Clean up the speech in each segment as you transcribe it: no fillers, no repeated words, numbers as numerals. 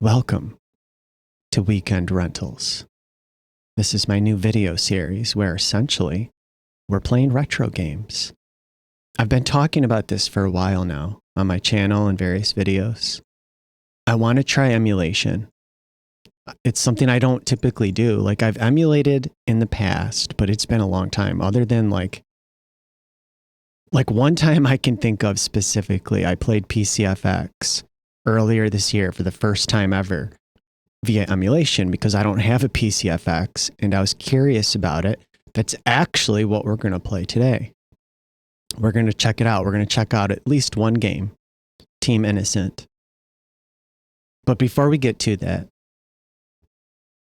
Welcome to Weekend Rentals. This is my new video series where essentially we're playing retro games. I've been talking about this for a while now on my channel and various videos. I want to try emulation. It's something I don't typically do. Like I've emulated in the past, but it's been a long time. Other than like one time I can think of specifically, I played PCFX earlier this year for the first time ever via emulation because I don't have a PCFX and I was curious about it. That's actually what we're going to play today. We're going to check it out. We're going to check out at least one game, Team Innocent. But before we get to that,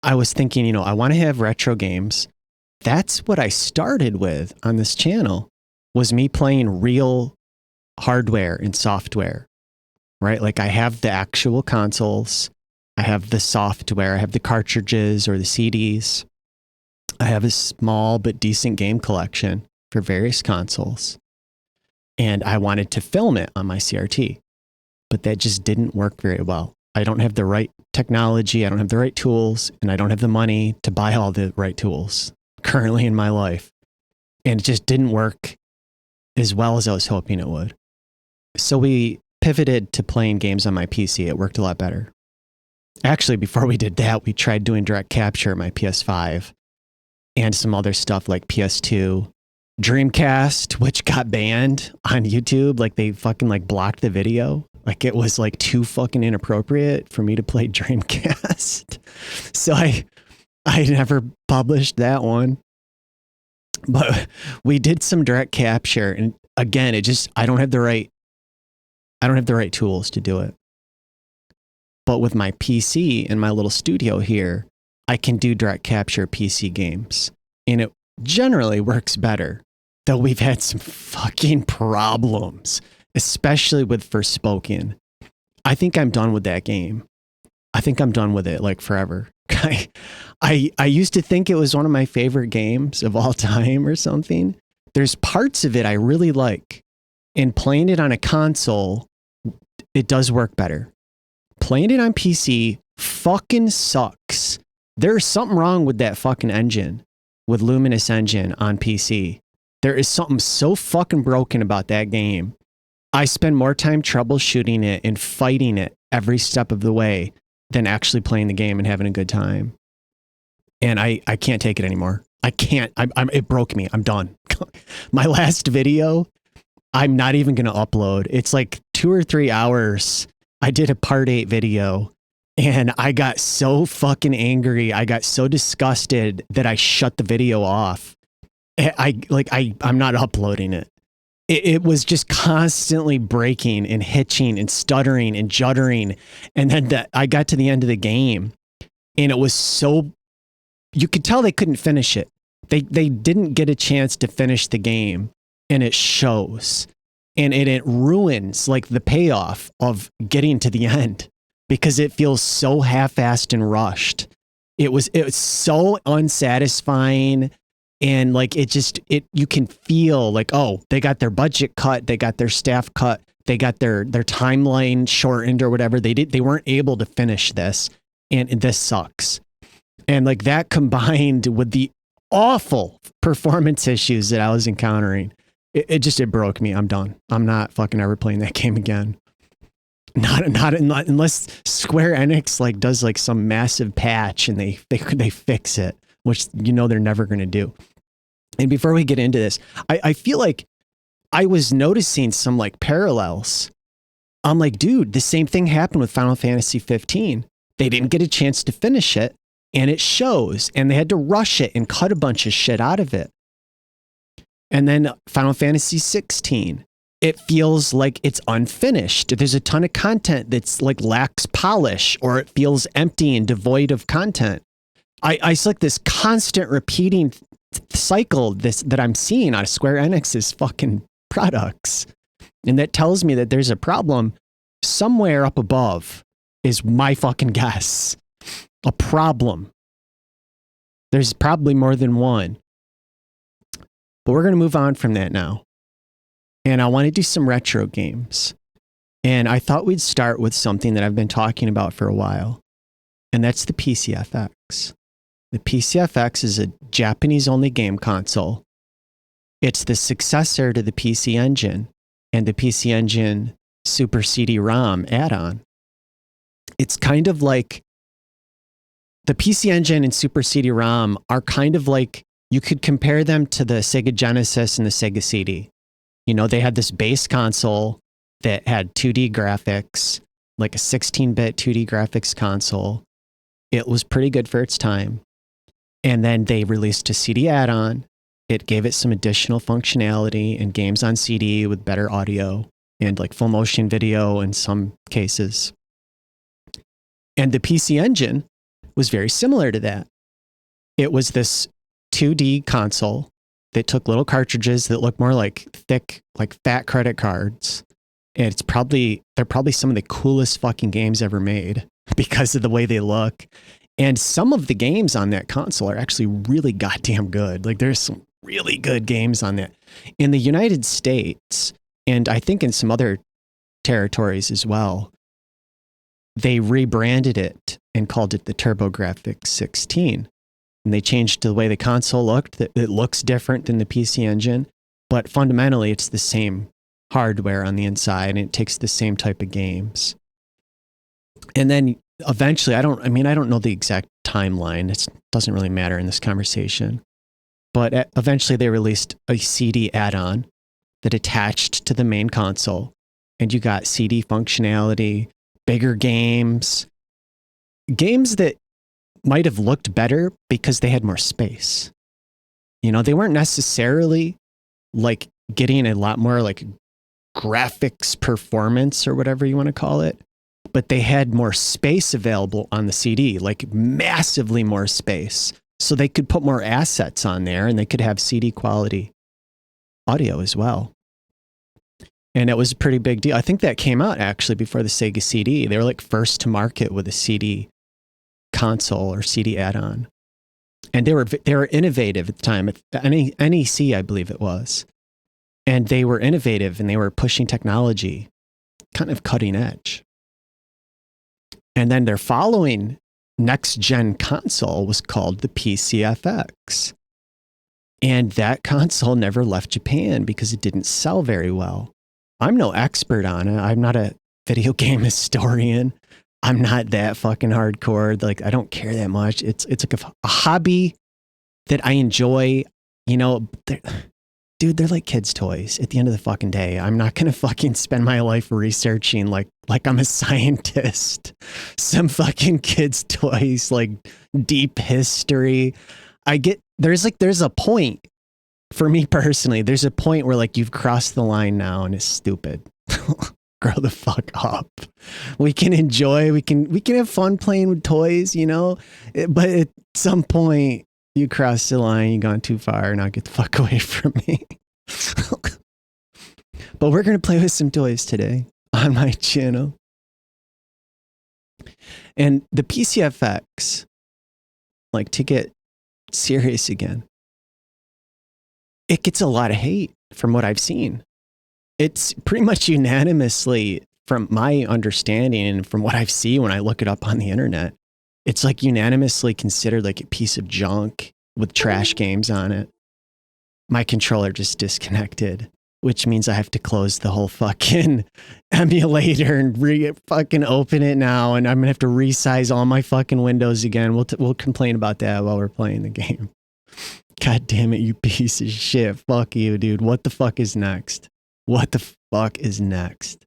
I was thinking, I want to have retro games. That's what I started with on this channel, was me playing real hardware and software. Right? Like I have the actual consoles, I have the software, I have the cartridges or the CDs. I have a small but decent game collection for various consoles. And I wanted to film it on my CRT, but that just didn't work very well. I don't have the right technology, I don't have the right tools, and I don't have the money to buy all the right tools currently in my life. And it just didn't work as well as I was hoping it would. So we pivoted to playing games on my PC. It worked a lot better. Actually, before we did that, we tried doing direct capture on my PS5 and some other stuff like PS2, Dreamcast, which got banned on YouTube. Like they fucking blocked the video. Like it was too fucking inappropriate for me to play Dreamcast. So I never published that one. But we did some direct capture, and again, I don't have the right tools to do it. But with my PC and my little studio here, I can do direct capture PC games. And it generally works better. Though we've had some fucking problems, especially with Forspoken. I think I'm done with that game. I think I'm done with it forever. I used to think it was one of my favorite games of all time or something. There's parts of it I really like. And playing it on a console, it does work better. Playing it on PC fucking sucks. There's something wrong with that fucking engine, with Luminous Engine on PC. There is something so fucking broken about that game. I spend more time troubleshooting it and fighting it every step of the way than actually playing the game and having a good time. And I can't take it anymore. I can't. It broke me. I'm done. My last video, I'm not even going to upload. It's 2 or 3 hours. I did a part 8 video and I got so fucking angry. I got so disgusted that I shut the video off. I'm not uploading it. It was just constantly breaking and hitching and stuttering and juddering. And then I got to the end of the game and it was so, you could tell they couldn't finish it. They didn't get a chance to finish the game. And it shows, and it ruins the payoff of getting to the end because it feels so half-assed and rushed. It was so unsatisfying, and you can feel oh, they got their budget cut, they got their staff cut, they got their timeline shortened or whatever. They weren't able to finish this, and this sucks. And that combined with the awful performance issues that I was encountering. It broke me. I'm done. I'm not fucking ever playing that game again. Not unless Square Enix does some massive patch and they fix it, which they're never going to do. And before we get into this, I feel like I was noticing some parallels. I'm dude, the same thing happened with Final Fantasy 15. They didn't get a chance to finish it, and it shows, and they had to rush it and cut a bunch of shit out of it. And then Final Fantasy 16, it feels like it's unfinished. There's a ton of content that's lacks polish, or it feels empty and devoid of content. It's this constant repeating cycle that I'm seeing out of Square Enix's fucking products. And that tells me that there's a problem somewhere up above, is my fucking guess. A problem. There's probably more than one. But we're going to move on from that now. And I want to do some retro games. And I thought we'd start with something that I've been talking about for a while. and that's the PCFX. The PCFX is a Japanese-only game console. It's the successor to the PC Engine and the PC Engine Super CD-ROM add-on. It's kind of like the PC Engine and Super CD-ROM are kind of like, you could compare them to the Sega Genesis and the Sega CD. You know, they had this base console that had 2D graphics, like a 16-bit 2D graphics console. It was pretty good for its time. And then they released a CD add-on. It gave it some additional functionality and games on CD with better audio and like full motion video in some cases. And the PC Engine was very similar to that. It was this 2D console that took little cartridges that look more like thick, like fat credit cards. And they're probably some of the coolest fucking games ever made because of the way they look. And some of the games on that console are actually really goddamn good. Like there's some really good games on that. In the United States, and I think in some other territories as well, they rebranded it and called it the TurboGrafx 16. And they changed the way the console looked. It looks different than the PC Engine, but fundamentally it's the same hardware on the inside and it takes the same type of games. And then eventually, I don't know the exact timeline. It doesn't really matter in this conversation. But eventually they released a CD add-on that attached to the main console. And you got CD functionality, bigger games that might have looked better because they had more space. You know, they weren't necessarily like getting a lot more like graphics performance or whatever you want to call it, but they had more space available on the CD, like massively more space. So they could put more assets on there and they could have CD quality audio as well. And it was a pretty big deal. I think that came out actually before the Sega CD. They were like first to market with a CD console or CD add-on. And they were innovative at the time. NEC, I believe it was. And they were innovative and they were pushing technology, kind of cutting edge. And then their following next-gen console was called the PCFX. And that console never left Japan because it didn't sell very well. I'm no expert on it. I'm not a video game historian. I'm not that fucking hardcore. Like, I don't care that much. It's like a hobby that I enjoy. You know, they're like kids' toys at the end of the fucking day. I'm not going to fucking spend my life researching like I'm a scientist. Some fucking kids' toys, like deep history. There's a point for me personally. There's a point where like you've crossed the line now and it's stupid. Grow the fuck up. We can enjoy, we can have fun playing with toys, you know, but at some point you cross the line, you've gone too far, now get the fuck away from me. But we're going to play with some toys today on my channel. And the PCFX, like to get serious again, it gets a lot of hate from what I've seen. It's pretty much unanimously, from my understanding and from what I've seen when I look it up on the internet, it's like unanimously considered like a piece of junk with trash games on it. My controller just disconnected, which means I have to close the whole fucking emulator and fucking open it now. And I'm gonna have to resize all my fucking windows again. We'll complain about that while we're playing the game. God damn it, you piece of shit. Fuck you, dude. What the fuck is next? What the fuck is next?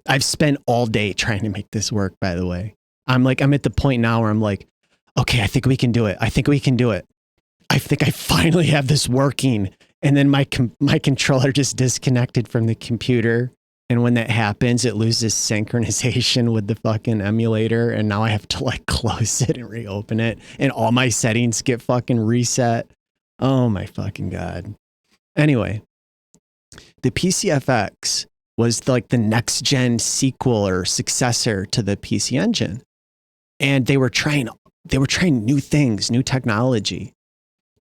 I've spent all day trying to make this work, by the way. I'm at the point now where I'm like, okay, I think we can do it. I think we can do it. I think I finally have this working. And then my controller just disconnected from the computer. And when that happens, it loses synchronization with the fucking emulator. And now I have to like close it and reopen it. And all my settings get fucking reset. Oh my fucking God. Anyway, the PCFX was like the next gen sequel or successor to the PC Engine. And they were trying new things, new technology.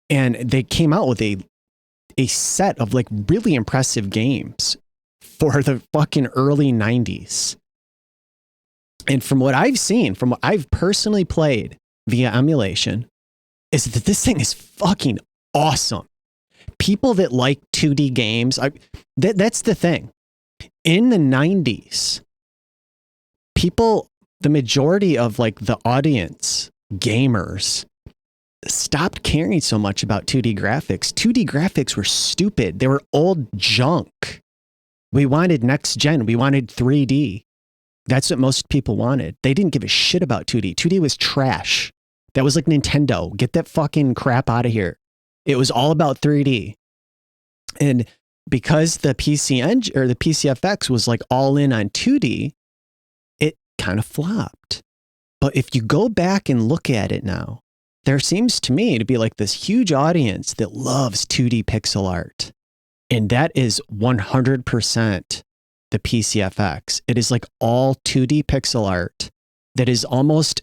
And they came out with a set of like really impressive games for the fucking early 90s. And from what I've seen, from what I've personally played via emulation, is that this thing is fucking awesome. People that like 2D games, that's the thing. In the 90s, people, the majority of like the audience, gamers, stopped caring so much about 2D graphics. 2D graphics were stupid. They were old junk. We wanted next gen. We wanted 3D. That's what most people wanted. They didn't give a shit about 2D. 2D was trash. That was like Nintendo. Get that fucking crap out of here. It was all about 3D. And because the PC engine or the PCFX was like all in on 2D, it kind of flopped. But if you go back and look at it now, there seems to me to be like this huge audience that loves 2D pixel art. And that is 100% the PCFX. It is like all 2D pixel art that is almost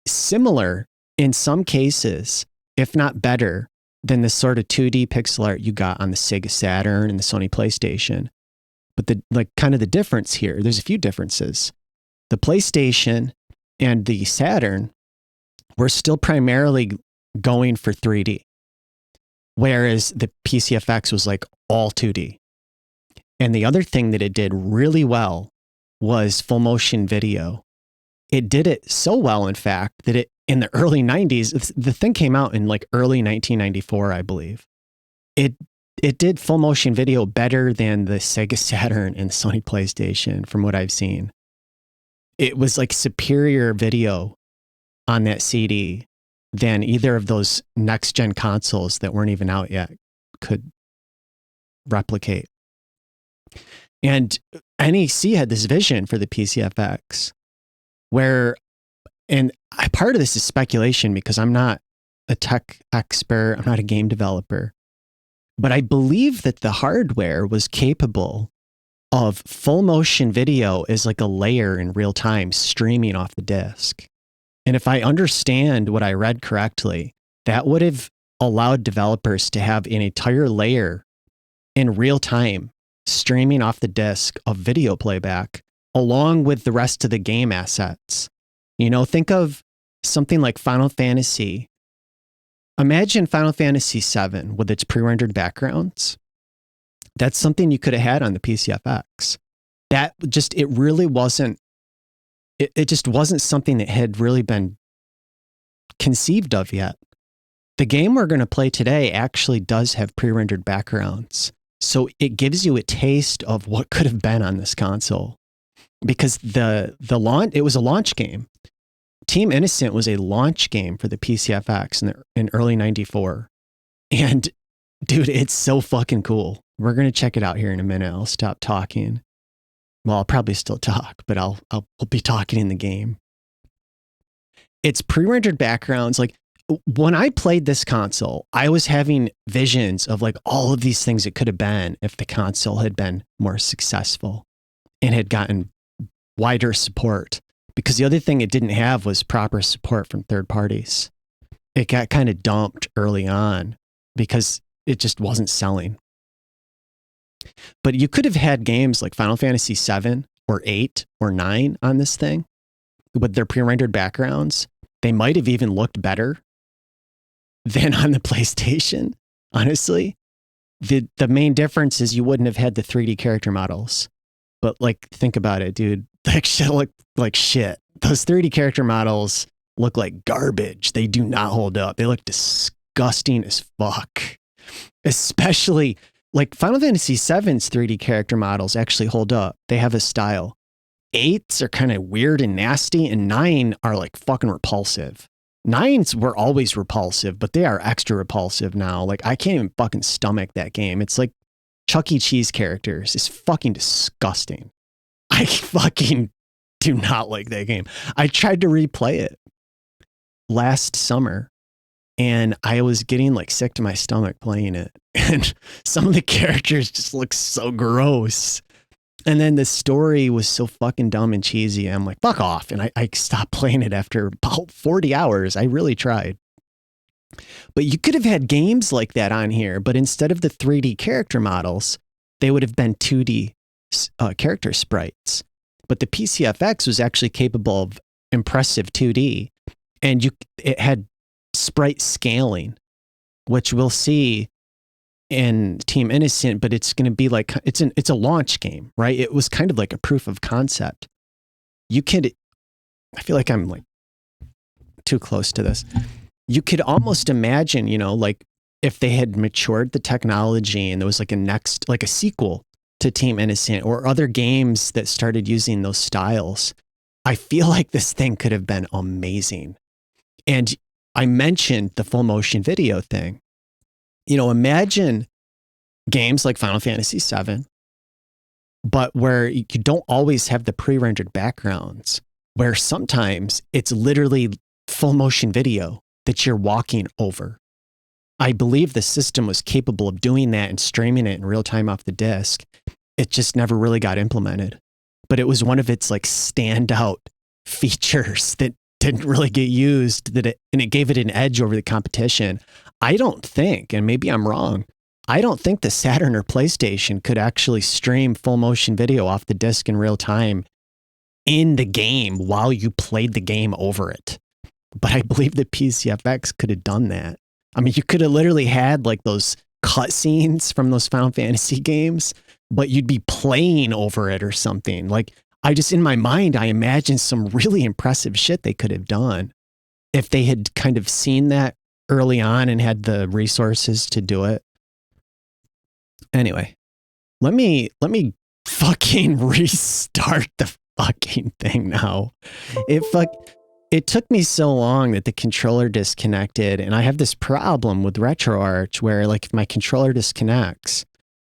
similar in some cases, if not better, than the sort of 2D pixel art you got on the Sega Saturn and the Sony PlayStation. But the like kind of the difference here, there's a few differences. The PlayStation and the Saturn were still primarily going for 3D, whereas the PCFX was like all 2D. And the other thing that it did really well was full motion video. It did it so well, in fact, that it in the early 90s, the thing came out in like early 1994, I believe. It did full motion video better than the Sega Saturn and Sony PlayStation, from what I've seen. It was like superior video on that CD than either of those next gen consoles that weren't even out yet could replicate. And NEC had this vision for the PCFX where, and part of this is speculation because I'm not a tech expert, I'm not a game developer, but I believe that the hardware was capable of full motion video as like a layer in real time streaming off the disk. And if I understand what I read correctly, that would have allowed developers to have an entire layer in real time streaming off the disk of video playback along with the rest of the game assets. You know, think of something like Final Fantasy. Imagine Final Fantasy VII with its pre-rendered backgrounds. That's something you could have had on the PCFX. That just, it really wasn't, it just wasn't something that had really been conceived of yet. The game we're going to play today actually does have pre-rendered backgrounds. So it gives you a taste of what could have been on this console. Because it was a launch game. Team Innocent was a launch game for the PCFX in early 94. And dude, it's so fucking cool. We're going to check it out here in a minute. I'll stop talking. Well, I'll probably still talk, but I'll be talking in the game. It's pre-rendered backgrounds. Like when I played this console, I was having visions of like all of these things it could have been if the console had been more successful and had gotten wider support. Because the other thing it didn't have was proper support from third parties. It got kind of dumped early on because it just wasn't selling. But you could have had games like Final Fantasy VII or 8 or 9 on this thing with their pre-rendered backgrounds. They might have even looked better than on the PlayStation, honestly. The main difference is you wouldn't have had the 3D character models. But like, think about it, dude. That shit look like shit. Those 3D character models look like garbage. They do not hold up. They look disgusting as fuck. Especially like Final Fantasy VII's 3D character models actually hold up. They have a style. 8s are kind of weird and nasty, and 9 are like fucking repulsive. 9s were always repulsive, but they are extra repulsive now. Like I can't even fucking stomach that game. It's like Chuck E. Cheese characters. It's fucking disgusting. I fucking do not like that game. I tried to replay it last summer and I was getting like sick to my stomach playing it. And some of the characters just look so gross. And then the story was so fucking dumb and cheesy. I'm like, fuck off. And I stopped playing it after about 40 hours. I really tried. But you could have had games like that on here, but instead of the 3D character models, they would have been 2D character sprites. but the PCFX was actually capable of impressive 2D, and it had sprite scaling, which we'll see in Team Innocent, but it's going to be like it's a launch game, right? It was kind of like a proof of concept. I feel like I'm like too close to this. You could almost imagine, like if they had matured the technology and there was like a sequel to Team Innocent or other games that started using those styles. I feel like this thing could have been amazing. And I mentioned the full motion video thing. Imagine games like Final Fantasy VII, but where you don't always have the pre-rendered backgrounds, where sometimes it's literally full motion video that you're walking over. I believe the system was capable of doing that and streaming it in real time off the disc. It just never really got implemented. But it was one of its like standout features that didn't really get used, and it gave it an edge over the competition. I don't think, and maybe I'm wrong, I don't think the Saturn or PlayStation could actually stream full motion video off the disc in real time in the game while you played the game over it. But I believe the PCFX could have done that. I mean, you could have literally had like those cutscenes from those Final Fantasy games, but you'd be playing over it or something. Like, in my mind, I imagine some really impressive shit they could have done if they had kind of seen that early on and had the resources to do it. Anyway, let me fucking restart the fucking thing now. It took me so long that the controller disconnected, and I have this problem with RetroArch where like if my controller disconnects,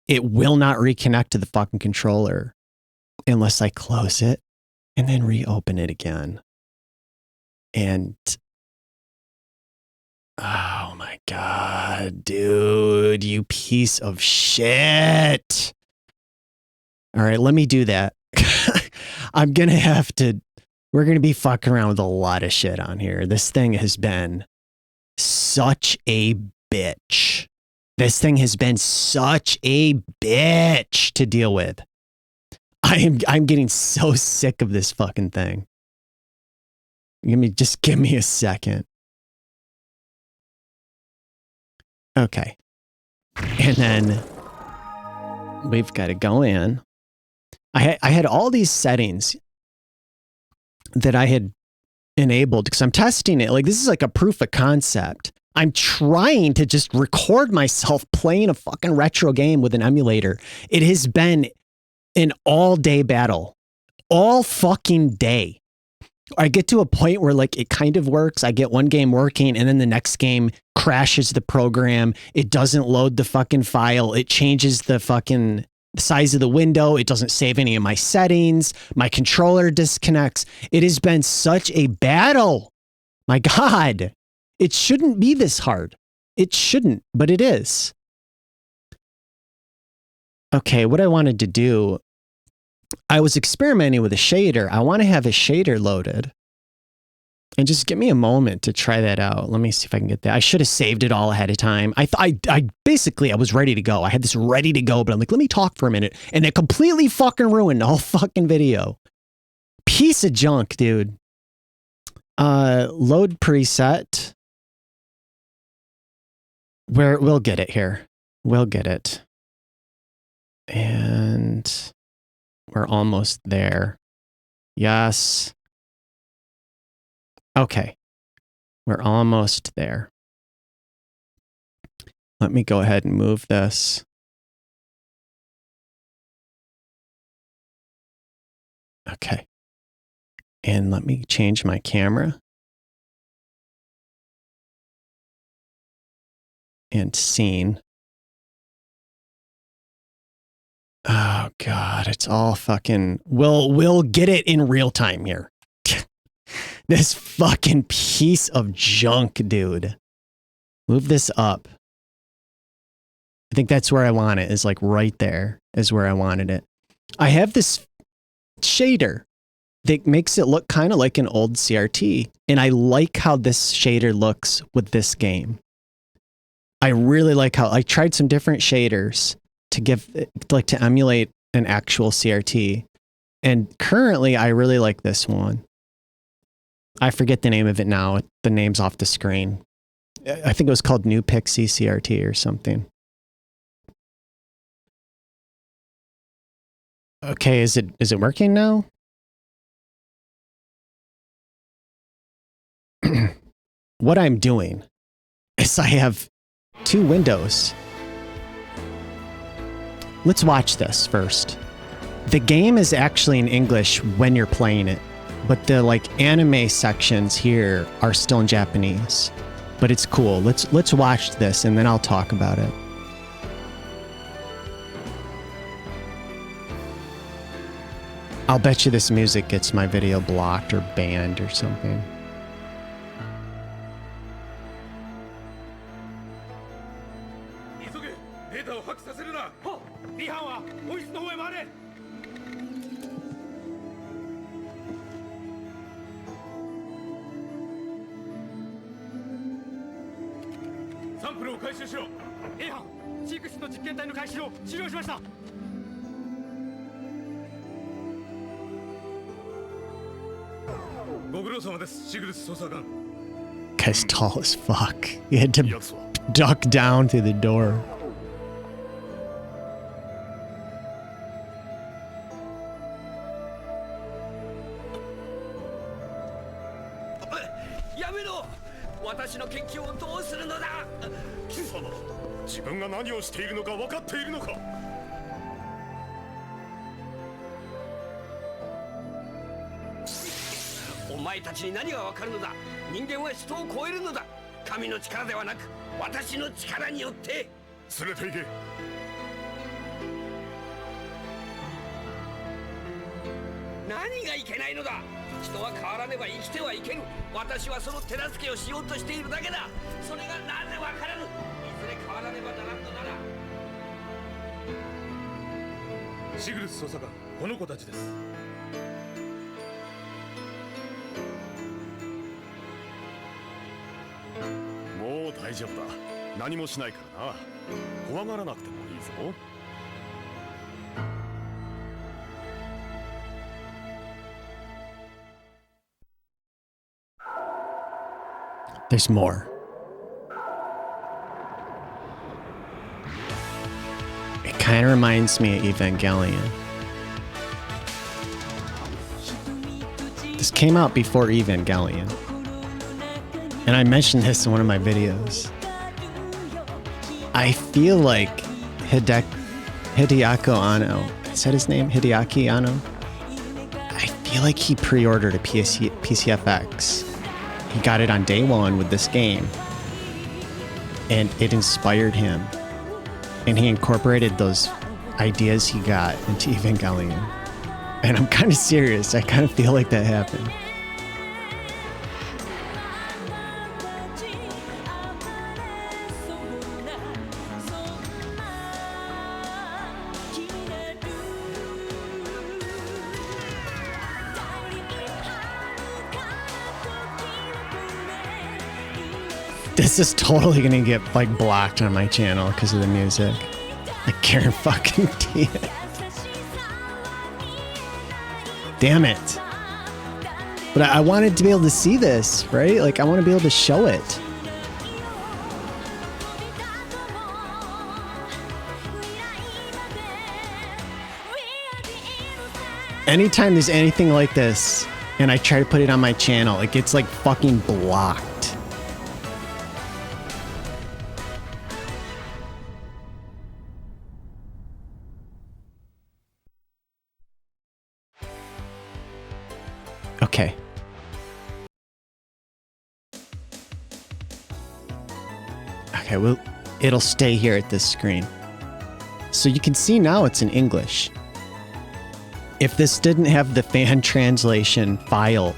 it will not reconnect to the fucking controller unless I close it and then reopen it again. And oh my God, dude, you piece of shit. All right, let me do that. We're going to be fucking around with a lot of shit on here. This thing has been such a bitch. This thing has been such a bitch to deal with. I'm getting so sick of this fucking thing. Give me a second. Okay. And then we've got to go in. I had all these settings that I had enabled because I'm testing it. Like, this is like a proof of concept. I'm trying to just record myself playing a fucking retro game with an emulator. It has been an all-day battle. All fucking day. I get to a point where like it kind of works. I get one game working and then the next game crashes the program. It doesn't load the fucking file. It changes the fucking size of the window. It doesn't save any of my settings. My controller disconnects. It has been such a battle. My God, it shouldn't be this hard. It shouldn't, but it is. Okay, what I wanted to do, I was experimenting with a shader. I want to have a shader loaded. And just give me a moment to try that out. Let me see if I can get that. I should have saved it all ahead of time. I basically, I was ready to go. I had this ready to go, but I'm like, let me talk for a minute. And it completely fucking ruined the whole fucking video. Piece of junk, dude. Load preset. We'll get it here. We'll get it. And we're almost there. Yes. Okay. We're almost there. Let me go ahead and move this. Okay. And let me change my camera. And scene. Oh God, it's all fucking, we'll get it in real time here. This fucking piece of junk, dude. Move this up. I think that's where I want it, is like right there is where I wanted it. I have this shader that makes it look kind of like an old CRT. And I like how this shader looks with this game. I really like how I tried some different shaders to give, like, to emulate an actual CRT. And currently, I really like this one. I forget the name of it now. The name's off the screen. I think it was called New Pixie CRT or something. Okay, is it working now? What I'm doing is I have two windows. Let's watch this first. The game is actually in English when you're playing it, but the like anime sections here are still in Japanese. But it's cool. Let's watch this and then I'll talk about it. I'll bet you this music gets my video blocked or banned or something. Guy's tall as fuck. He had to duck down through the door. There's more. It kind of reminds me of Evangelion. This came out before Evangelion. And I mentioned this in one of my videos. I feel like Hideaki Anno, is that his name? Hideaki Anno? I feel like he pre-ordered a PCFX. He got it on day one with this game. And it inspired him. And he incorporated those ideas he got into Evangelion. And I'm kind of serious. I kind of feel like that happened. This is totally gonna get like blocked on my channel because of the music. I can't fucking it. Damn it. But I wanted to be able to see this, right? Like I want to be able to show it. Anytime there's anything like this and I try to put it on my channel, it gets like fucking blocked. Okay. Okay, well, it'll stay here at this screen. So you can see now it's in English. If this didn't have the fan translation file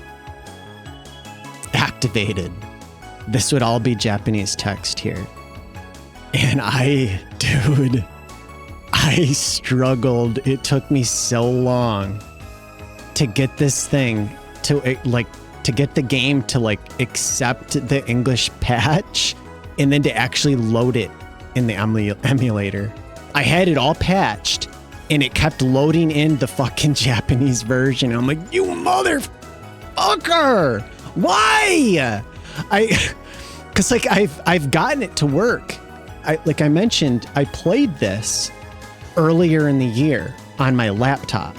activated, this would all be Japanese text here. And dude, I struggled. It took me so long to get this thing to get the game to like accept the English patch and then to actually load it in the emulator. I had it all patched and it kept loading in the fucking Japanese version. And I'm like, you motherfucker! Why? Cause like I've gotten it to work. Like I mentioned, I played this earlier in the year on my laptop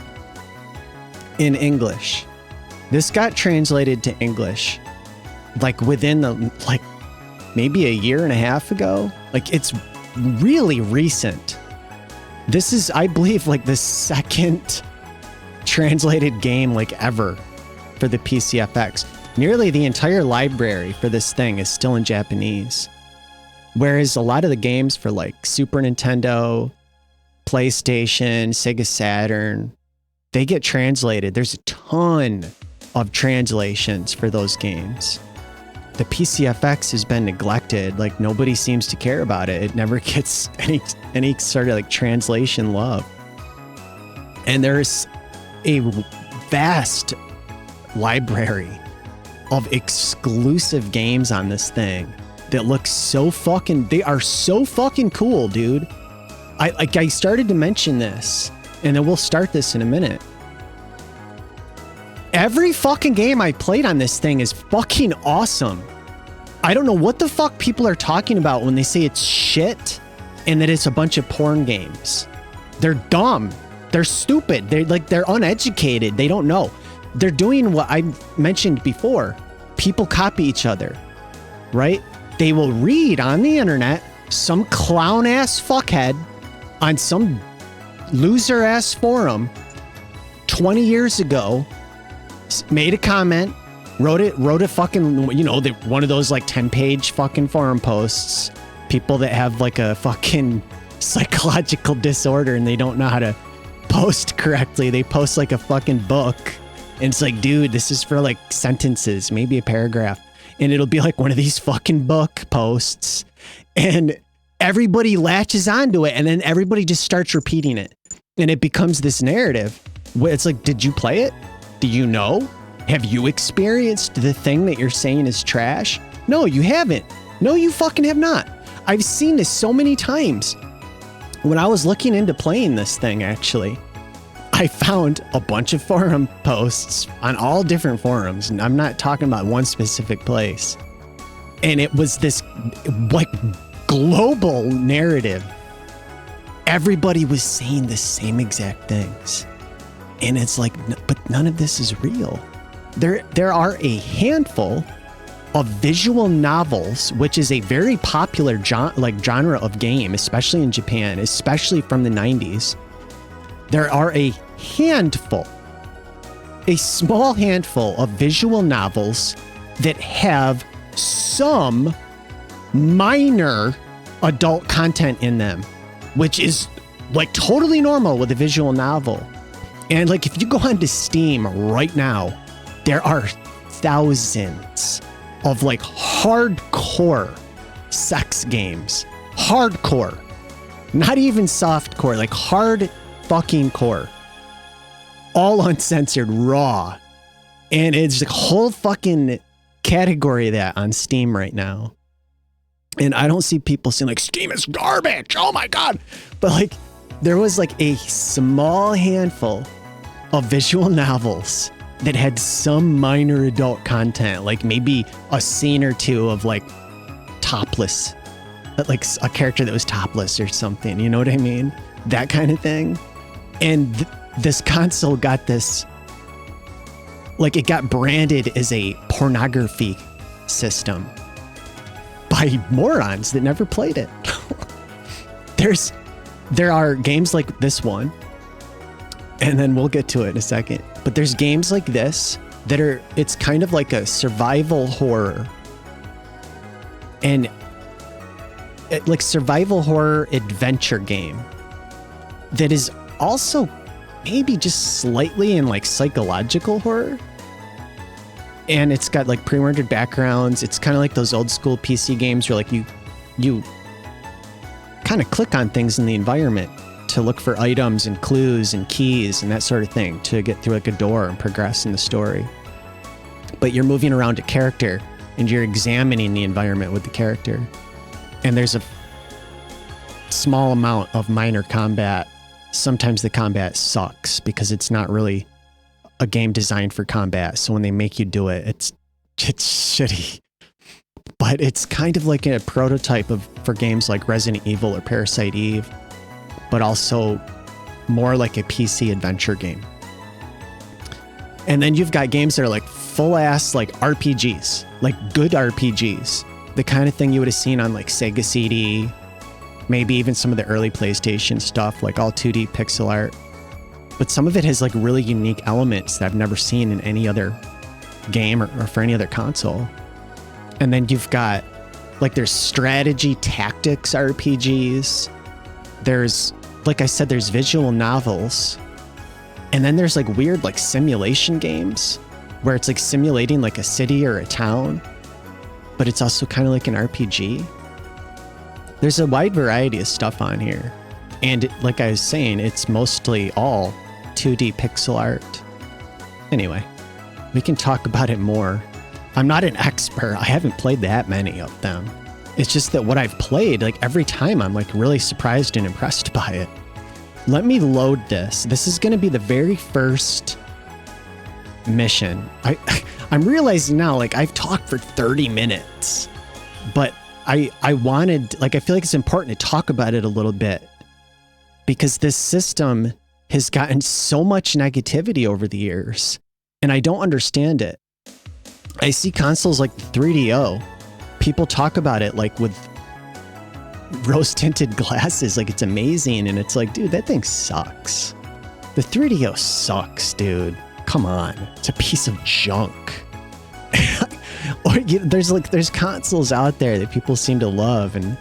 in English. This got translated to English like within like maybe a year and a half ago. Like it's really recent. This is, I believe, like the second translated game like ever for the PCFX. Nearly the entire library for this thing is still in Japanese. Whereas a lot of the games for like Super Nintendo, PlayStation, Sega Saturn, they get translated. There's a ton of translations for those games. The PCFX has been neglected. Like nobody seems to care about it. It never gets any sort of like translation love. And there's a vast library of exclusive games on this thing that look so fucking, they are so fucking cool, dude. I started to mention this, and then we'll start this in a minute. Every fucking game I played on this thing is fucking awesome. I don't know what the fuck people are talking about when they say it's shit and that it's a bunch of porn games. They're dumb. They're stupid. They're uneducated. They don't know. They're doing what I mentioned before. People copy each other, right? They will read on the internet some clown ass fuckhead on some loser ass forum 20 years ago, made a comment, wrote a fucking, you know, one of those like 10-page fucking forum posts. People that have like a fucking psychological disorder and they don't know how to post correctly. They post like a fucking book. And it's like, dude, this is for like sentences, maybe a paragraph. And it'll be like one of these fucking book posts. And everybody latches onto it. And then everybody just starts repeating it. And it becomes this narrative where it's like, did you play it? Do you know? Have you experienced the thing that you're saying is trash? No, you haven't. No, you fucking have not. I've seen this so many times. When I was looking into playing this thing, actually, I found a bunch of forum posts on all different forums, and I'm not talking about one specific place. And it was this like global narrative. Everybody was saying the same exact things. And it's like, but none of this is real. There are a handful of visual novels, which is a very popular genre of game, especially in Japan, especially from the 90s. There are a small handful of visual novels that have some minor adult content in them, which is like totally normal with a visual novel. And like, if you go onto Steam right now, there are thousands of like hardcore sex games. Hardcore. Not even softcore, like hard fucking core. All uncensored, raw. And it's a whole fucking category of that on Steam right now. And I don't see people saying like, Steam is garbage, oh my God. But like, there was like a small handful of visual novels that had some minor adult content, like maybe a scene or two of like topless, like a character that was topless or something, you know what I mean? That kind of thing. And this console got this, like it got branded as a pornography system by morons that never played it. There are games like this one, and then we'll get to it in a second. But there's games like this that are, it's kind of like a survival horror. And like survival horror adventure game that is also maybe just slightly in like psychological horror. And it's got like pre-rendered backgrounds. It's kind of like those old school PC games where like you kind of click on things in the environment to look for items and clues and keys and that sort of thing to get through like a door and progress in the story. But you're moving around a character and you're examining the environment with the character. And there's a small amount of minor combat sometimes the combat sucks because it's not really a game designed for combat. So when they make you do it, it's shitty. But it's kind of like a prototype for games like Resident Evil or Parasite Eve, but also more like a PC adventure game. And then you've got games that are like full-ass like RPGs, like good RPGs. The kind of thing you would have seen on like Sega CD, maybe even some of the early PlayStation stuff, like all 2D pixel art. But some of it has like really unique elements that I've never seen in any other game or for any other console. And then you've got like there's strategy tactics RPGs. There's, like I said, there's visual novels. And then there's like weird like simulation games where it's like simulating like a city or a town, but it's also kind of like an RPG. There's a wide variety of stuff on here. And like I was saying, it's mostly all 2D pixel art. Anyway, we can talk about it more. I'm not an expert. I haven't played that many of them. It's just that what I've played, like every time I'm like really surprised and impressed by it. Let me load this. This is going to be the very first mission. I'm realizing now, like I've talked for 30 minutes, but I wanted, like, I feel like it's important to talk about it a little bit because this system has gotten so much negativity over the years and I don't understand it. I see consoles like the 3DO. People talk about it like with rose-tinted glasses, like it's amazing. And it's like, dude, that thing sucks. The 3DO sucks, dude. Come on. It's a piece of junk. Or there's consoles out there that people seem to love and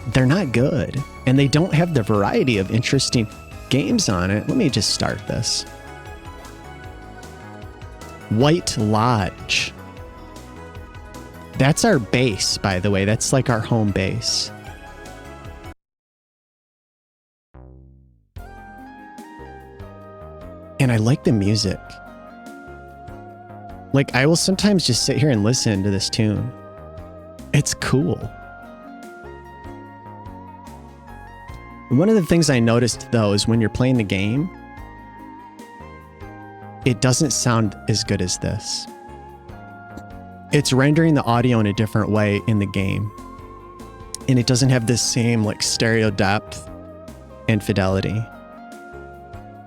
they're not good. And they don't have the variety of interesting games on it. Let me just start this. White Lodge. That's our base, by the way. That's like our home base. And I like the music. Like, I will sometimes just sit here and listen to this tune. It's cool. One of the things I noticed, though, is when you're playing the game, it doesn't sound as good as this. It's rendering the audio in a different way in the game. And it doesn't have this same like stereo depth and fidelity.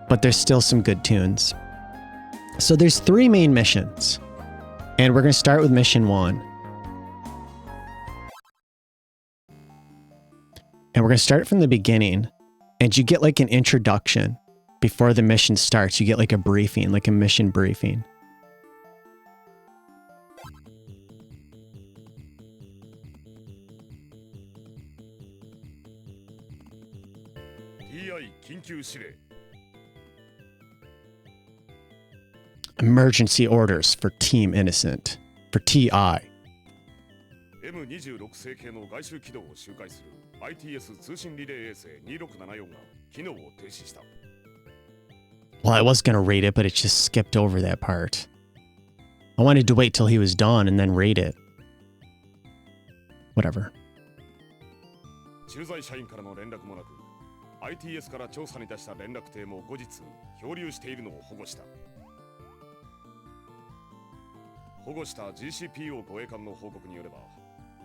But there's still some good tunes. So there's 3 main missions. And we're going to start with mission 1. And we're going to start from the beginning. And you get like an introduction. Before the mission starts, you get like a briefing, like a mission briefing. Emergency orders for Team Innocent. For TI. M26 星系の外周軌道を周回する ITS 通信リレー衛星2674が機能を停止した。 Well, I was gonna rate it, but it just skipped over that part. I wanted to wait till he was done and then rate it. Whatever. 駐在社員からの連絡もなく、ITS から調査に出した連絡艇も後日漂流しているのを保護した。保護した GCPO 護衛艦の報告によれば、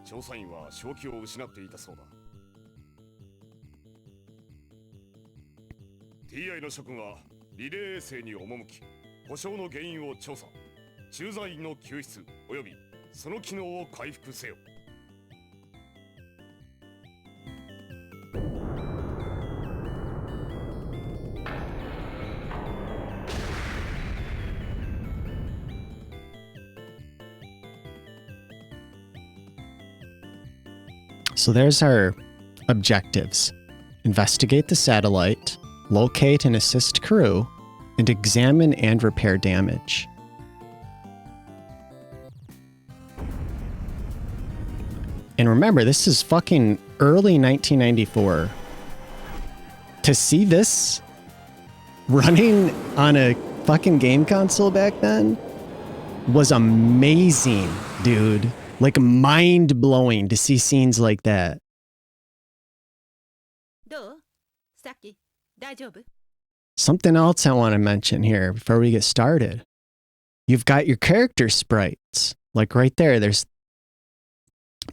調査員は正気を失っていたそうだ。TI の諸君はリレー衛星に赴き、故障の原因を調査、駐在員の救出およびその機能を回復せよ。So there's our objectives. Investigate the satellite, locate and assist crew, and examine and repair damage. And remember, this is fucking early 1994. To see this running on a fucking game console back then was amazing, dude. Like mind-blowing to see scenes like that. どう？さっき大丈夫？ Something else I want to mention here before we get started. You've got your character sprites. Like right there, there's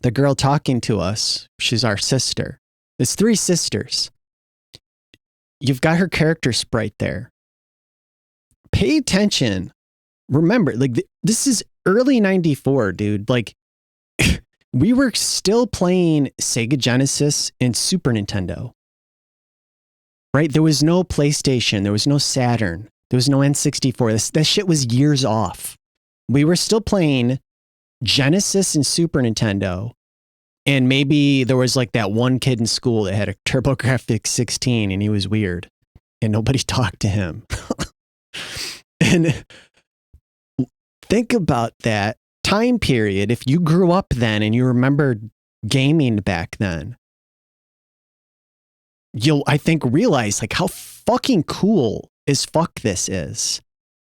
the girl talking to us. She's our sister. There's 3 sisters. You've got her character sprite there. Pay attention. Remember, like this is early 94, dude. Like we were still playing Sega Genesis and Super Nintendo. Right? There was no PlayStation. There was no Saturn. There was no N64. This shit was years off. We were still playing Genesis and Super Nintendo. And maybe there was like that one kid in school that had a TurboGrafx 16 and he was weird. And nobody talked to him. And think about that time period. If you grew up then and you remember gaming back then, you'll, I think, realize like how fucking cool as fuck this is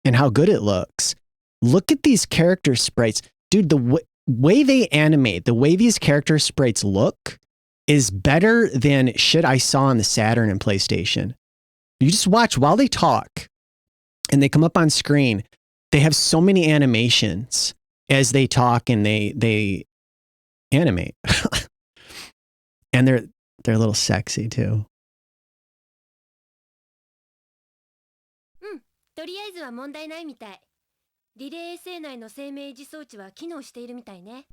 and how good it looks. Look at these character sprites. Dude, the way they animate, the way these character sprites look is better than shit I saw on the Saturn and PlayStation. You just watch while they talk and they come up on screen. They have so many animations as they talk and they animate. And they're a little sexy too. とりあえずは問題ないみたい。リレー衛星内の生命維持装置は機能しているみたいね。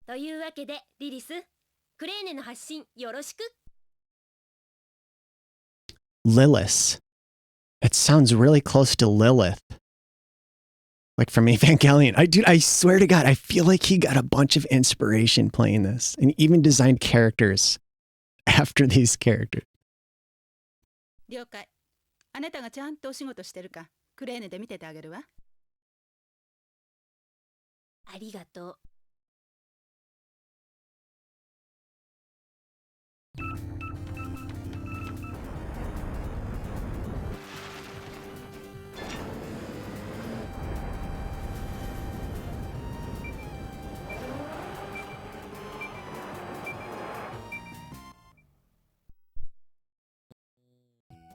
というわけで、リリス、クレーネの発信よろしく。Lilith. It sounds really close to Lilith. Like from Evangelion. I swear to God, I feel like he got a bunch of inspiration playing this and even designed characters after these characters. 了解。あなたがちゃんとお仕事してるか、クレーネで見ててあげるわ。ありがとう。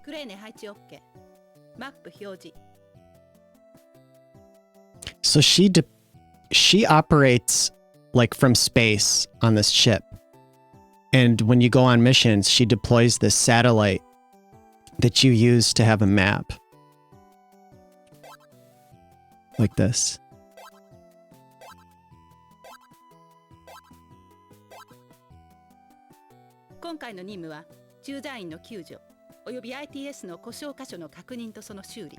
クレーネ配置 OK。マップ表示。So she operates like from space on this ship. And when you go on missions, she deploys this satellite that you use to have a map. Like this. 今回の任務は駐在員の救助および ITS の故障箇所の確認とその修理。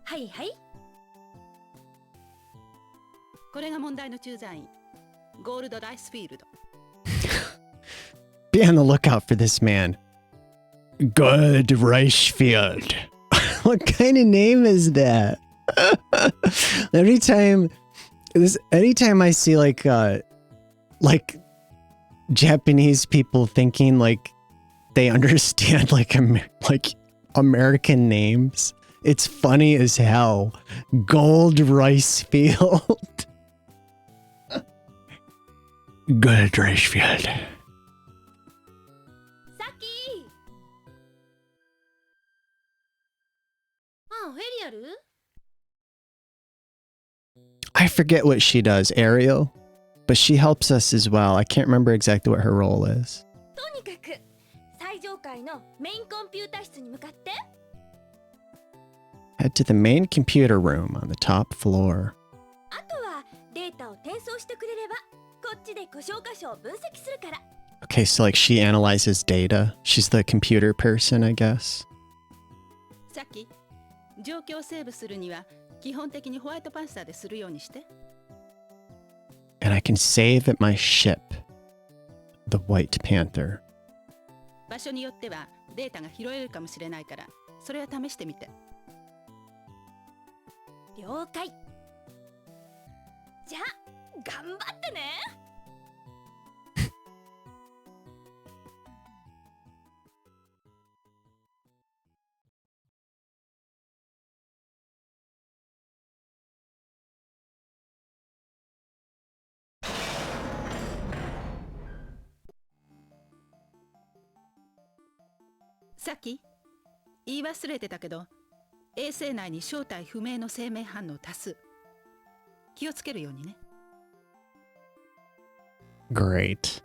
はいはい。これが問題の駐在員、ゴールド・ライスフィールド。Be on the lookout for this man. Good Reichfield. What kind of name is that? Anytime I see like Japanese people thinking like they understand like American names, it's funny as hell. Gold Rice Field. Good Rice Field. さっきあ、エリアル I forget what she does, Ariel, but she helps us as well. I can't remember exactly what her role is. とにかく最上階のメインコンピュータ室に向かって。 Head to the main computer room on the top floor. あとはデータを転送してくれればこっちで故障箇所を分析するから。 Okay, so like she analyzes data. She's the computer person, I guess. さっき状況をセーブするには基本的にホワイトパンサーでするようにして。 And I can save at my ship, the White Panther. 場所によってはデータが拾えるかもしれないから、それは試してみて。了解。じゃあ頑張ってね。さっき言い忘れてたけど、衛星内に正体不明の生命反応多数。気をつけるようにね。Great.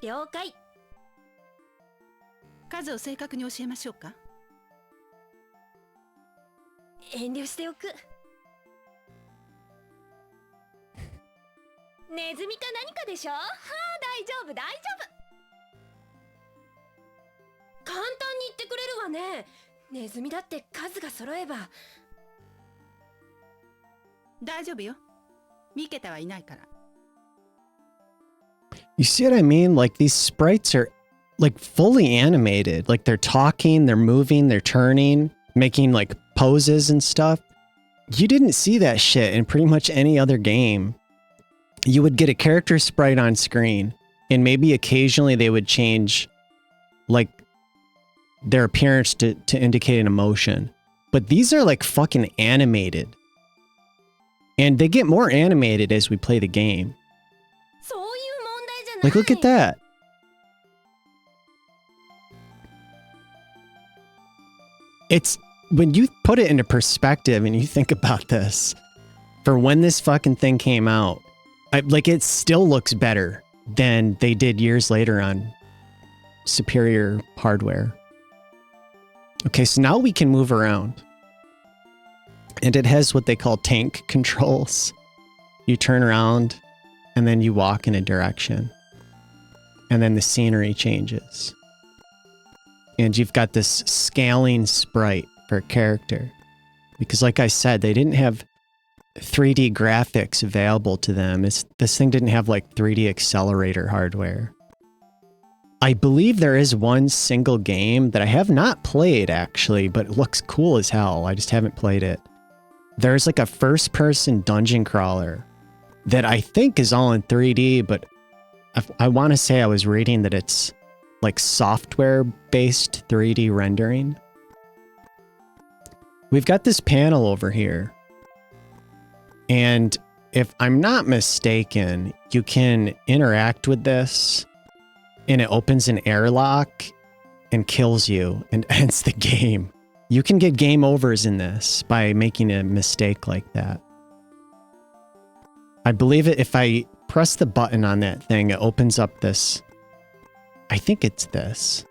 了解。数を正確に教えましょうか。遠慮しておく。ネズミか何かでしょ。はあ、大丈夫大丈夫。簡単に言ってくれるわね。ネズミだって数が揃えば。大丈夫よ。ミケタはいないから。You see what I mean? Like these sprites are like fully animated. Like they're talking, they're moving, they're turning, making like poses and stuff. You didn't see that shit in pretty much any other game. You would get a character sprite on screen, and maybe occasionally they would change like their appearance to indicate an emotion. But these are like fucking animated. And they get more animated as we play the game. そういう問題じゃない。Like, look at that. It's when you put it into perspective and you think about this, for when this fucking thing came out, like it still looks better than they did years later on superior hardware. Okay, so now we can move around. And it has what they call tank controls. You turn around and then you walk in a direction. And then the scenery changes. And you've got this scaling sprite for a character. Because like I said, they didn't have 3D graphics available to them. This thing didn't have like 3D accelerator hardware. I believe there is one single game that I have not played actually, but it looks cool as hell. I just haven't played it. There's like a first-person dungeon crawler that I think is all in 3D, but I want to say I was reading that it's like software-based 3D rendering. We've got this panel over here. And if I'm not mistaken, you can interact with this and it opens an airlock and kills you and ends the game. You can get game overs in this by making a mistake like that. I believe it if I press the button on that thing, it opens up this. I think it's this.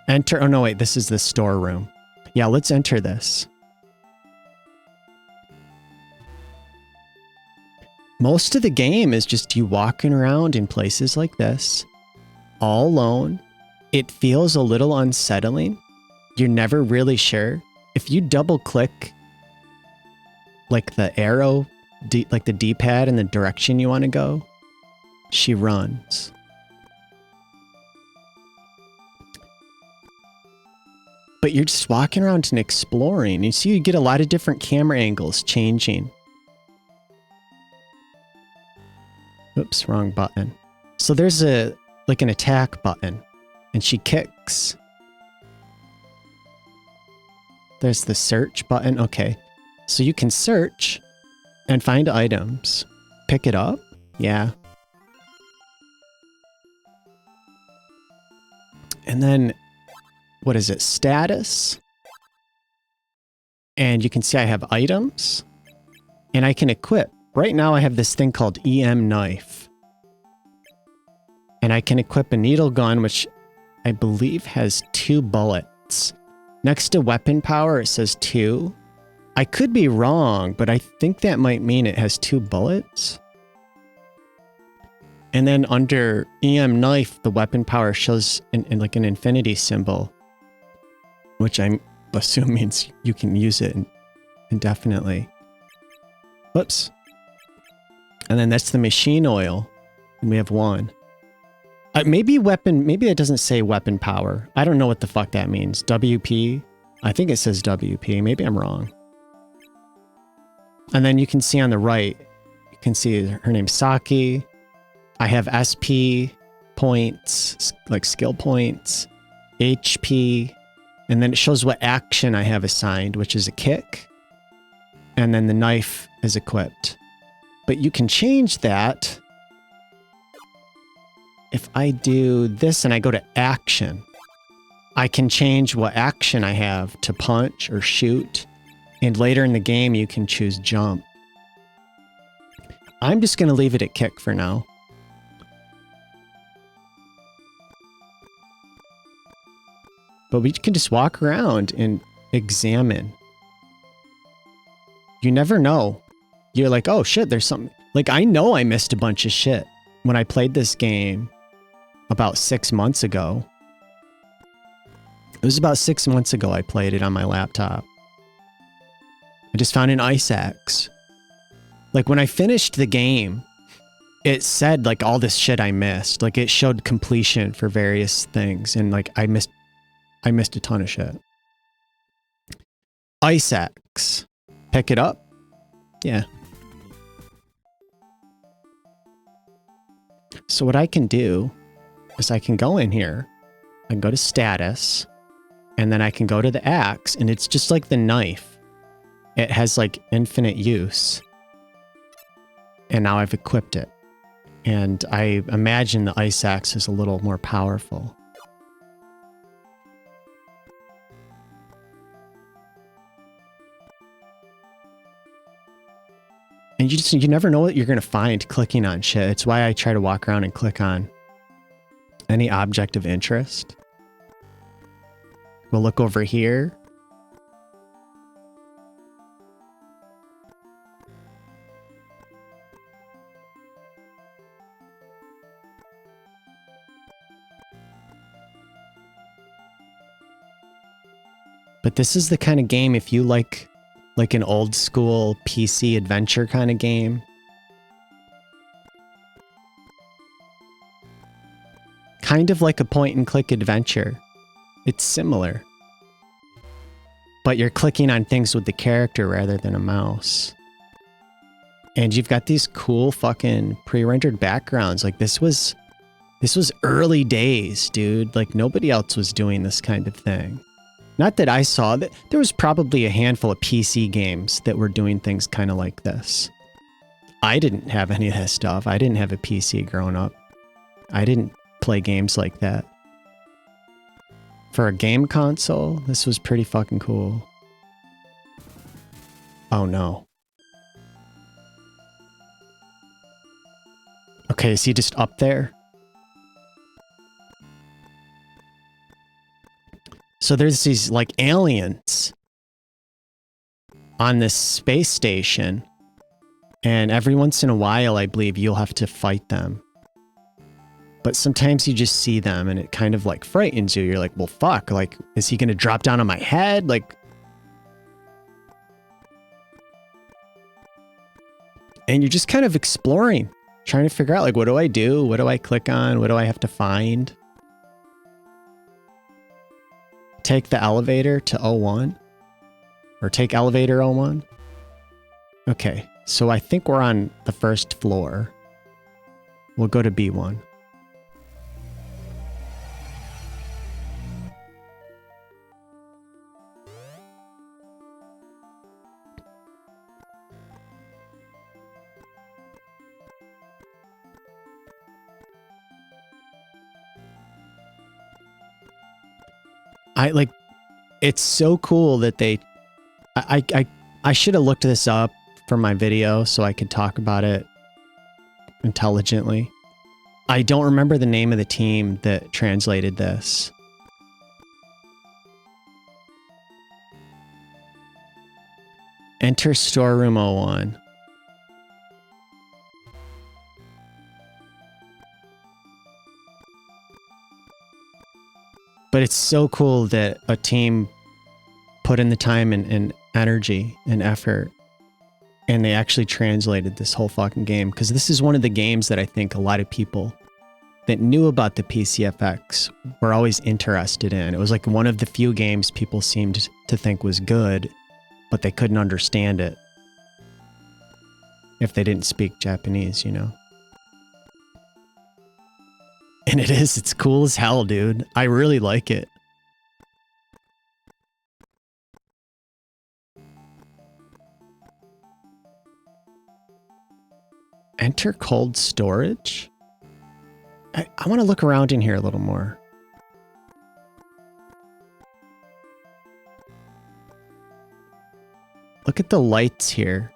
Enter. Oh, no, wait. This is the storeroom. Yeah, let's enter this. Most of the game is just you walking around in places like this, all alone. It feels a little unsettling. You're never really sure. If you double click like the arrow, like the D-pad in the direction you want to go, she runs. But you're just walking around and exploring. You see, you get a lot of different camera angles changing. Oops, wrong button. So there's like an attack button. And she kicks. There's the search button. Okay. So you can search and find items. Pick it up. Yeah. And then, what is it? Status. And you can see I have items. And I can equip. Right now I have this thing called EM knife. And I can equip a needle gun, which I believe has 2 bullets. Next to weapon power, it says 2. I could be wrong, but I think that might mean it has 2 bullets. And then under EM knife, the weapon power shows in like an infinity symbol, which I'm assuming means you can use it indefinitely. Whoops. And then that's the machine oil, and we have 1. Maybe that doesn't say weapon power. I don't know what the fuck that means. WP? I think it says WP. Maybe I'm wrong. And then you can see on the right, you can see her name's Saki. I have SP points, like skill points, HP, and then it shows what action I have assigned, which is a kick. And then the knife is equipped. But you can change that if I do this and I go to action, I can change what action I have to punch or shoot. And later in the game, you can choose jump. I'm just going to leave it at kick for now. But we can just walk around and examine. You never know. You're like, oh shit, there's something. Like, I know I missed a bunch of shit when I played this game about 6 months ago. It was about 6 months ago I played it on my laptop. I just found an ice axe. Like, when I finished the game, it said, like, all this shit I missed. Like, it showed completion for various things. And, like, I missed a ton of shit. Ice axe. Pick it up? Yeah. So what I can do is I can go in here. I can go to status. And then I can go to the axe. And it's just like the knife. It has, like, infinite use. And now I've equipped it. And I imagine the ice axe is a little more powerful. And you never know what you're going to find clicking on shit. It's why I try to walk around and click on any object of interest. We'll look over here. But this is the kind of game, if you like an old school PC adventure kind of game. Kind of like a point and click adventure. It's similar. But you're clicking on things with the character rather than a mouse. And you've got these cool fucking pre-rendered backgrounds. Like, this was early days, dude. Like, nobody else was doing this kind of thing. Not that I saw that. There was probably a handful of PC games that were doing things kind of like this. I didn't have any of that stuff. I didn't have a PC growing up. I didn't play games like that. For a game console, this was pretty fucking cool. Oh no. Okay, is he just up there? So there's these, like, aliens on this space station. And every once in a while, I believe, you'll have to fight them. But sometimes you just see them and it kind of, like, frightens you. You're like, well, fuck. Like, is he going to drop down on my head? Like... And you're just kind of exploring. Trying to figure out, like, what do I do? What do I click on? What do I have to find? Take the elevator to O1? Or take elevator O1? Okay, so I think we're on the first floor. We'll go to B1. It's so cool that I should have looked this up for my video so I could talk about it intelligently. I don't remember the name of the team that translated this. Enter Storeroom 01. But it's so cool that a team put in the time and energy and effort, and they actually translated this whole fucking game. Because this is one of the games that I think a lot of people that knew about the PCFX were always interested in. It was like one of the few games people seemed to think was good, but they couldn't understand it if they didn't speak Japanese, you know? And it's cool as hell, dude. I really like it. Enter cold storage? I want to look around in here a little more. Look at the lights here.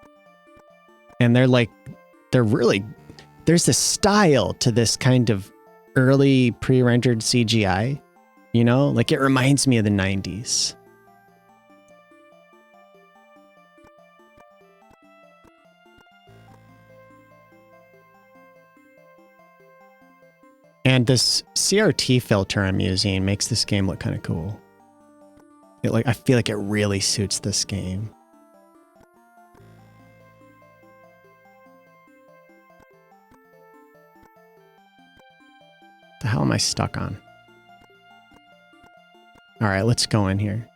And they're really, there's a style to this kind of early pre-rendered CGI, you know? Like it reminds me of the 90s. And this CRT filter I'm using makes this game look kind of cool. I feel like it really suits this game. The hell am I stuck on? All right, let's go in here.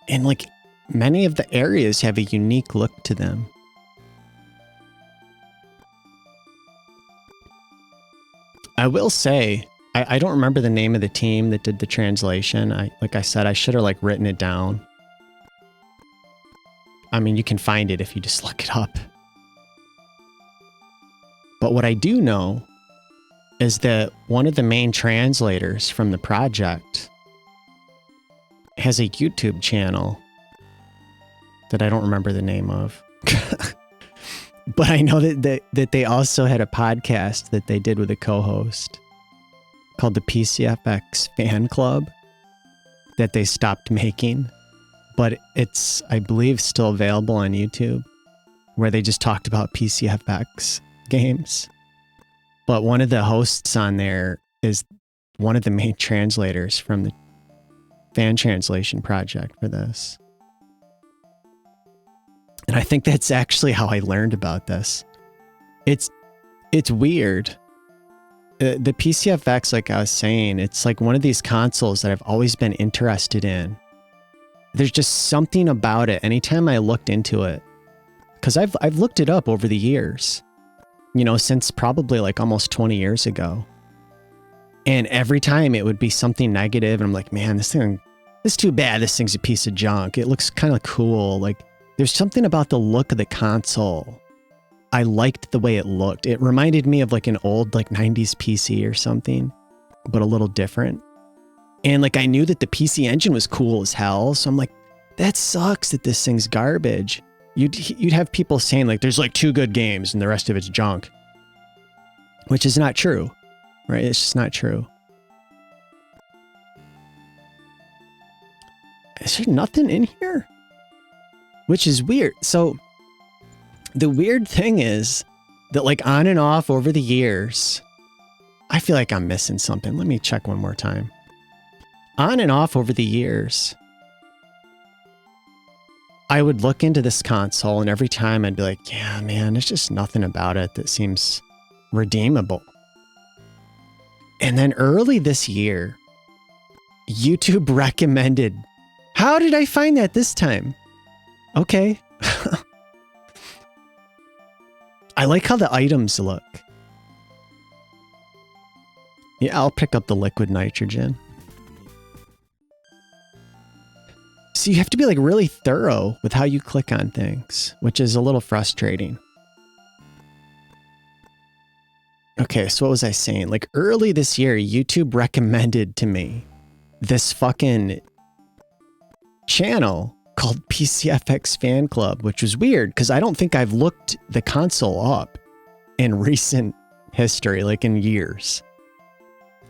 And like many of the areas have a unique look to them. I will say, I don't remember the name of the team that did the translation. Like I said, I should have like written it down. I mean, you can find it if you just look it up. But what I do know is that one of the main translators from the project has a YouTube channel that I don't remember the name of. But I know that they also had a podcast that they did with a co-host called the PCFX Fan Club that they stopped making. But it's, I believe, still available on YouTube, where they just talked about PCFX games. But one of the hosts on there is one of the main translators from the fan translation project for this. And I think that's actually how I learned about this. It's weird. The PCFX, like I was saying, it's like one of these consoles that I've always been interested in. There's just something about it. Anytime I looked into it, because I've looked it up over the years, you know, since probably like almost 20 years ago. And every time it would be something negative, and I'm like, man, this is too bad. This thing's a piece of junk. It looks kind of cool. Like, there's something about the look of the console. I liked the way it looked. It reminded me of like an old like 90s PC or something, but a little different. And like I knew that the PC Engine was cool as hell, so I'm like, that sucks that this thing's garbage. You'd have people saying like there's like 2 good games and the rest of it's junk. Which is not true, right? It's just not true. Is there nothing in here? Which is weird. So the weird thing is that like on and off over the years, I feel like I'm missing something. Let me check one more time. On and off over the years, I would look into this console and every time I'd be like, yeah, man, there's just nothing about it that seems redeemable. And then early this year, YouTube recommended, how did I find that this time? Okay. I like how the items look. Yeah, I'll pick up the liquid nitrogen. So you have to be like really thorough with how you click on things, which is a little frustrating. Okay, so what was I saying? Like early this year, YouTube recommended to me this fucking channel called PCFX Fan Club, which was weird because I don't think I've looked the console up in recent history, like in years.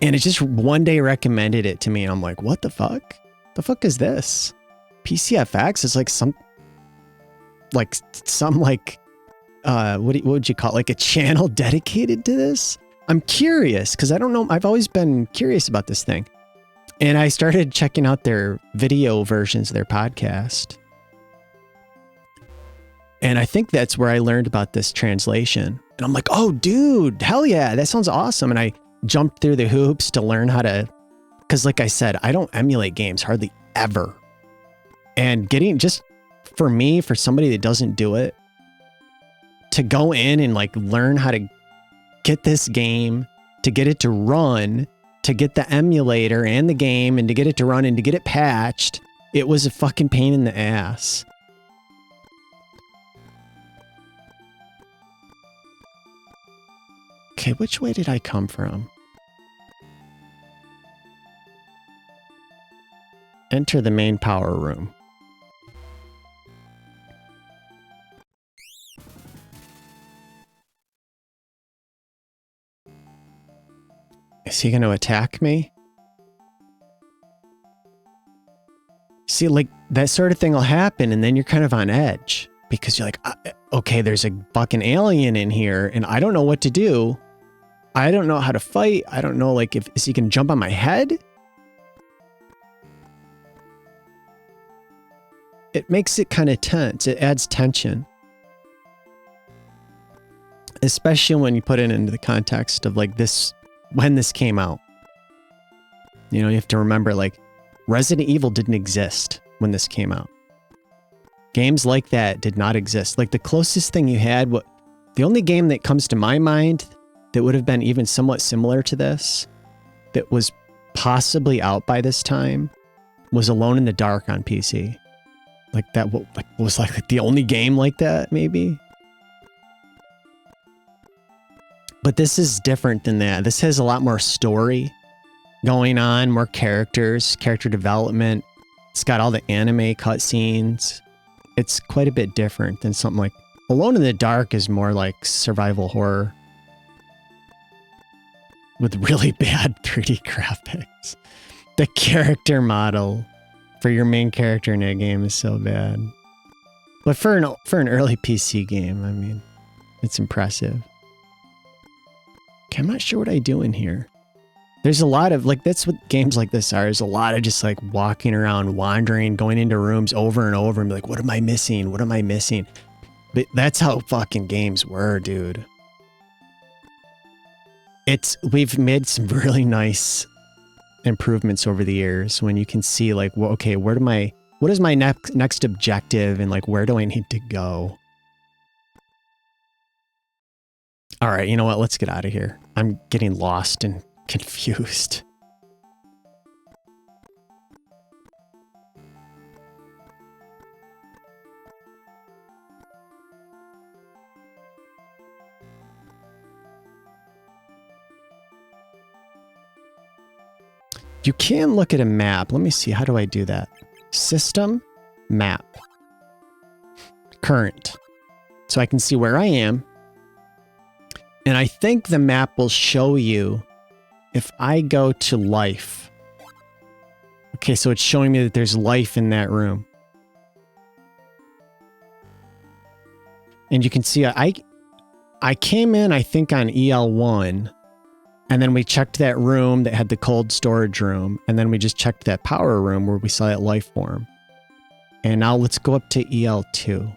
And it just one day recommended it to me and I'm like, what the fuck? The fuck is this? PCFX is like some what would you call it? Like a channel dedicated to this? I'm curious because I don't know. I've always been curious about this thing. And I started checking out their video versions of their podcast. And I think that's where I learned about this translation. And I'm like, oh, dude, hell yeah, that sounds awesome. And I jumped through the hoops to learn how to, because like I said, I don't emulate games hardly ever. And getting, just for me, for somebody that doesn't do it, to go in and like learn how to get this game, to get it to run, to get the emulator and the game and to get it to run and to get it patched, it was a fucking pain in the ass. Okay, which way did I come from? Enter the main power room. Is he going to attack me? See, like, that sort of thing will happen, and then you're kind of on edge. Because you're like, okay, there's a fucking alien in here, and I don't know what to do. I don't know how to fight. I don't know, like, is he going to jump on my head? It makes it kind of tense. It adds tension. Especially when you put it into the context of, like, this, when this came out. You know, you have to remember, like, Resident Evil didn't exist when this came out. Games like that did not exist. Like, the closest thing you had, the only game that comes to my mind that would have been even somewhat similar to this, that was possibly out by this time, was Alone in the Dark on PC. Like, that was like the only game like that, maybe. But this is different than that. This has a lot more story going on, more characters, character development. It's got all the anime cutscenes. It's quite a bit different than something like Alone in the Dark is more like survival horror with really bad 3D graphics. The character model for your main character in that game is so bad. But for an early PC game, I mean, it's impressive. Okay, I'm not sure what I do in here. There's a lot of, like, that's what games like this are. There's a lot of just, like, walking around, wandering, going into rooms over and over and be like, what am I missing? What am I missing? But that's how fucking games were, dude. We've made some really nice improvements over the years when you can see, like, well, okay, what is my next objective, and, like, where do I need to go? All right, you know what? Let's get out of here. I'm getting lost and confused. You can look at a map. Let me see. How do I do that? System, map, current. So I can see where I am. And I think the map will show you if I go to life. Okay, so it's showing me that there's life in that room. And you can see I came in, I think, on EL1. And then we checked that room that had the cold storage room. And then we just checked that power room where we saw that life form. And now let's go up to EL2.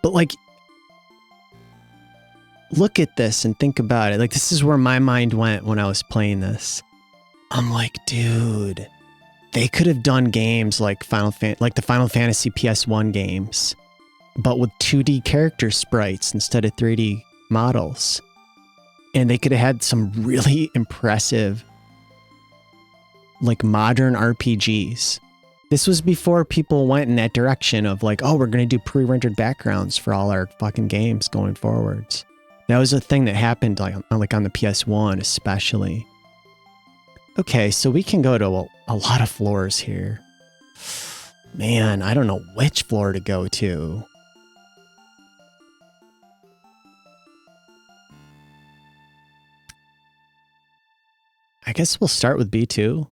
But, like, look at this and think about it. Like, this is where my mind went when I was playing this. I'm like, dude, they could have done games like the Final Fantasy PS1 games, but with 2D character sprites instead of 3D models. And they could have had some really impressive, like, modern RPGs. This was before people went in that direction of, like, oh, we're going to do pre-rendered backgrounds for all our fucking games going forwards. That was a thing that happened, like on the PS1 especially. Okay, so we can go to a lot of floors here. Man, I don't know which floor to go to. I guess we'll start with B2.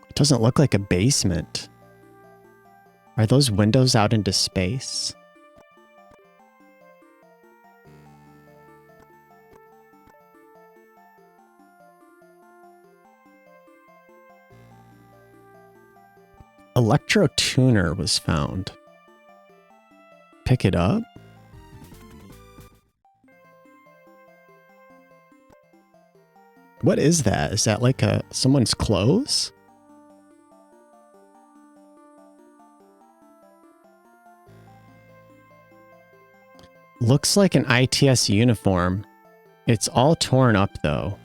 It doesn't look like a basement. Are those windows out into space? Electro tuner was found. Pick it up? What is that? Is that like someone's clothes? Looks like an ITS uniform. It's all torn up though.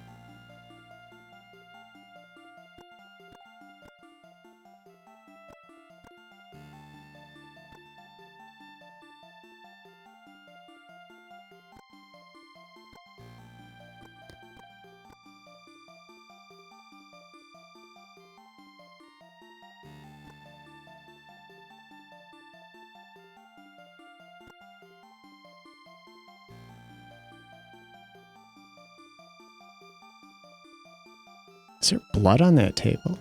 Is there blood on that table?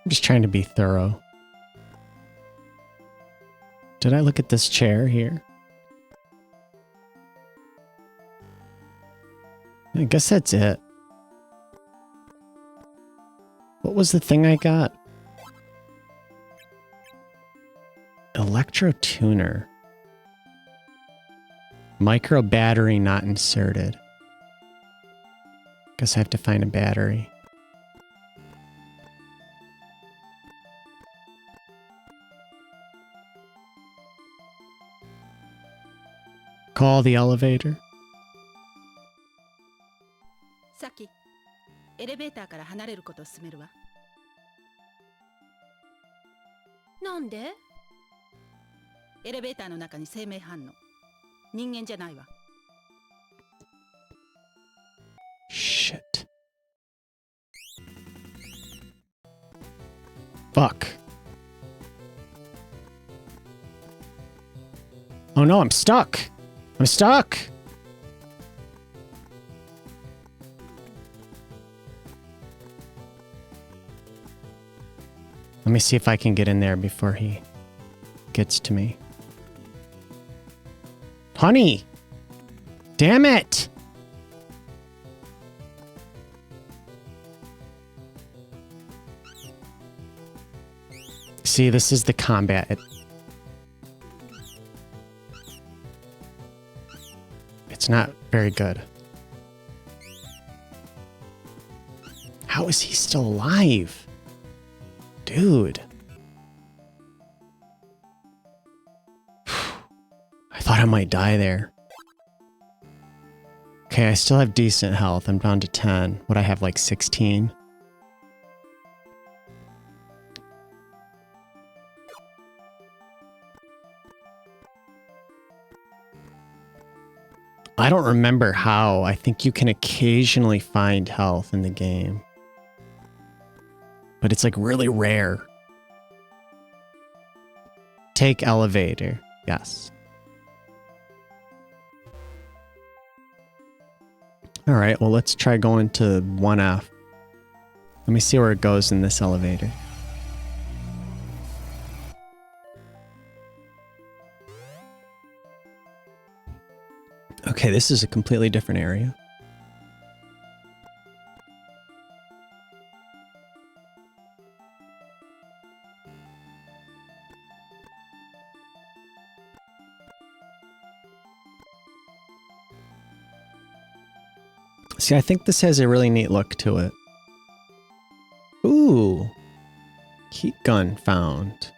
I'm just trying to be thorough. Did I look at this chair here? I guess that's it. What was the thing I got? Electro tuner. Micro battery not inserted. Guess I have to find a battery. Call the elevator. さっきエレベーターから離れることを勧めるわ。なんで？エレベーターの中に生命反応。人間じゃないわ。Shit. Fuck. Oh no, I'm stuck. I'm stuck. Let me see if I can get in there before he gets to me. Honey! Damn it! See, this is the combat. It's not very good. How is he still alive? Dude. I thought I might die there. Okay, I still have decent health. I'm down to 10. Would I have like 16? I don't remember how. I think you can occasionally find health in the game. But it's like really rare. Take elevator. Yes. Alright, well let's try going to 1F. Let me see where it goes in this elevator. Okay, this is a completely different area. See, I think this has a really neat look to it. Ooh. Heat gun found.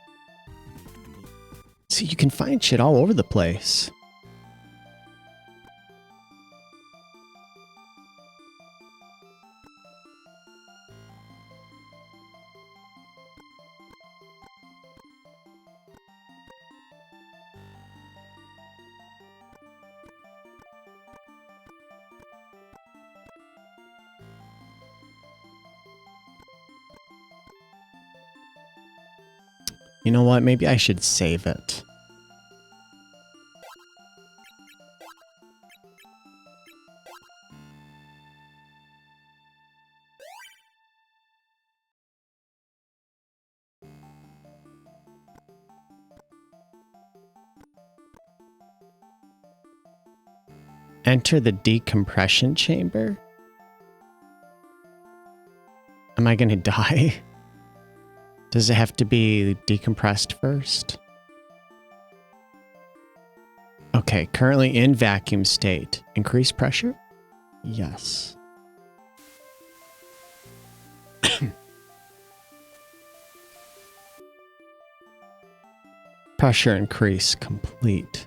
See, you can find shit all over the place. You know what? Maybe I should save it. Enter the decompression chamber? Am I gonna die? Does it have to be decompressed first? Okay, currently in vacuum state. Increase pressure? Yes. Pressure increase complete.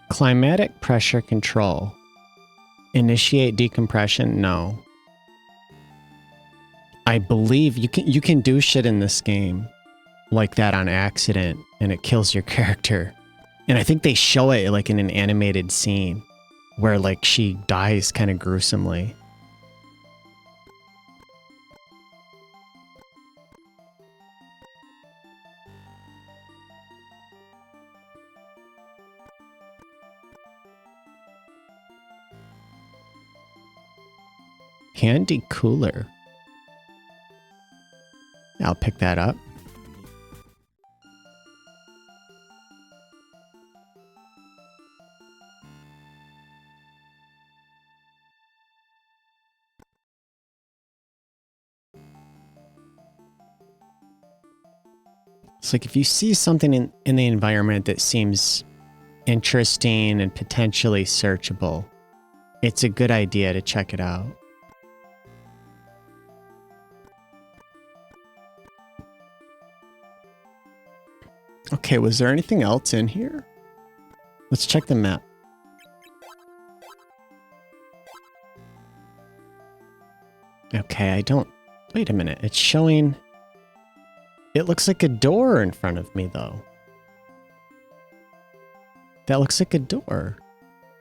Climatic pressure control. Initiate decompression? No. I believe you can do shit in this game like that on accident and it kills your character. And I think they show it like in an animated scene where like she dies kind of gruesomely. Handy cooler. I'll pick that up. It's like if you see something in the environment that seems interesting and potentially searchable, it's a good idea to check it out. Okay, was there anything else in here? Let's check the map. Okay, I don't... Wait a minute, it's showing... It looks like a door in front of me, though. That looks like a door,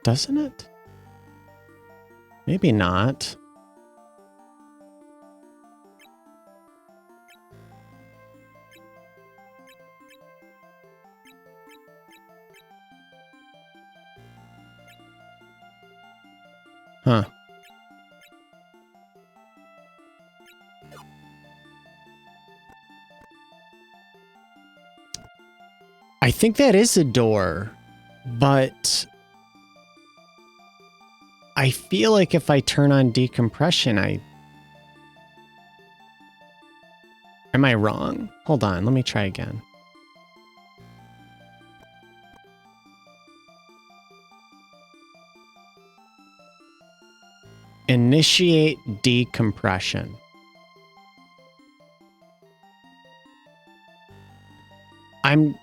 doesn't it? Maybe not. Huh. I think that is a door, but I feel like if I turn on decompression, Am I wrong? Hold on, let me try again. Initiate decompression. I'm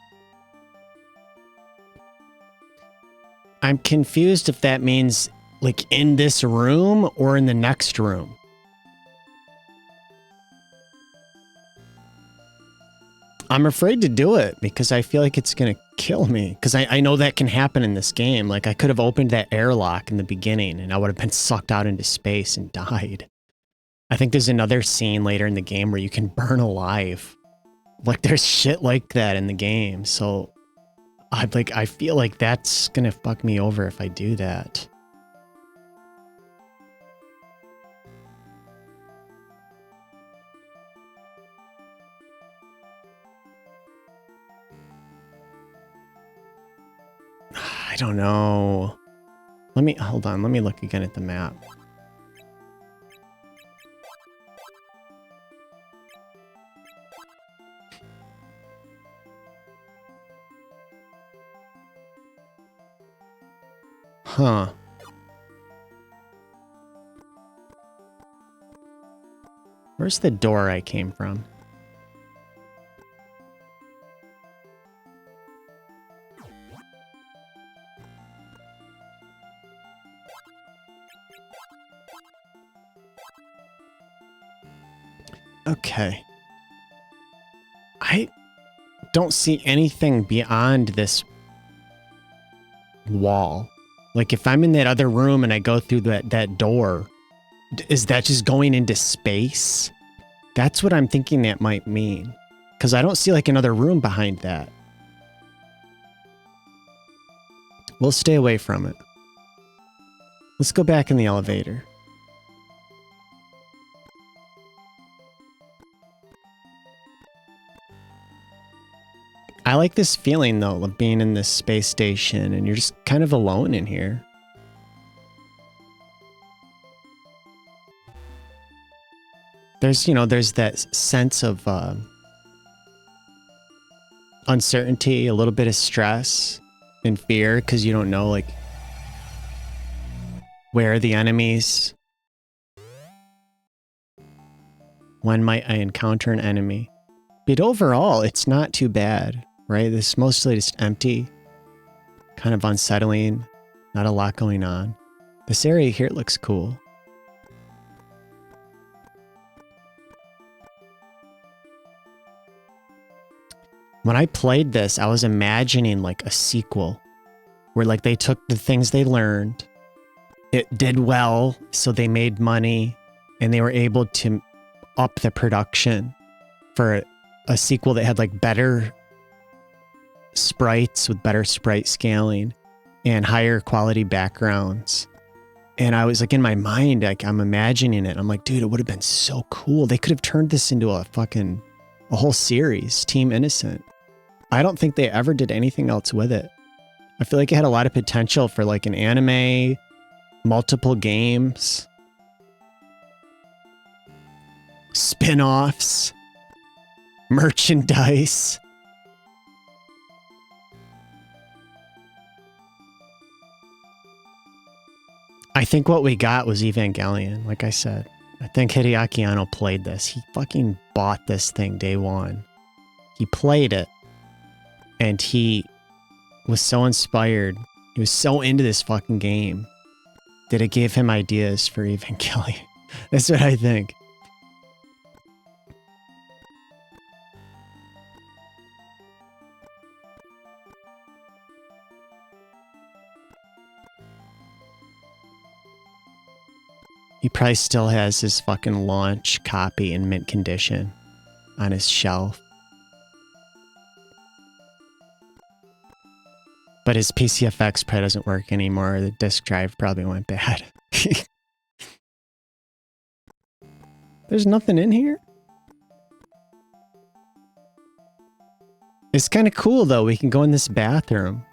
confused if that means like in this room or in the next room. I'm afraid to do it because I feel like it's going to kill me. Because I know that can happen in this game. Like I could have opened that airlock in the beginning and I would have been sucked out into space and died. I think there's another scene later in the game where you can burn alive. Like there's shit like that in the game. So I feel like that's going to fuck me over if I do that. I don't know. Hold on. Let me look again at the map. Huh. Where's the door I came from? Okay. I don't see anything beyond this wall. Like if I'm in that other room and I go through that door, is that just going into space? That's what I'm thinking that might mean. Because I don't see like another room behind that. We'll stay away from it. Let's go back in the elevator. I like this feeling though of being in this space station and you're just kind of alone in here. There's, you know, there's that sense of uncertainty, a little bit of stress and fear because you don't know like where are the enemies? When might I encounter an enemy? But overall, it's not too bad, right? This is mostly just empty, kind of unsettling, not a lot going on. This area here looks cool. When I played this, I was imagining like a sequel where like they took the things they learned, it did well, so they made money and they were able to up the production for a sequel that had like better sprites with better sprite scaling and higher quality backgrounds. And I was like in my mind, like I'm imagining it. I'm like, dude, it would have been so cool. They could have turned this into a whole series, Team Innocent. I don't think they ever did anything else with it. I feel like it had a lot of potential for like an anime, multiple games, spin-offs, merchandise. I think what we got was Evangelion, like I said. I think Hideaki Anno played this. He fucking bought this thing day one. He played it. And he was so inspired. He was so into this fucking game that it gave him ideas for Evangelion. That's what I think. He probably still has his fucking launch copy in mint condition on his shelf. But his PCFX probably doesn't work anymore. The disk drive probably went bad. There's nothing in here? It's kind of cool though. We can go in this bathroom.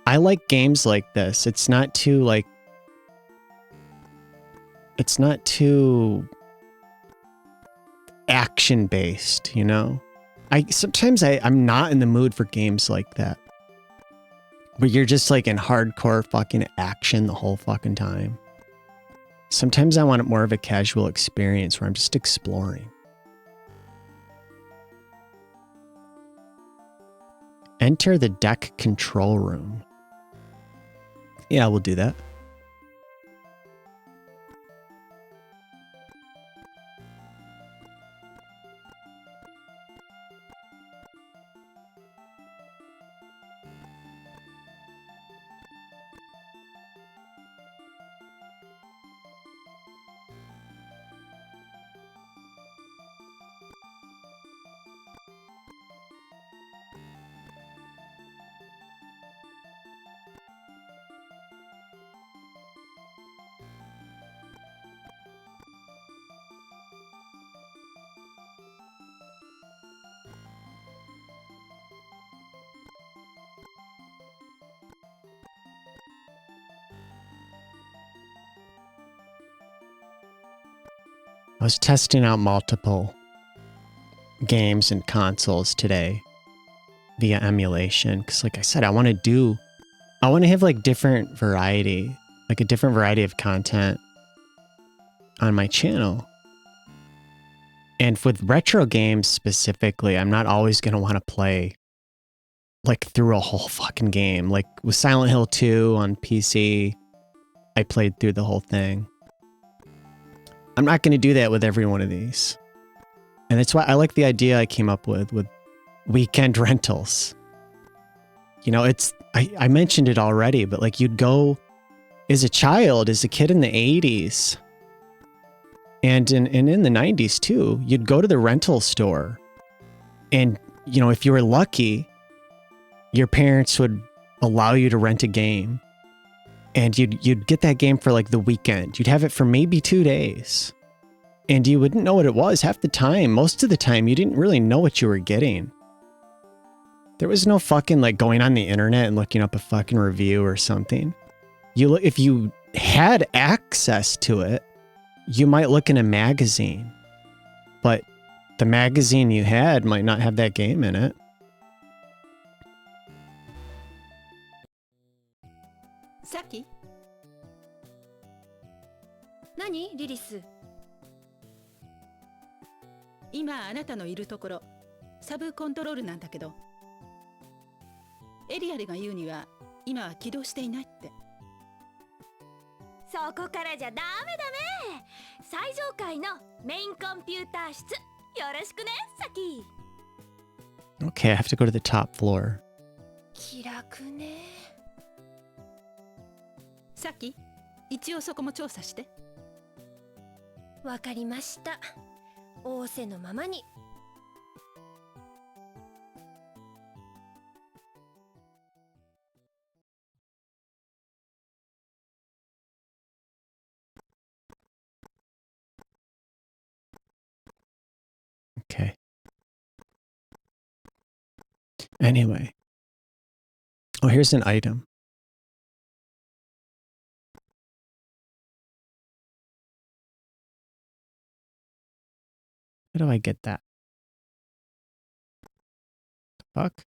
I like games like this. It's not too action based, you know? Sometimes I'm not in the mood for games like that. Where you're just like in hardcore fucking action the whole fucking time. Sometimes I want more of a casual experience where I'm just exploring. Enter the deck control room. Yeah, we'll do that. I was testing out multiple games and consoles today via emulation because like I said, I want to have like different variety, like a different variety of content on my channel. And with retro games specifically, I'm not always going to want to play like through a whole fucking game. Like with Silent Hill 2 on PC, I played through the whole thing. I'm not going to do that with every one of these. And that's why I like the idea I came up with weekend rentals. You know, I mentioned it already, but like you'd go as a child, as a kid in the 80s and in the 90s too, you'd go to the rental store and, you know, if you were lucky, your parents would allow you to rent a game and you'd get that game for like the weekend. You'd have it for maybe 2 days and you wouldn't know what it was half the time. Most of the time, you didn't really know what you were getting. There was no fucking like going on the internet and looking up a fucking review or something. If you had access to it, you might look in a magazine, but the magazine you had might not have that game in it. Saki? 何リリス。今あなたのいるところ、サブコントロールなんだけど、エリアルが言うには今は起動していないって。そこからじゃダメダメ。最上階のメインコンピューター室。よろしくね、サキ。Okay, I have to go to the top floor. 気楽ね。サキ、一応そこも調査して。わかりました。仰せのままに。Okay. Anyway. Oh, here's an item. How do I get that? Fuck.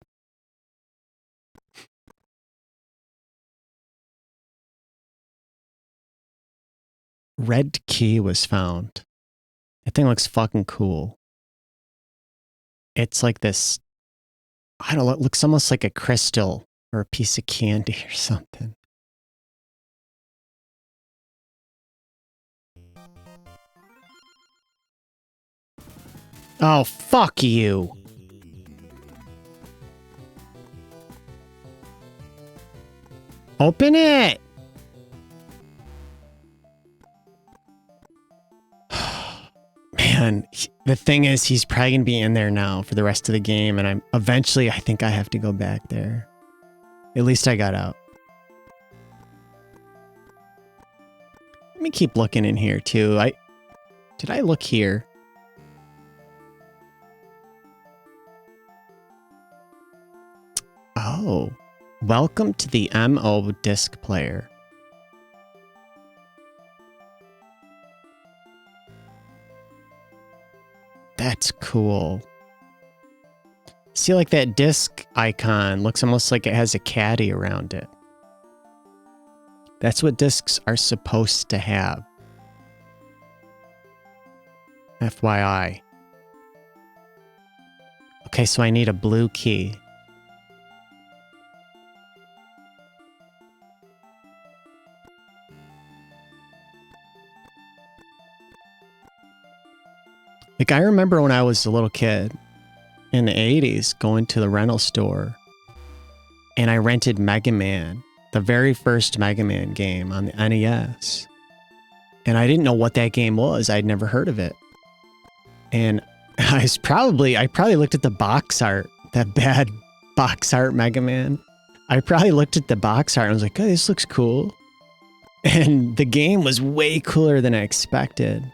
Red key was found. That thing looks fucking cool. It's like this, I don't know, it looks almost like a crystal or a piece of candy or something. Oh, fuck you. Open it. Man, the thing is, he's probably going to be in there now for the rest of the game, and eventually I think I have to go back there. At least I got out. Let me keep looking in here too. Did I look here? Oh, welcome to the MO disc player. That's cool. See, like that disc icon looks almost like it has a caddy around it. That's what discs are supposed to have. FYI. Okay, so I need a blue key. Like, I remember when I was a little kid in the 80s going to the rental store and I rented Mega Man, the very first Mega Man game on the NES. And I didn't know what that game was. I'd never heard of it. And I probably looked at the box art, that bad box art Mega Man. I probably looked at the box art and was like, oh, this looks cool. And the game was way cooler than I expected.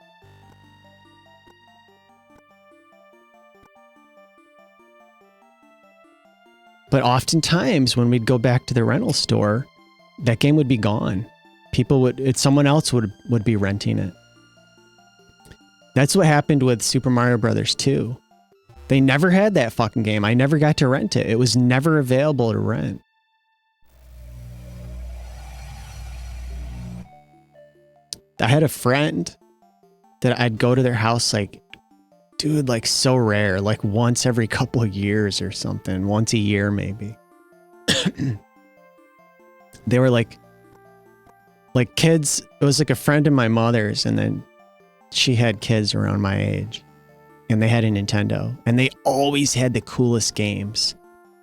But oftentimes when we'd go back to the rental store, that game would be gone. Someone else would be renting it. That's what happened with Super Mario Brothers 2. They never had that fucking game. I never got to rent it. It was never available to rent. I had a friend that I'd go to their house like, dude, like so rare, like once every couple of years or something, once a year maybe. They were like kids. It was like a friend of my mother's, and then she had kids around my age, and they had a Nintendo, and they always had the coolest games.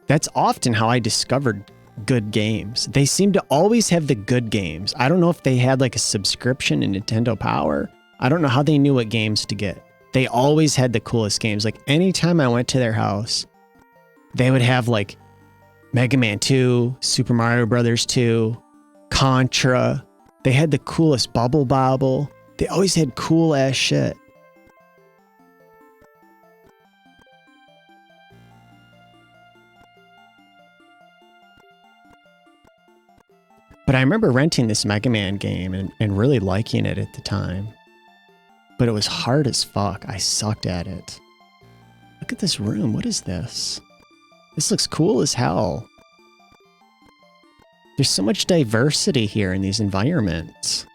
That's often how I discovered good games. They seem to always have the good games. I don't know if they had like a subscription in Nintendo Power. I don't know how they knew what games to get. They always had the coolest games. Like anytime I went to their house, they would have like Mega Man 2, Super Mario Brothers 2, Contra. They had the coolest Bubble Bobble. They always had cool ass shit. But I remember renting this Mega Man game and really liking it at the time. But it was hard as fuck. I sucked at it. Look at this room. What is this? This looks cool as hell. There's so much diversity here in these environments.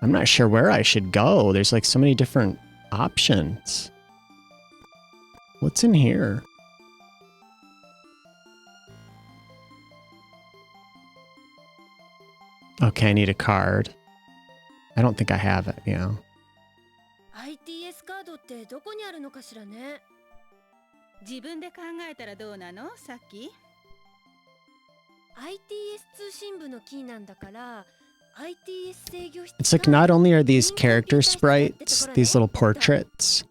I'm not sure where I should go. There's like so many different options. What's in here? Okay, I need a card. I don't think I have it, you know. ITS カードってどこにあるのかしらね。自分で考えたらどうなのさっき？ ITS 通信部のキーなんだから ITS 制御室。 It's like not only are these character sprites, these little portraits,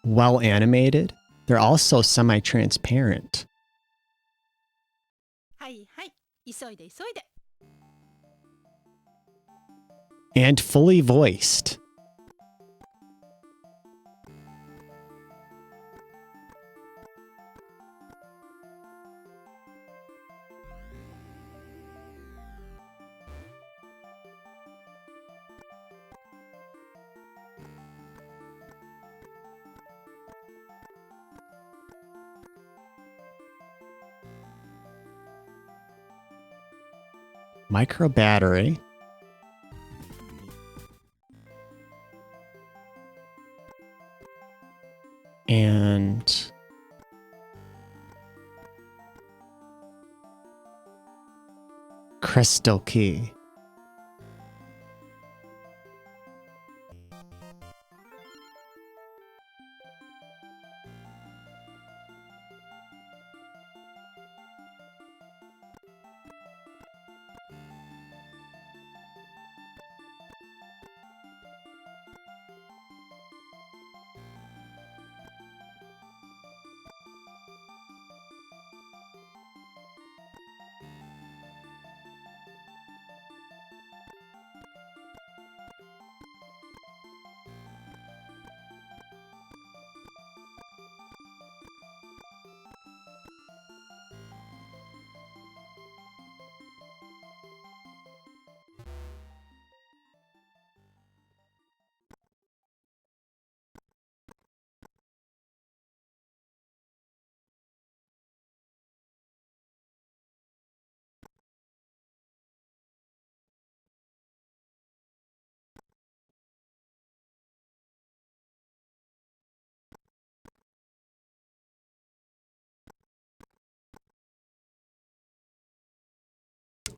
well animated, they're also semi-transparent. はいはい、急いで急いで。 And fully voiced. Micro battery. And crystal key.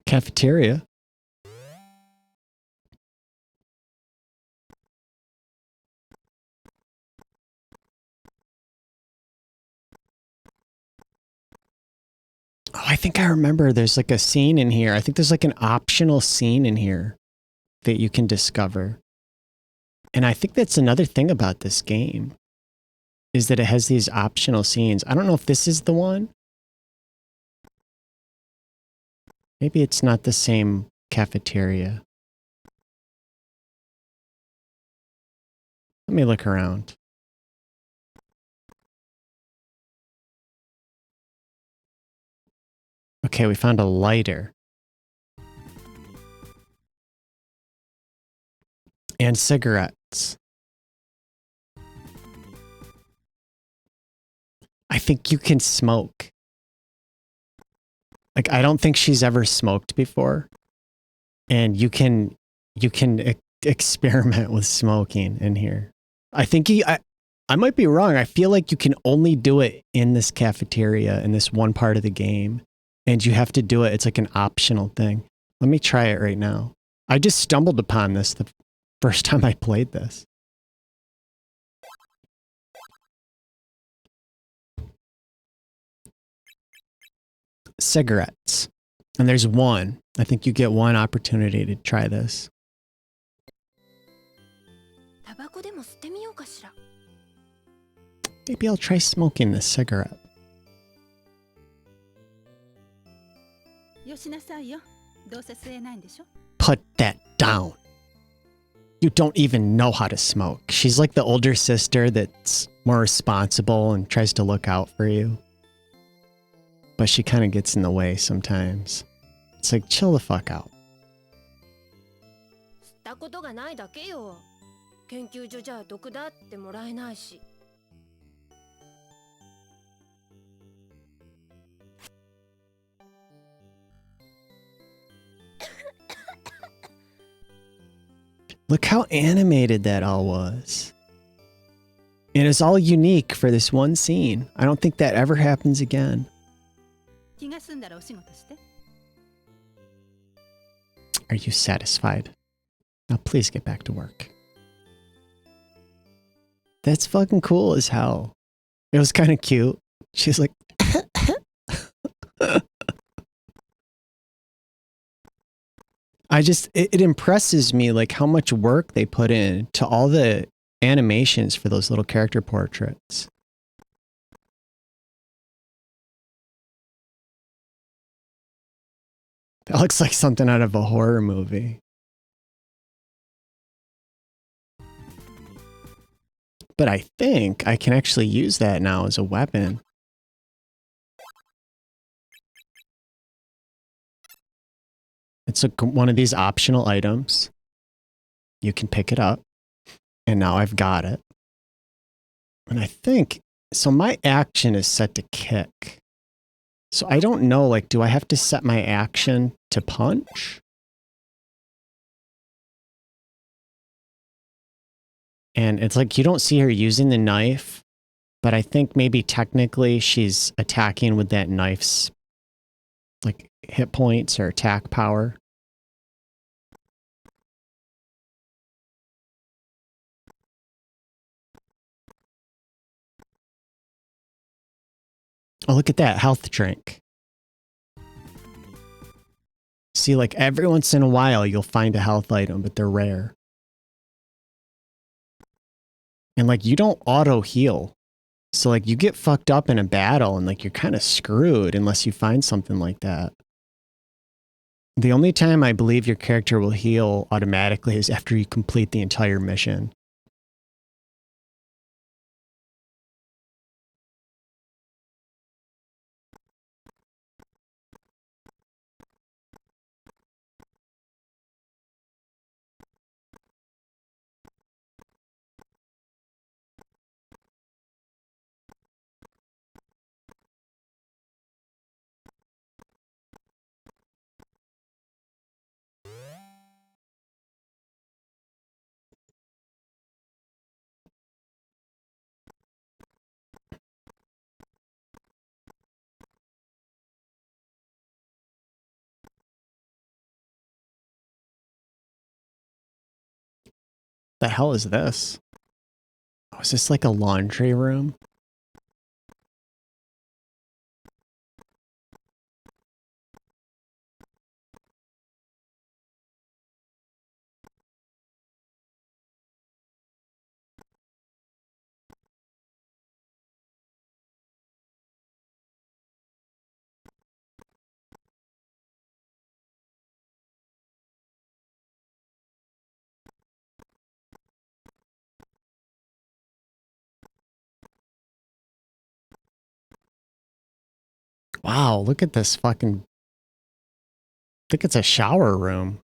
Cafeteria. Oh, I think I remember there's like a scene in here. I think there's like an optional scene in here that you can discover. And I think that's another thing about this game is that it has these optional scenes. I don't know if this is the one. Maybe it's not the same cafeteria. Let me look around. Okay, we found a lighter. And cigarettes. I think you can smoke. Like, I don't think she's ever smoked before. And you can experiment with smoking in here. I think I might be wrong. I feel like you can only do it in this cafeteria in this one part of the game. And you have to do it. It's like an optional thing. Let me try it right now. I just stumbled upon this the first time I played this. Cigarettes. And there's one. I think you get one opportunity to try this. タバコでも吸ってみようかしら。 Maybe I'll try smoking this cigarette. よしなさいよ。どうせ吸えないんでしょ。 Put that down. You don't even know how to smoke. She's like the older sister that's more responsible and tries to look out for you. But she kind of gets in the way sometimes. It's like, chill the fuck out. 吸ったことがないだけよ。研究所じゃ毒だってもらえないし。Look how animated that all was. And it's all unique for this one scene. I don't think that ever happens again. 気が済んだらお仕事して。 Are you satisfied? Now please get back to work. That's fucking cool as hell. It was kind of cute. She's like, it impresses me like how much work they put in to all the animations for those little character portraits. That looks like something out of a horror movie. But I think I can actually use that now as a weapon. It's one of these optional items. You can pick it up. And now I've got it. And I think, so my action is set to kick. So I don't know, like, do I have to set my action to punch? And it's like, you don't see her using the knife, but I think maybe technically she's attacking with that knife's, like, hit points or attack power. Oh, look at that health drink. See, like every once in a while, you'll find a health item, but they're rare. And like, you don't auto heal. So like, you get fucked up in a battle and like, you're kind of screwed unless you find something like that. The only time I believe your character will heal automatically is after you complete the entire mission. The hell is this? Oh, is this like a laundry room? Wow, look at this fucking... I think it's a shower room.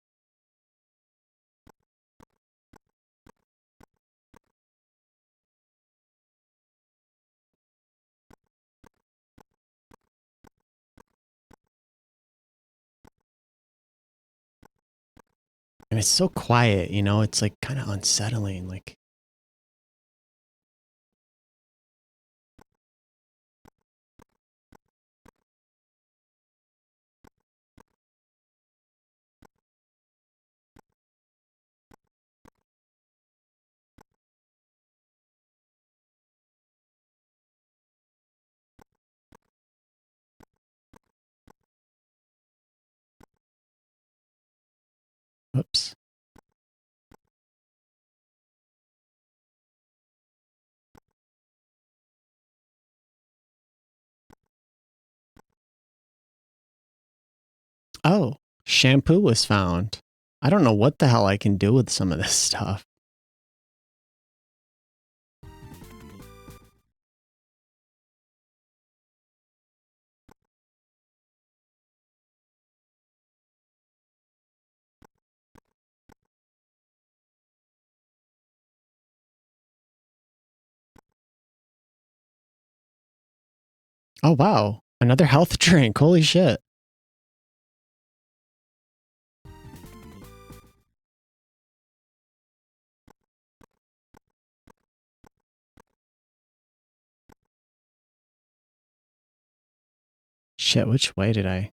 And it's so quiet, you know, it's like kind of unsettling. Like, Oops. Oh, shampoo was found. I don't know what the hell I can do with some of this stuff. Oh, wow. Another health drink. Holy shit. Shit, which way did I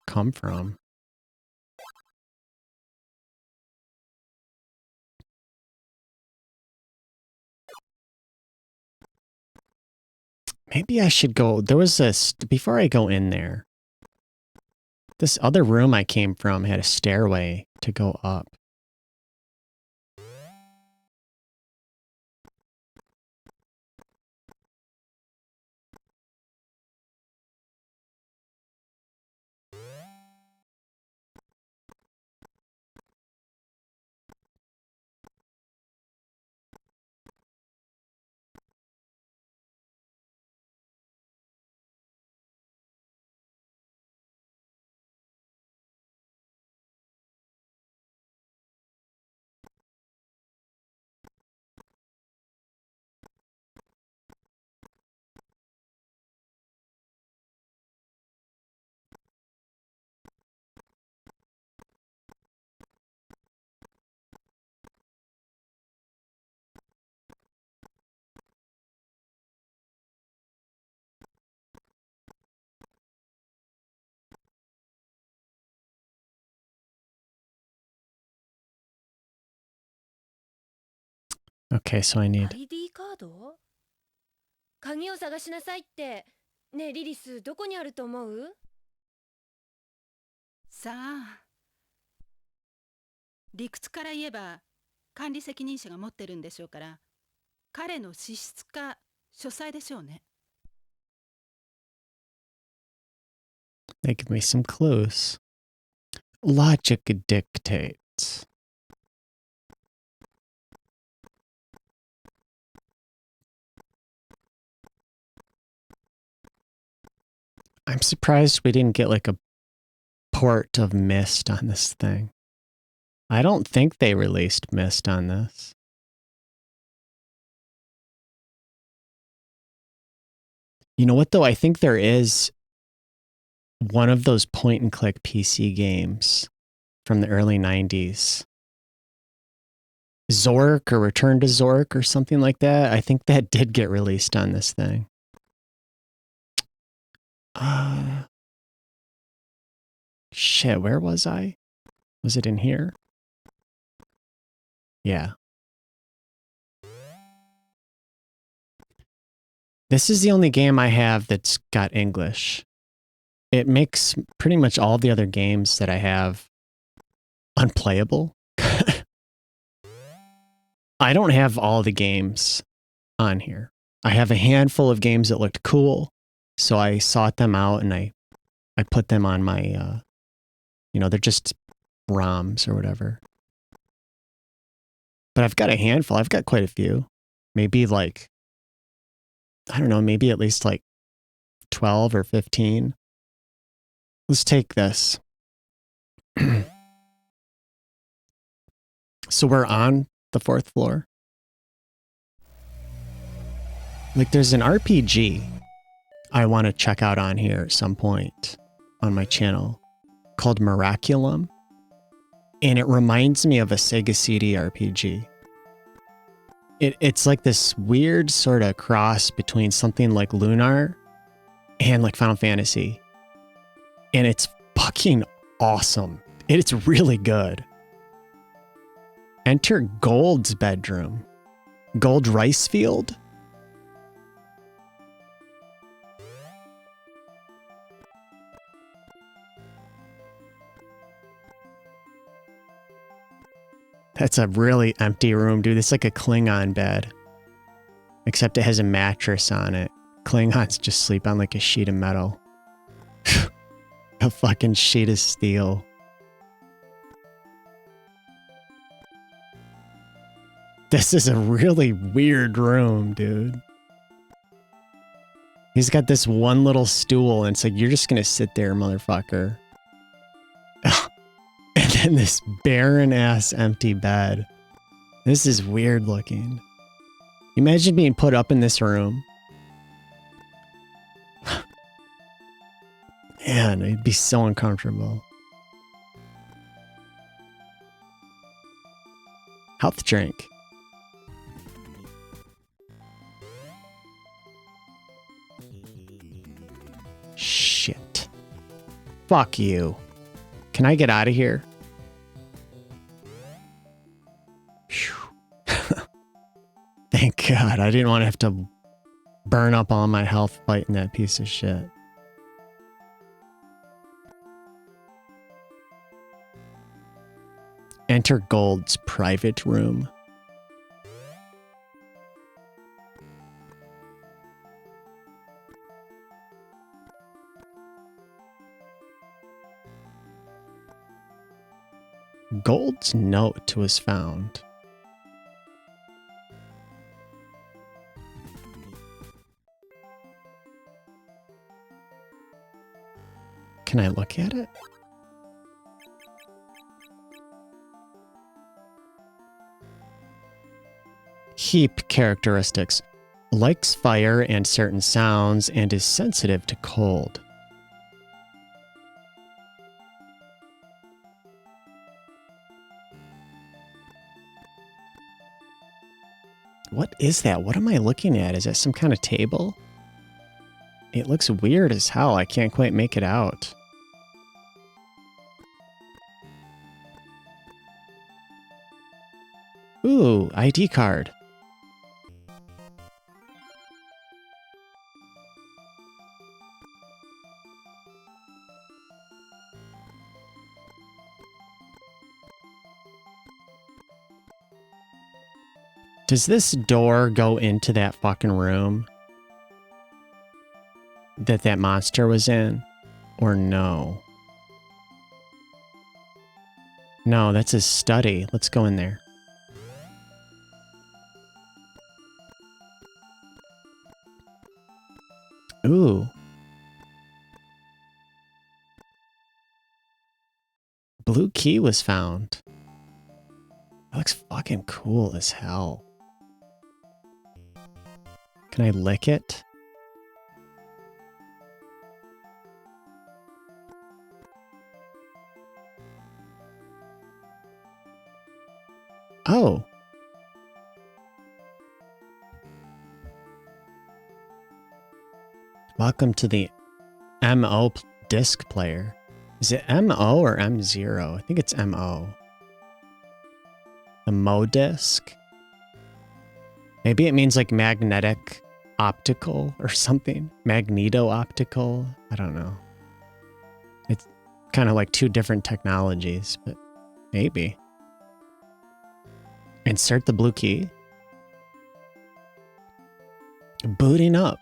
come from? Maybe I should go. There was this, before I go in there, this other room I came from had a stairway to go up. Okay, so I need... ID カード？鍵を探しなさいって。ねえリリス、どこにあると思う？さあ、理屈から言えば管理責任者が持ってるんでしょうから、彼の資質か書斎でしょうね。They give me some clues. Logic dictates. I'm surprised we didn't get like a port of Myst on this thing. I don't think they released Myst on this. You know what though? I think there is one of those point and click PC games from the early 90s. Zork or Return to Zork or something like that. I think that did get released on this thing. Shit, where was I? Was it in here? Yeah. This is the only game I have that's got English. It makes pretty much all the other games that I have unplayable. I don't have all the games on here. I have a handful of games that looked cool, so I sought them out and I put them on my, you know, they're just ROMs or whatever. But I've got a handful. I've got quite a few. Maybe like, I don't know, maybe at least like 12 or 15. Let's take this. So we're on the 4th floor. Like there's an RPG I want to check out on here at some point on my channel called Miraculum. And it reminds me of a Sega CD RPG. It's like this weird sort of cross between something like Lunar and like Final Fantasy. And it's fucking awesome. It's really good. Enter Gold's bedroom. Gold Ricefield? That's a really empty room, dude. It's like a Klingon bed. Except it has a mattress on it. Klingons just sleep on like a sheet of metal. A fucking sheet of steel. This is a really weird room, dude. He's got this one little stool, and it's like, you're just gonna sit there, motherfucker. And then this barren-ass empty bed. This is weird looking. Imagine being put up in this room. Man, it'd be so uncomfortable. Health drink. Shit. Fuck you. Can I get out of here? Thank God. I didn't want to have to burn up all my health fighting that piece of shit. Enter Gold's private room. Gold's note was found. Can I look at it? Heap characteristics. Likes fire and certain sounds and is sensitive to cold. What is that? What am I looking at? Is that some kind of table? It looks weird as hell. I can't quite make it out. Ooh, ID card. Does this door go into that fucking room that monster was in? Or no? No, that's his study. Let's go in there. Ooh. Blue key was found. That looks fucking cool as hell. Can I lick it? Oh. Welcome to the MO disc player. Is it MO or M0? I think it's MO. The Mo disc? Maybe it means like magnetic optical or something. Magneto-optical. I don't know. It's kind of like two different technologies, but maybe. Insert the blue key. Booting up.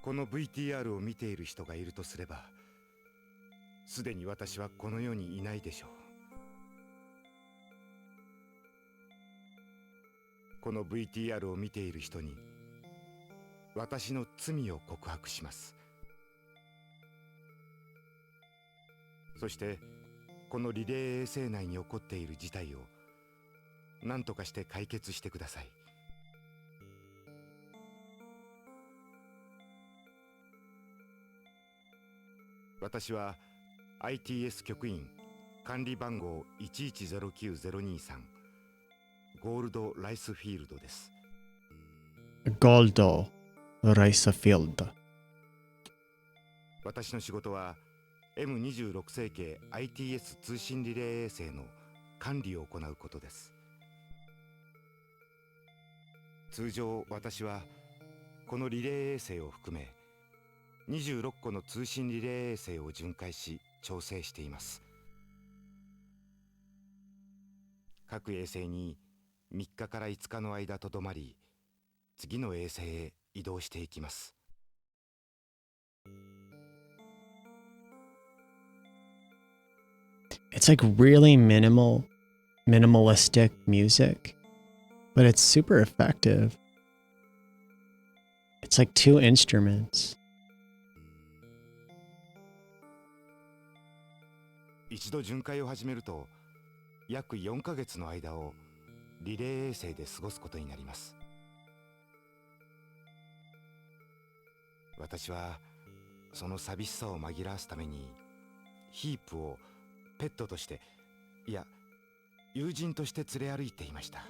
This VTR を見ている人がいるとすれば、すでに私はこの世にいないでしょう。この VTR を見ている人に私の罪を告白します。そしてこのリレー衛星内に起こっている事態を何とかして解決してください。私は ITS 局員管理番号1109023ゴールド・ライスフィールドです。ゴールド・ライスフィールド。私の仕事は M26 星系 ITS 通信リレー衛星の管理を行うことです。通常私はこのリレー衛星を含め26個の通信リレー衛星を巡回し調整しています。各衛星に3日から5日の間とどまり、次の衛星へ移動していきます。It's like really minimalistic music, but it's super effective. It's like two instruments. 一度巡回を始めると、約4ヶ月の間をリレー衛星で過ごすことになります。私はその寂しさを紛らわすためにヒープをペットとして、いや友人として連れ歩いていました。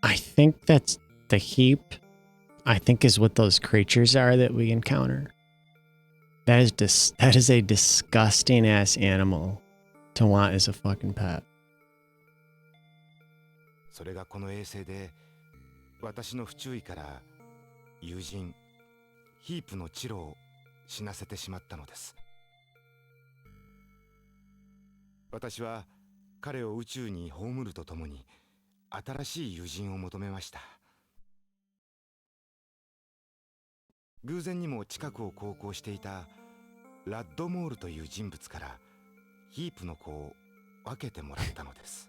I think that's the heap, I think is what those creatures are that we encounter. That is a disgusting ass animal to want as a fucking pet. それがこの衛星で私の不注意から友人ヒープのチロを死なせてしまったのです。私は彼を宇宙に葬るとともに新しい友人を求めました。偶然にも近くを航行していたラッドモールという人物からヒープの子を分けてもらったのです。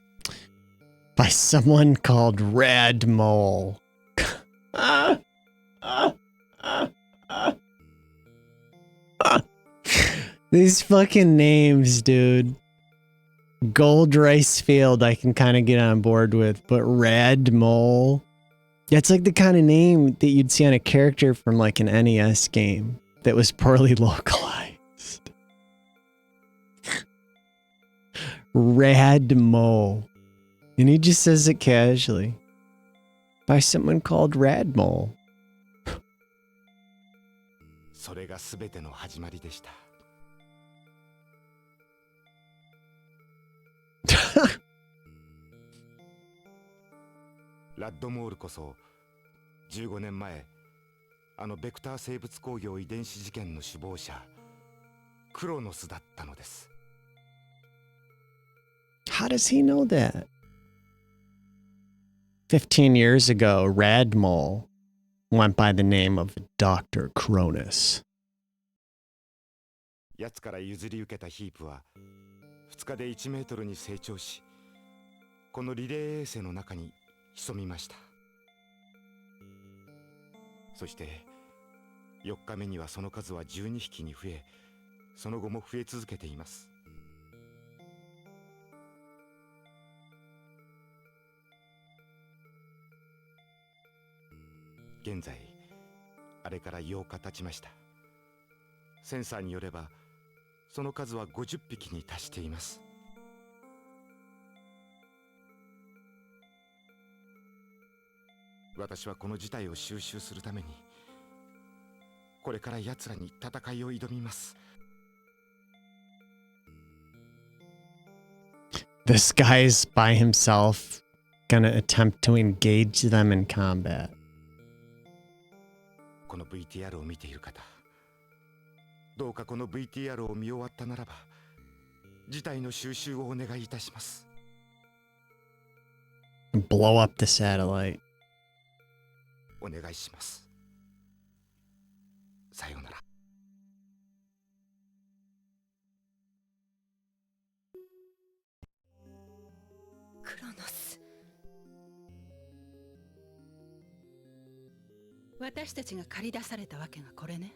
By someone called Rad Mole. These fucking names, dude. Gold Rice Field I can kind of get on board with, but Rad Mole? That's like the kind of name that you'd see on a character from like an NES game that was poorly localized. Rad Mole. And he just says it casually. By someone called Rad Mole. それが全ての始まりでした。ラッドモールこそ15年前あのベクター生物工業遺伝子事件の首謀者クロノスだったのです。 How does he know that? 15 years ago, Radmol went by the name of Dr. Cronus. やつから譲り受けたヒープは2日で1メートルに成長し、このリレー衛星の中に潜みました。そして4日目にはその数は12匹に増え、その後も増え続けています。現在あれから8日経ちました。センサーによればその数は50匹に達しています。私はこの事態を収拾するためにこれから奴らに戦いを挑みます。 This guy's by himself gonna attempt to engage them in combat. この VTR を見ている方、どうかこの VTR を見終わったならば事態の収拾をお願いいたします。 Blow up the satellite. お願いします。さようなら。クロノス。私たちが駆り出されたわけがこれね。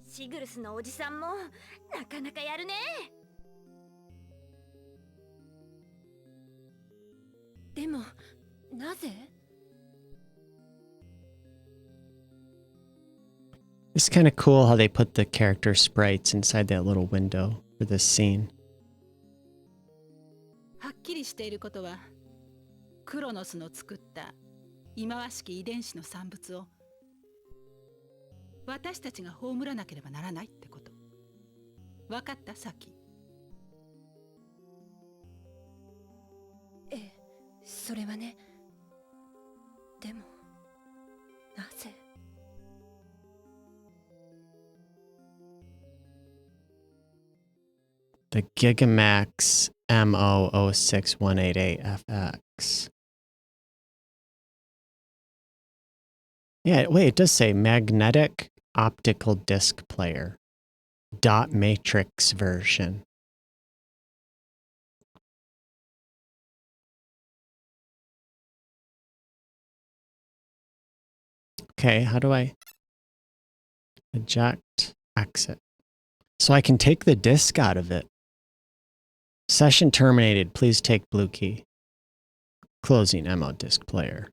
シグルスのおじさんもなかなかやるね。でもなぜ？ It's kind of cool how they put the character sprites inside that little window for this scene. はっきりしていることは、クロノスの作った忌まわしき遺伝子の産物を私たちが葬らなければならないってこと。わかった、サキ。それはね。でも、なぜ？ The Gigamax MO06188FX. Yeah, wait, it does say magnetic optical disc player. Dot matrix version. Okay, how do I eject, exit? So I can take the disc out of it. Session terminated. Please take blue key. Closing MO disc player.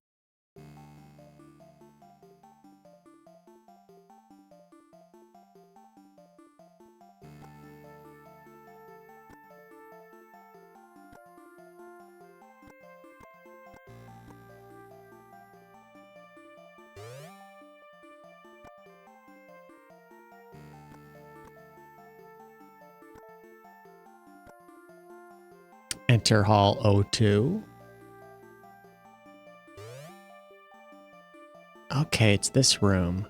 Enter hall O2. Okay, it's this room.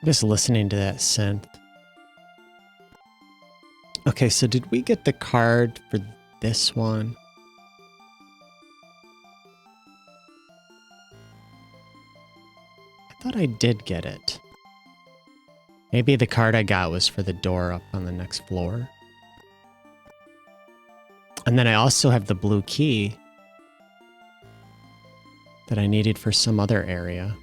Just listening to that synth. Okay, so did we get the card for this one? I thought I did get it. Maybe the card I got was for the door up on the next floor. And then I also have the blue key that I needed for some other area.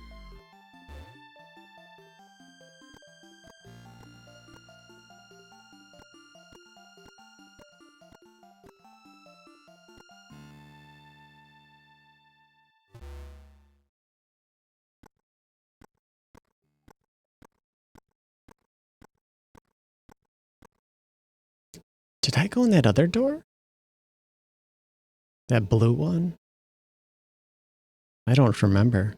Did I go in that other door? That blue one? I don't remember.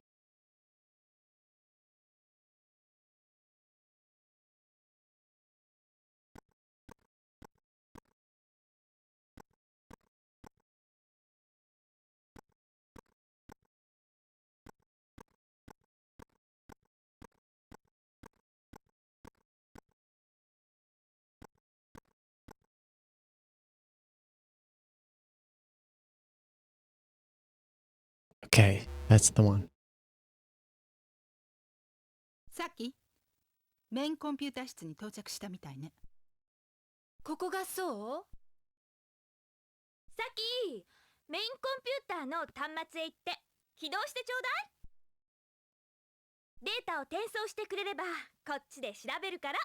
Okay, that's the one. さっきメインコンピューター室に到着したみたいね。ここがそう？さっきメインコンピューターの端末へ行って起動してちょうだい。データを転送してくれればこっちで調べるから。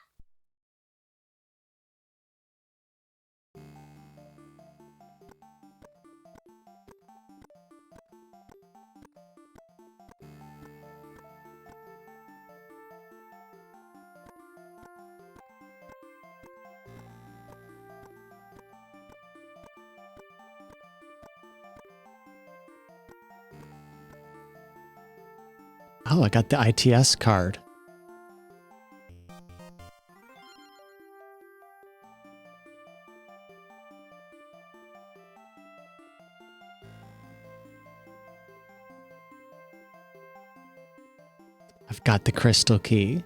Oh, I got the ITS card. I've got the crystal key.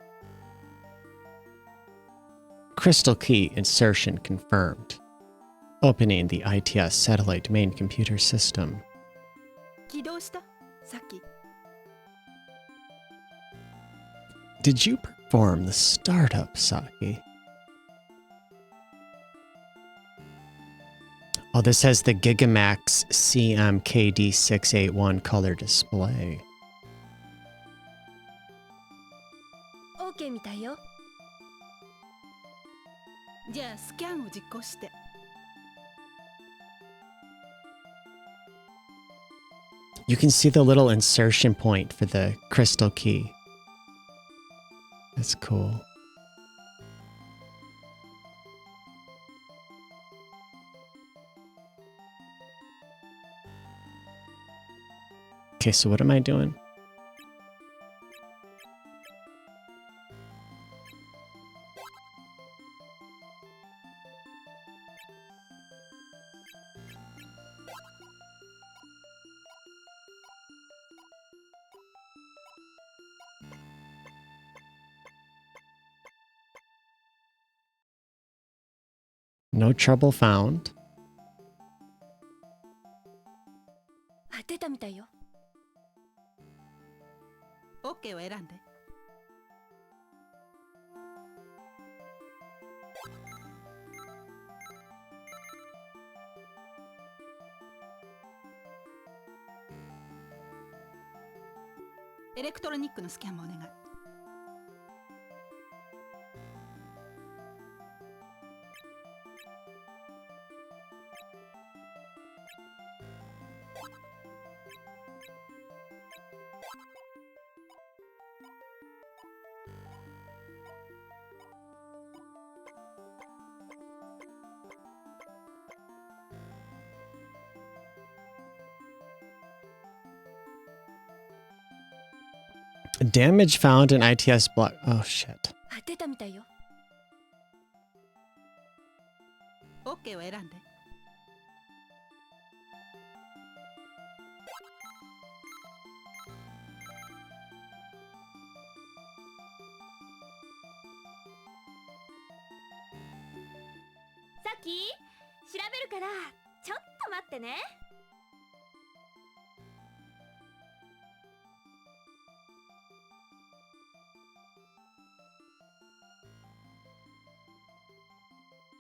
Crystal key insertion confirmed. Opening the ITS satellite main computer system. 起動したさっき。Did you perform the startup, Saki? Oh, this has the Gigamax CMKD681 color display. OK みたいよ。じゃあスキャンを実行して。You can see the little insertion point for the crystal key. That's cool. Okay, so what am I doing? No trouble found. あ、出たみたいよ。OK を選んで。エレクトロニックのスキャンもお願い。Damage found in ITS block. Oh shit. あ、出たみたいよ。OK を選んで。さっき調べるからちょっと待ってね。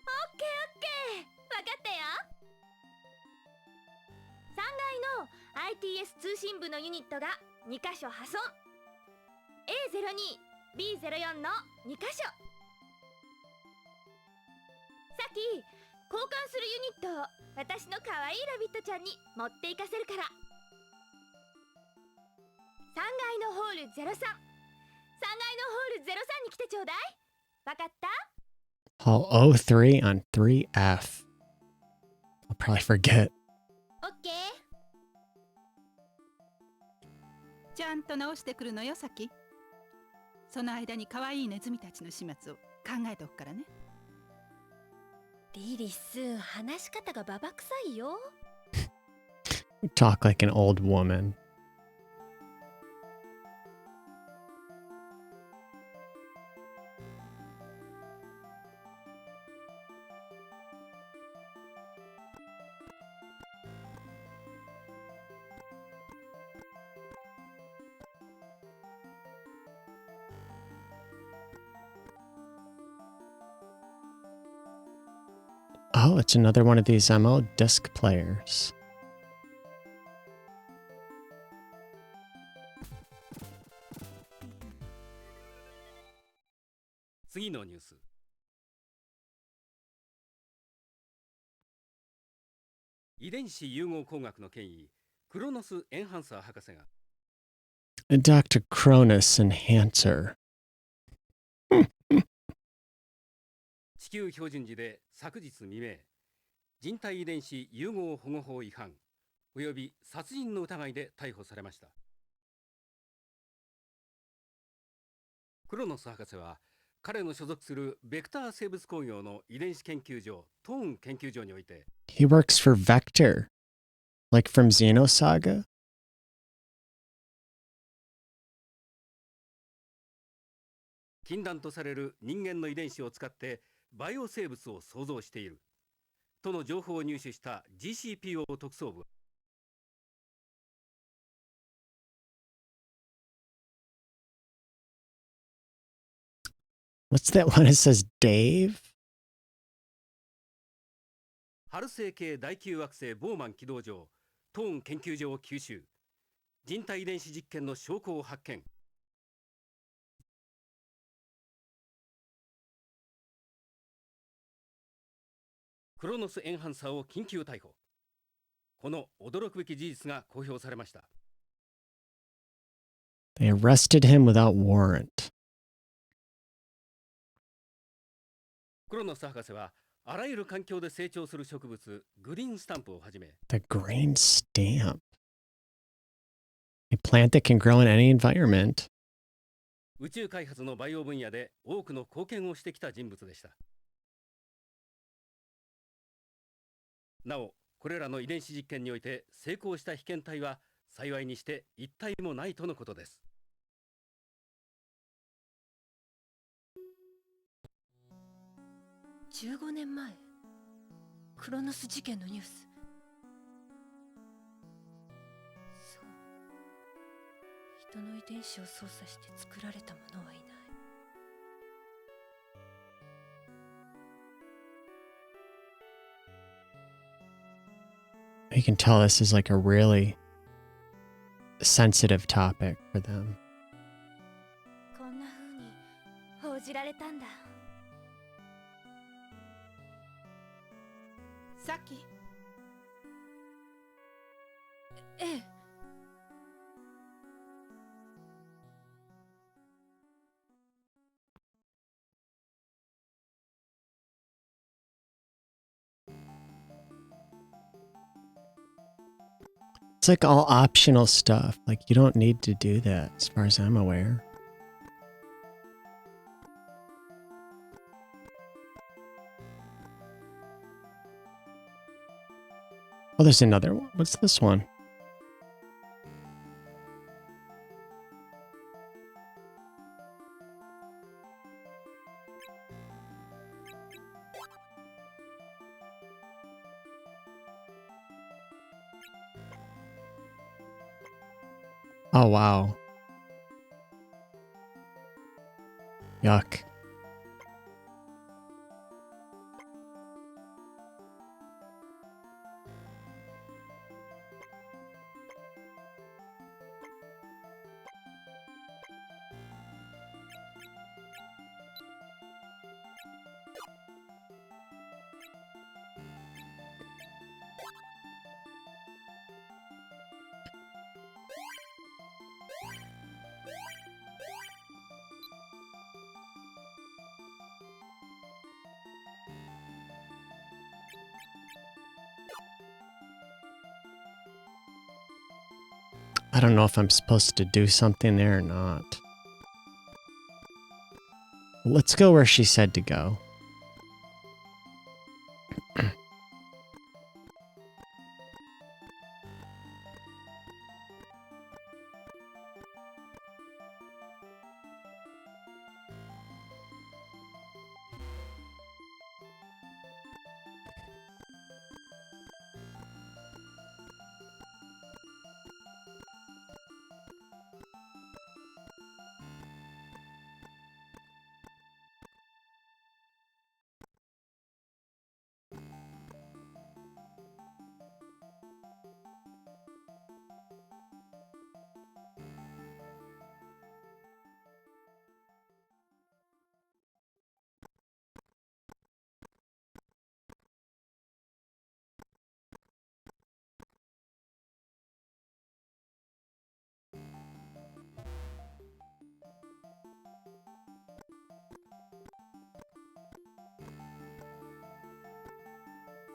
オッケーわかったよ。3階の ITS 通信部のユニットが2箇所破損。 A02B04 の2箇所。さっき交換するユニットを私の可愛いラビットちゃんに持っていかせるから。3階のホール03、3階のホール03に来てちょうだい。わかった？ Hall O3 on 3F. I'll probably forget. オッケー。ちゃんと直してくるのよ、さき。その間に可愛いネズミたちの始末を考えておくからね。リリス、話し方がババ臭いよ。Talk like an old woman. Oh, it's another one of these MO disc players. 次のニュース。遺伝子融合工学の権威、クロノス・エンハンサー博士が Dr. Cronus Enhancer. 地球標準時で昨日未明、人体遺伝子融合保護法違反および殺人の疑いで逮捕されました。クロノス博士は彼の所属するベクター生物工業の遺伝子研究所トーン研究所において He works for Vector. Like from Xenosaga? 禁断とされる人間の遺伝子を使ってバイオ生物を創造しているとの情報を入手した GCPO 特捜部。What's that one that says Dave? 春星系第9惑星ボーマン軌道上トーン研究所を吸収、人体遺伝子実験の証拠を発見。クロノスエンハンサーを緊急逮捕。この驚くべき事実が公表されました。They arrested him without warrant. クロノス博士はあらゆる環境で成長する植物グリーンスタンプをはじめ、 The green stamp. A plant that can grow in any environment. 宇宙開発のバイオ分野で多くの貢献をしてきた人物でした。なお、これらの遺伝子実験において成功した被験体は幸いにして一体もないとのことです。15年前、クロノス事件のニュース。そう、人の遺伝子を操作して作られたものはいない。You can tell this is like a really sensitive topic for them. こんな風に報じられたんだ。さっきええ。It's like all optional stuff. Like, you don't need to do that, as far as I'm aware. Oh, there's another one. What's this one? Oh, wow. Yuck. I don't know if I'm supposed to do something there or not. Let's go where she said to go.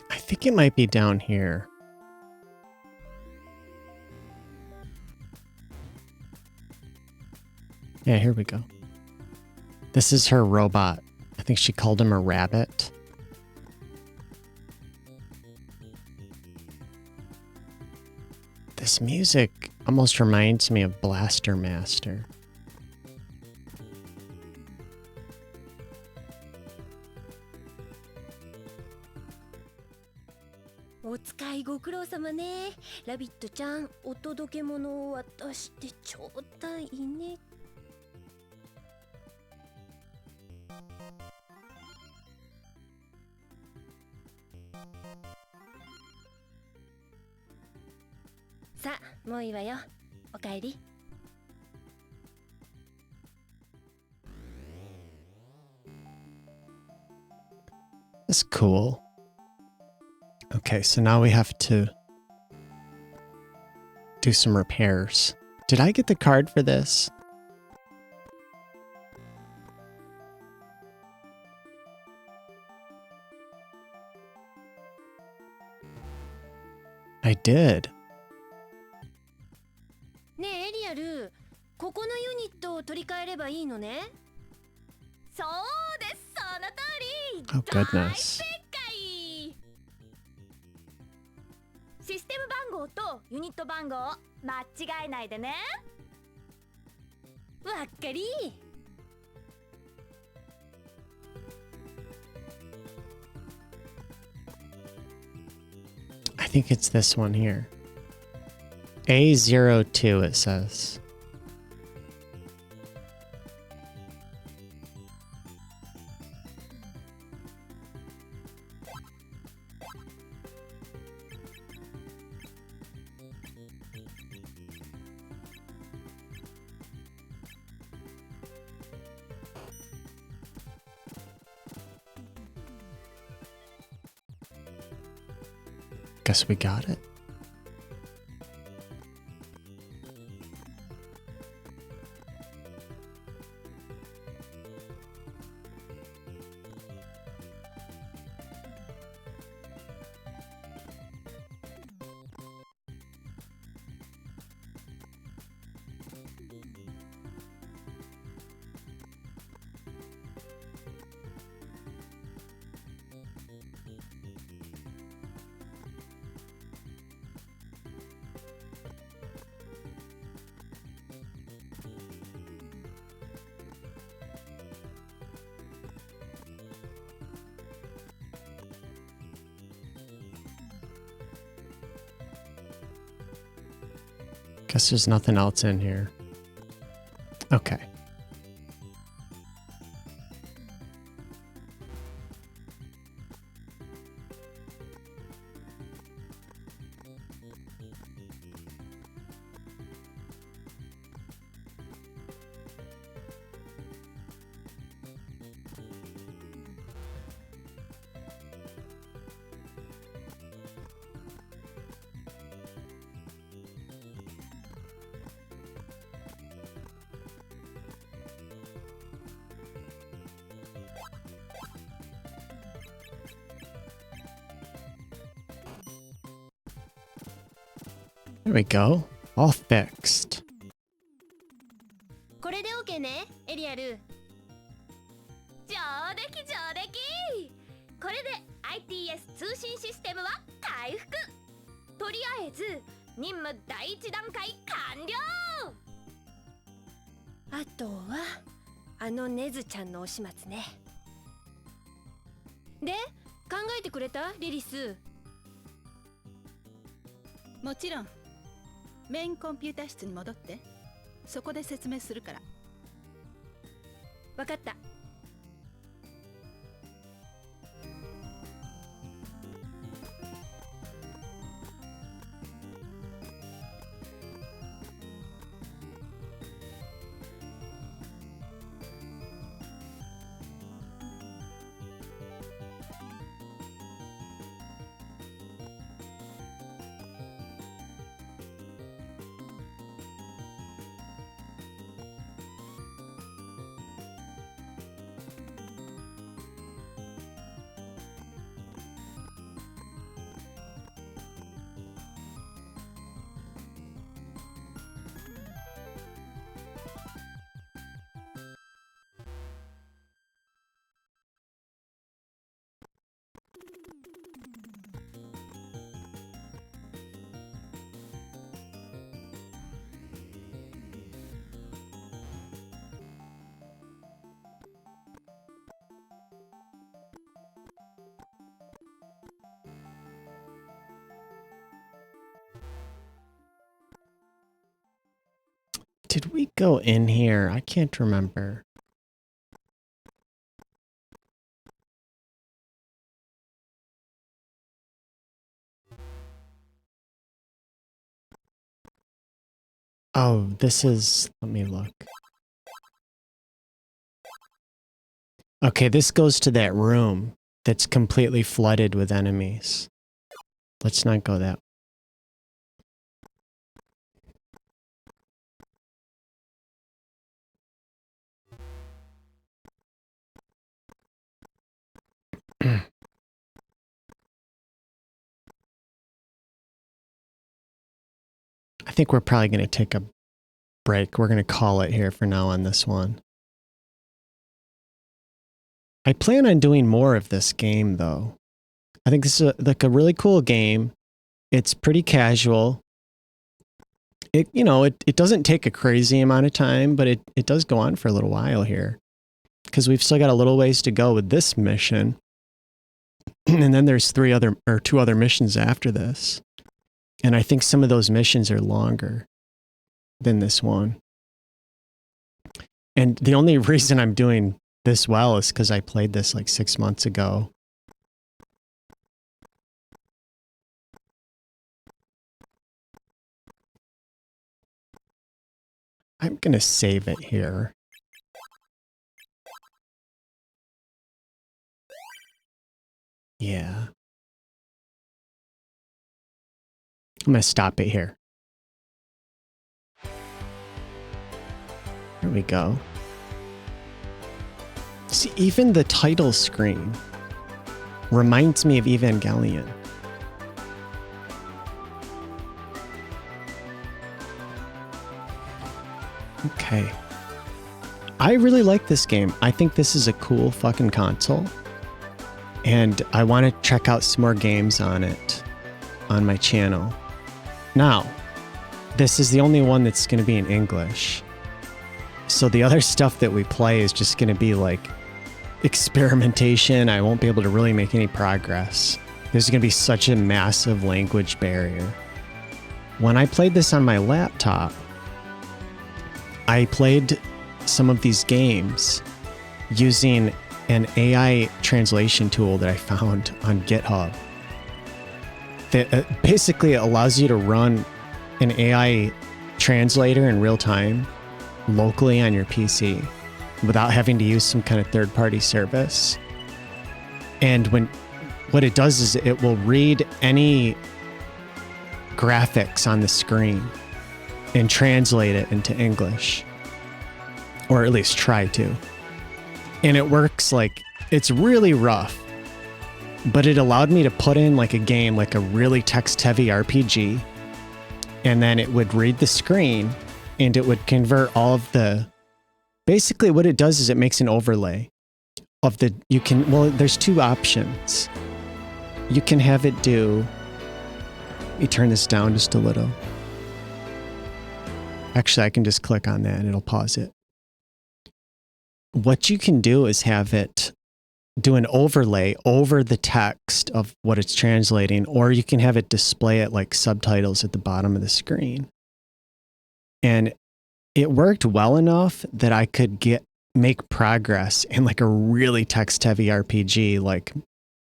I think it might be down here. Yeah, here we go. This is her robot. I think she called him a rabbit. This music almost reminds me of Blaster Master.「お使いご苦労様ね。ラビットちゃん、お届け物を渡してちょうだいね。」さあ、もういいわよ。おかえり。That's cool. Okay, so now we have to do some repairs. Did I get the card for this? I did. ねえエリアル、ここのユニットを取り替えればいいのね。そうです、その通り。 Oh, goodness. 大正解。システム番号とユニット番号間違えないでね。わっかり。 I think it's this one here. A02 it says. Guess we got it. Guess there's nothing else in here. Okay. There we go. All fixed. これで OK ね、エリアル。上出来上出来。これで ITS 通信システムは回復。とりあえず任務第一段階完了。あとはあのネズちゃんのお始末ね。で、考えてくれたリリス？もちろん。メインコンピューター室に戻って。そこで説明するから。わかった。Did we go in here? I can't remember. Oh, this is... Let me look. Okay, this goes to that room that's completely flooded with enemies. Let's not go that. I think we're probably going to take a break. We're going to call it here for now on this one. I plan on doing more of this game, though. I think this is like a really cool game. It's pretty casual. It doesn't take a crazy amount of time, but it does go on for a little while here. Because we've still got a little ways to go with this mission. And then there's two other missions after this. And I think some of those missions are longer than this one. And the only reason I'm doing this well is because I played this like 6 months ago. I'm going to save it here. Yeah. I'm going to stop it here. There we go. See, even the title screen reminds me of Evangelion. Okay. I really like this game. I think this is a cool fucking console. And I want to check out some more games on it on my channel. Now, this is the only one that's going to be in English. So the other stuff that we play is just going to be like experimentation. I won't be able to really make any progress. There's going to be such a massive language barrier. When I played this on my laptop, I played some of these games using an AI translation tool that I found on GitHub that basically allows you to run an AI translator in real time locally on your PC without having to use some kind of third-party service. And what it does is it will read any graphics on the screen and translate it into English, or at least try to. And it works like, it's really rough, but it allowed me to put in like a game, like a really text-heavy RPG, and then it would read the screen and it would convert all of the, basically what it does is it makes an overlay of the, there's two options. You can have it do, let me turn this down just a little. Actually, I can just click on that and it'll pause it. What you can do is have it do an overlay over the text of what it's translating, or you can have it display it like subtitles at the bottom of the screen. And it worked well enough that I could make progress in like a really text-heavy RPG like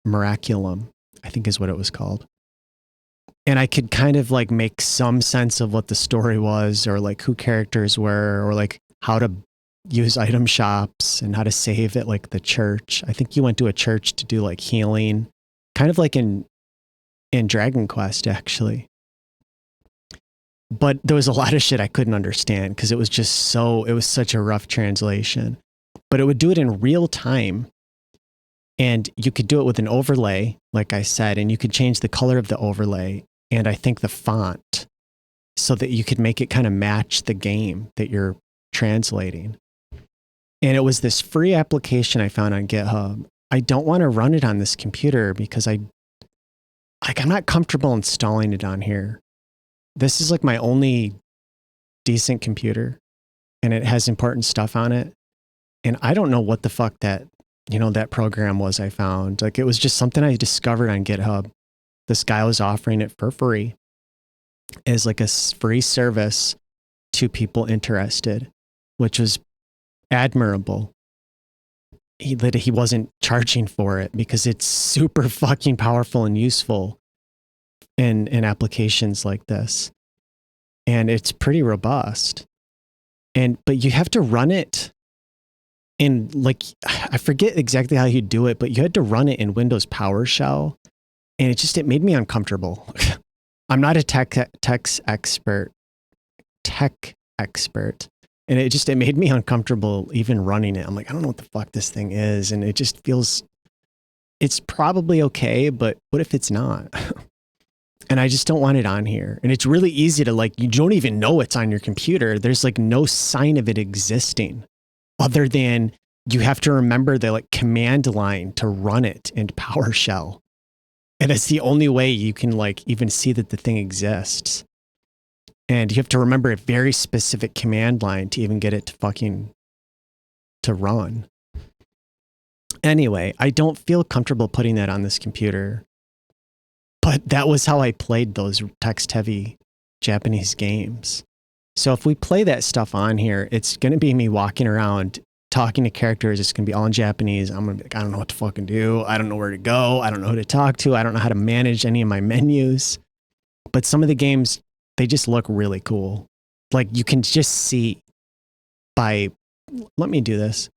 Miraculum, I think is what it was called. And I could kind of like make some sense of what the story was, or like who characters were, or like how to use item shops and how to save at like the church. I think you went to a church to do like healing, kind of like in Dragon Quest actually. But there was a lot of shit I couldn't understand because it was such a rough translation. But it would do it in real time. And you could do it with an overlay, like I said, and you could change the color of the overlay and I think the font so that you could make it kind of match the game that you're translating. And it was this free application I found on GitHub. I don't want to run it on this computer because I'm not comfortable installing it on here. This is like my only decent computer and it has important stuff on it. And I don't know what the fuck that program was I found. Like it was just something I discovered on GitHub. This guy was offering it for free as like a free service to people interested, which was admirable. That he wasn't charging for it because it's super fucking powerful and useful in applications like this. And it's pretty robust. But you have to run it in like, I forget exactly how you do it, but you had to run it in Windows PowerShell And it made me uncomfortable. I'm not a tech expert, and it made me uncomfortable even running it. I'm like, I don't know what the fuck this thing is, and it just feels, it's probably okay, but what if it's not? And I just don't want it on here. And it's really easy to like, you don't even know it's on your computer. There's like no sign of it existing other than you have to remember the like command line to run it in PowerShell. And it's the only way you can like even see that the thing exists. And you have to remember a very specific command line to even get it to run. Anyway, I don't feel comfortable putting that on this computer. But that was how I played those text-heavy Japanese games. So if we play that stuff on here, it's going to be me walking around, talking to characters. It's going to be all in Japanese. I'm going to be like, I don't know what to fucking do. I don't know where to go. I don't know who to talk to. I don't know how to manage any of my menus. But some of the games, they just look really cool. Like you can just see by, let me do this.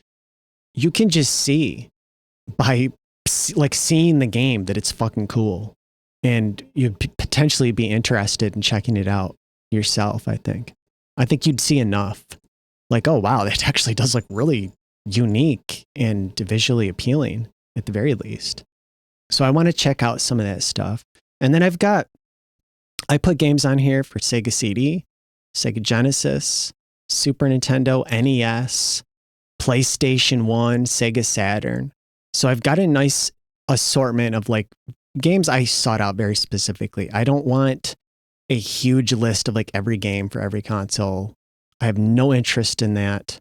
You can just see by like seeing the game that it's fucking cool. And you'd potentially be interested in checking it out yourself, I think. I think you'd see enough. Like, oh, wow, that actually does look really unique and visually appealing at the very least. So I want to check out some of that stuff. And then I put games on here for Sega CD, Sega Genesis, Super Nintendo, NES, PlayStation 1, Sega Saturn. So I've got a nice assortment of like games I sought out very specifically. I don't want a huge list of like every game for every console. I have no interest in that.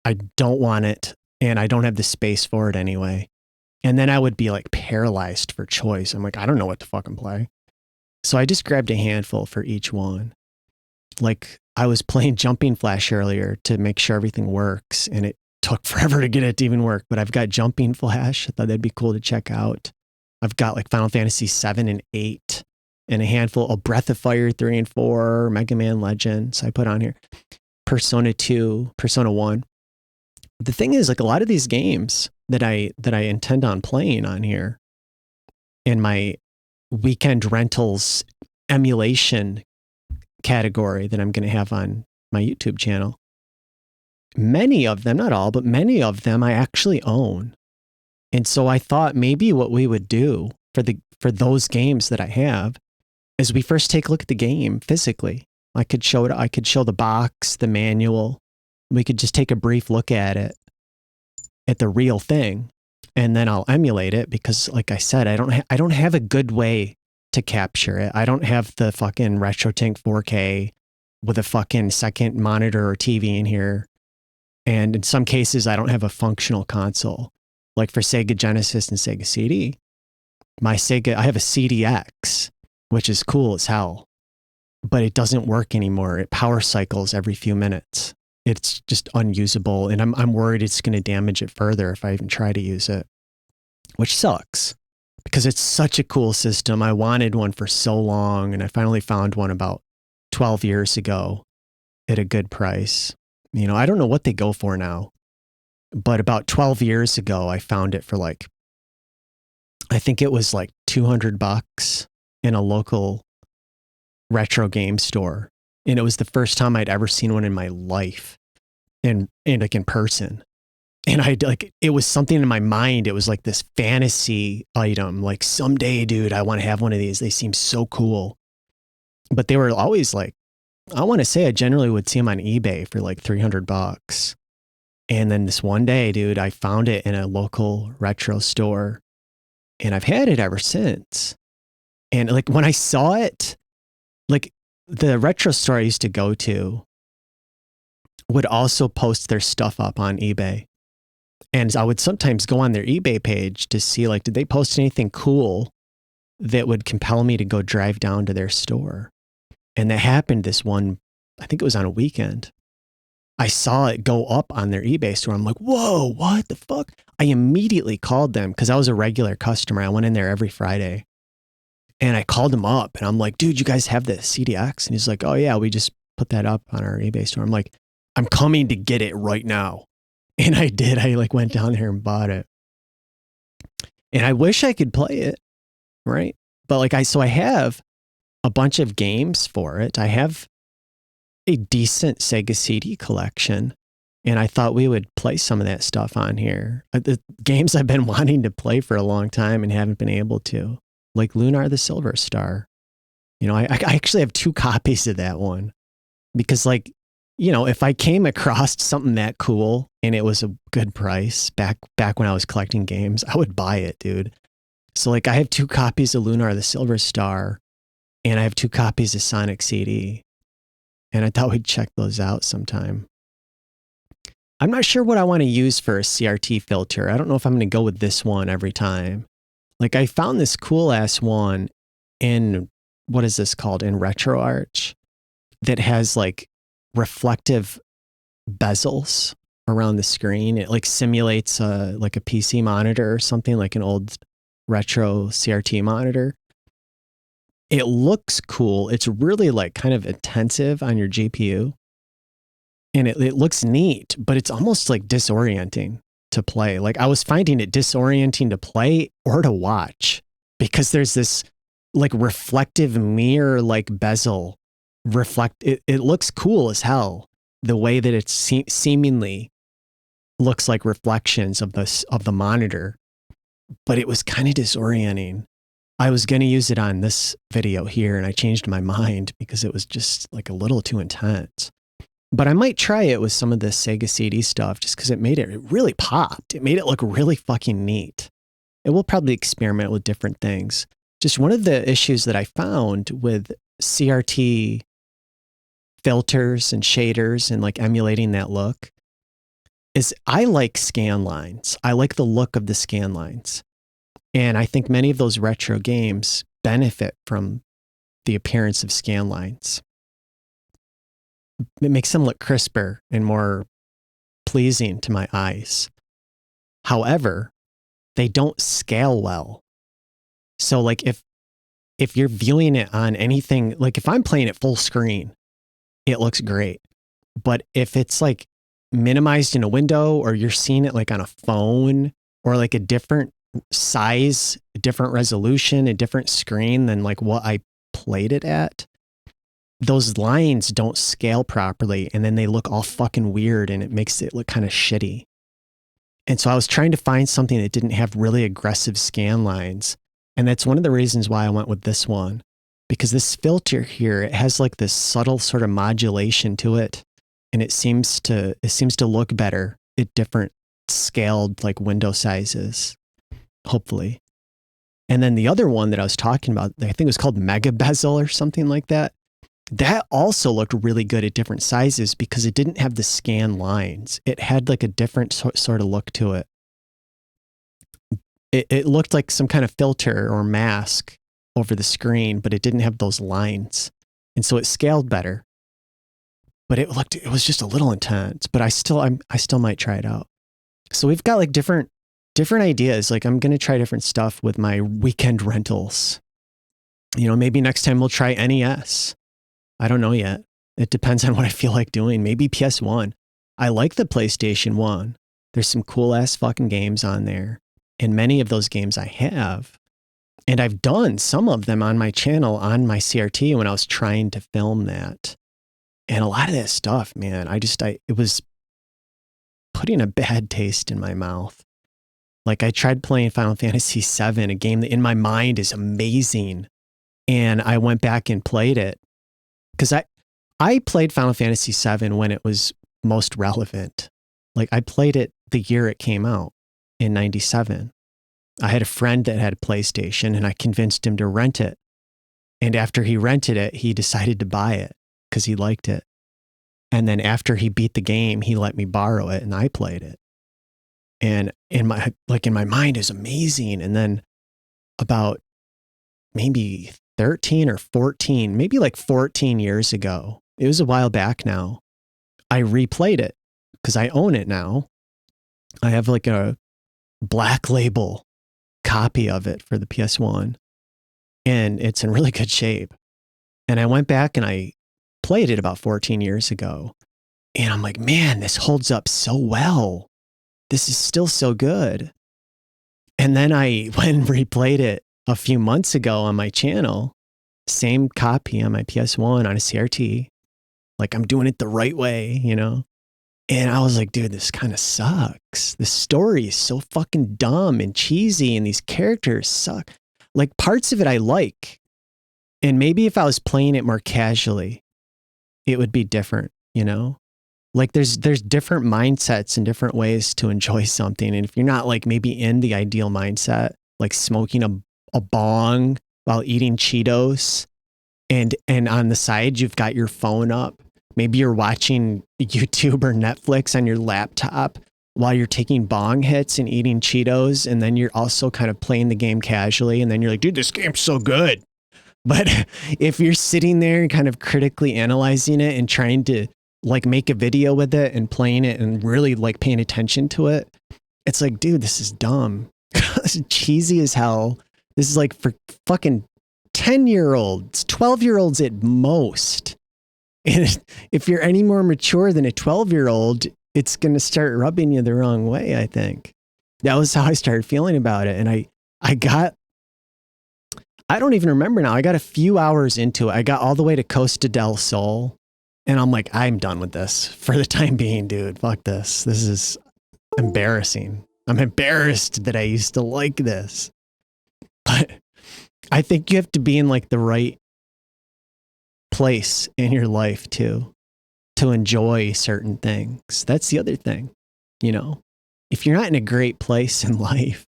I don't want it, and I don't have the space for it anyway. And then I would be like paralyzed for choice. I'm like, I don't know what to fucking play. So I just grabbed a handful for each one. Like I was playing Jumping Flash earlier to make sure everything works, and it took forever to get it to even work, but I've got Jumping Flash. I thought that'd be cool to check out. I've got like Final Fantasy 7 and 8 and a handful of Breath of Fire 3 and 4, Mega Man Legends I put on here. Persona 2, Persona 1. The thing is, like a lot of these games that I intend on playing on here in my weekend rentals emulation category that I'm going to have on my YouTube channel, many of them, not all, but many of them I actually own. And so I thought maybe what we would do for those games that I have is we first take a look at the game physically. I could show the box, the manual. We could just take a brief look at it, at the real thing, and then I'll emulate it because, like I said, I don't have a good way to capture it. I don't have the fucking RetroTink 4K with a fucking second monitor or TV in here, and in some cases, I don't have a functional console. Like for Sega Genesis and Sega CD, I have a CDX, which is cool as hell, but it doesn't work anymore. It power cycles every few minutes. It's just unusable, and I'm worried it's going to damage it further if I even try to use it, which sucks because it's such a cool system. I wanted one for so long, and I finally found one about 12 years ago at a good price. You know, I don't know what they go for now. But about 12 years ago, I found it for like, I think it was like $200 in a local retro game store. And it was the first time I'd ever seen one in my life and like in person. And it was something in my mind. It was like this fantasy item. Like someday, dude, I want to have one of these. They seem so cool. But they were always like, I want to say I generally would see them on eBay for like $300. And then this one day, dude, I found it in a local retro store, and I've had it ever since. And like when I saw it, like the retro store I used to go to would also post their stuff up on eBay. And I would sometimes go on their eBay page to see like, did they post anything cool that would compel me to go drive down to their store? And that happened this one, I think it was on a weekend. I saw it go up on their eBay store. I'm like, whoa, what the fuck? I immediately called them because I was a regular customer. I went in there every Friday. And I called him up and I'm like, dude, you guys have the CDX? And he's like, oh yeah, we just put that up on our eBay store. I'm like, I'm coming to get it right now. And I did. I like went down there and bought it. And I wish I could play it. right? But like I have a bunch of games for it. I have a decent Sega CD collection, and I thought we would play some of that stuff on here. The games I've been wanting to play for a long time and haven't been able to, like Lunar the Silver Star. You know, I actually have 2 copies of that one because, like, you know, if I came across something that cool and it was a good price back when I was collecting games, I would buy it, dude. So like I have 2 copies of Lunar the Silver Star and I have 2 copies of Sonic CD. And I thought we'd check those out sometime. I'm not sure what I want to use for a CRT filter. I don't know if I'm going to go with this one every time. Like I found this cool ass one in, what is this called? In RetroArch that has like reflective bezels around the screen. It like simulates like a PC monitor or something, like an old retro CRT monitor. It looks cool. It's really like kind of intensive on your GPU. And it looks neat, but it's almost like disorienting to play. Like I was finding it disorienting to play or to watch because there's this like reflective mirror like bezel it looks cool as hell the way that it seemingly looks like reflections of the monitor, but it was kind of disorienting. I was going to use it on this video here and I changed my mind because it was just like a little too intense. But I might try it with some of the Sega CD stuff just because it really popped. It made it look really fucking neat. It will probably experiment with different things. Just one of the issues that I found with CRT filters and shaders and like emulating that look is I like scan lines. I like the look of the scan lines. And I think many of those retro games benefit from the appearance of scan lines. It makes them look crisper and more pleasing to my eyes. However, they don't scale well. So like if you're viewing it on anything, like if I'm playing it full screen, it looks great. But if it's like minimized in a window or you're seeing it like on a phone or like a different size, a different resolution, a different screen than like what I played it at, those lines don't scale properly and then they look all fucking weird and it makes it look kind of shitty. And so I was trying to find something that didn't have really aggressive scan lines. And that's one of the reasons why I went with this one. Because this filter here, it has like this subtle sort of modulation to it. And it seems to look better at different scaled like window sizes, hopefully. And then the other one that I was talking about, I think it was called Mega Bezel or something like that. That also looked really good at different sizes because it didn't have the scan lines. It had like a different sort of look to it. It looked like some kind of filter or mask over the screen, but it didn't have those lines. And so it scaled better. But it was just a little intense, but I still might try it out. So we've got like different ideas. Like I'm going to try different stuff with my weekend rentals. You know, maybe next time we'll try NES. I don't know yet. It depends on what I feel like doing. Maybe PS1. I like the PlayStation 1. There's some cool ass fucking games on there. And many of those games I have. And I've done some of them on my channel, on my CRT when I was trying to film that. And a lot of that stuff, man, it was putting a bad taste in my mouth. Like I tried playing Final Fantasy VII, a game that in my mind is amazing. And I went back and played it. Because I played Final Fantasy VII when it was most relevant. Like I played it the year it came out in 97. I had a friend that had a PlayStation and I convinced him to rent it. And after he rented it, he decided to buy it because he liked it. And then after he beat the game, he let me borrow it and I played it. And in my mind is amazing. And then about maybe 13 or 14, maybe like 14 years ago, it was a while back now, I replayed it because I own it now. I have like a Black Label copy of it for the PS1 and it's in really good shape. And I went back and I played it about 14 years ago and I'm like, man, this holds up so well. This is still so good. And then I went and replayed it a few months ago on my channel, same copy on my PS1 on a CRT. Like I'm doing it the right way, you know? And I was like, dude, this kind of sucks. The story is so fucking dumb and cheesy and these characters suck. Like parts of it I like. And maybe if I was playing it more casually, it would be different, you know? Like there's different mindsets and different ways to enjoy something. And if you're not like maybe in the ideal mindset, like smoking a bong while eating Cheetos and on the side you've got your phone up, maybe you're watching YouTube or Netflix on your laptop while you're taking bong hits and eating Cheetos, and then you're also kind of playing the game casually, and then you're like, dude, this game's so good. But if you're sitting there and kind of critically analyzing it and trying to like make a video with it and playing it and really like paying attention to it, it's like, dude, this is dumb. This is cheesy as hell. This is like for fucking 10-year-olds, 12-year-olds at most. And if you're any more mature than a 12-year-old, it's going to start rubbing you the wrong way, I think. That was how I started feeling about it. And I don't even remember now. I got a few hours into it. I got all the way to Costa del Sol. And I'm like, I'm done with this for the time being, dude. Fuck this. This is embarrassing. I'm embarrassed that I used to like this. But I think you have to be in like the right place in your life too, to enjoy certain things. That's the other thing, you know, if you're not in a great place in life,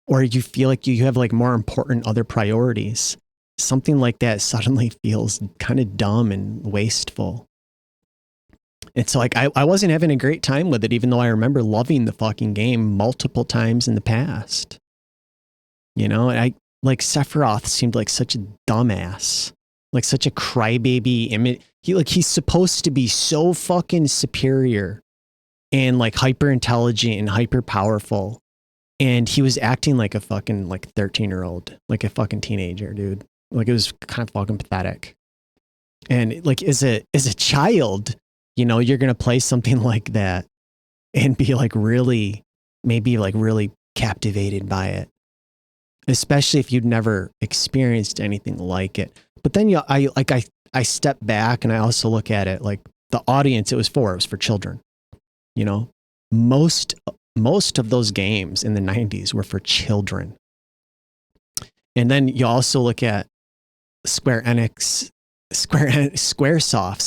or you feel like you have like more important other priorities, something like that suddenly feels kind of dumb and wasteful. And so like, I wasn't having a great time with it, even though I remember loving the fucking game multiple times in the past, you know. And I like Sephiroth seemed like such a dumbass. Like such a crybaby image. He's supposed to be so fucking superior and like hyper intelligent and hyper powerful. And he was acting like a fucking like 13-year-old, like a fucking teenager, dude. Like it was kind of fucking pathetic. And like as a child, you know, you're gonna play something like that and be like really, maybe like really captivated by it. Especially if you'd never experienced anything like it. But then I step back and I also look at it like the audience it was for children. You know, most of those games in the 90s were for children. And then you also look at Squaresoft's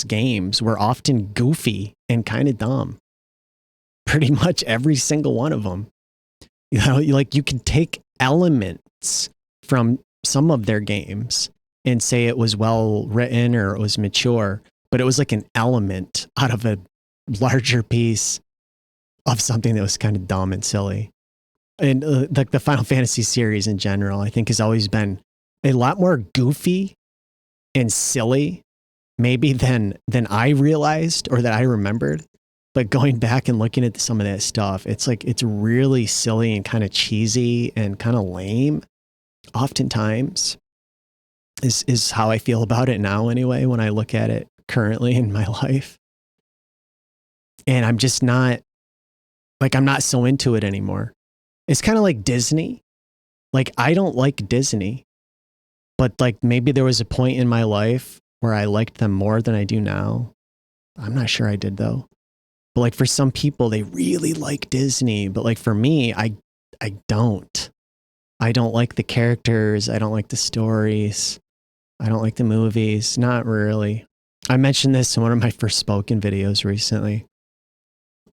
games were often goofy and kind of dumb. Pretty much every single one of them. You know, like you can take elements from some of their games and say it was well written or it was mature, but it was like an element out of a larger piece of something that was kind of dumb and silly. And like the Final Fantasy series in general, I think has always been a lot more goofy and silly, maybe than I realized or that I remembered. But going back and looking at some of that stuff, it's like, it's really silly and kind of cheesy and kind of lame oftentimes. Is how I feel about it now anyway, when I look at it currently in my life. And I'm just not, like, I'm not so into it anymore. It's kind of like Disney. Like, I don't like Disney, but like maybe there was a point in my life where I liked them more than I do now. I'm not sure I did though. But like for some people, they really like Disney. But like for me, I don't. I don't like the characters. I don't like the stories. I don't like the movies. Not really. I mentioned this in one of my first spoken videos recently.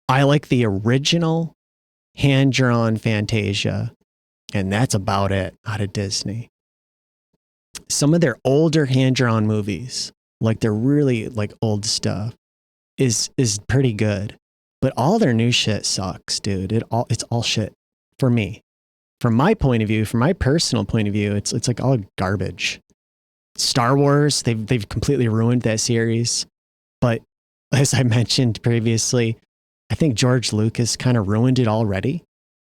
I like the original hand-drawn Fantasia, and that's about it out of Disney. Some of their older hand-drawn movies, like their really like old stuff, is pretty good. But all their new shit sucks, dude. It's all shit for me. From my point of view, from my personal point of view, it's like all garbage. Star Wars, they've completely ruined that series. But as I mentioned previously, I think George Lucas kind of ruined it already.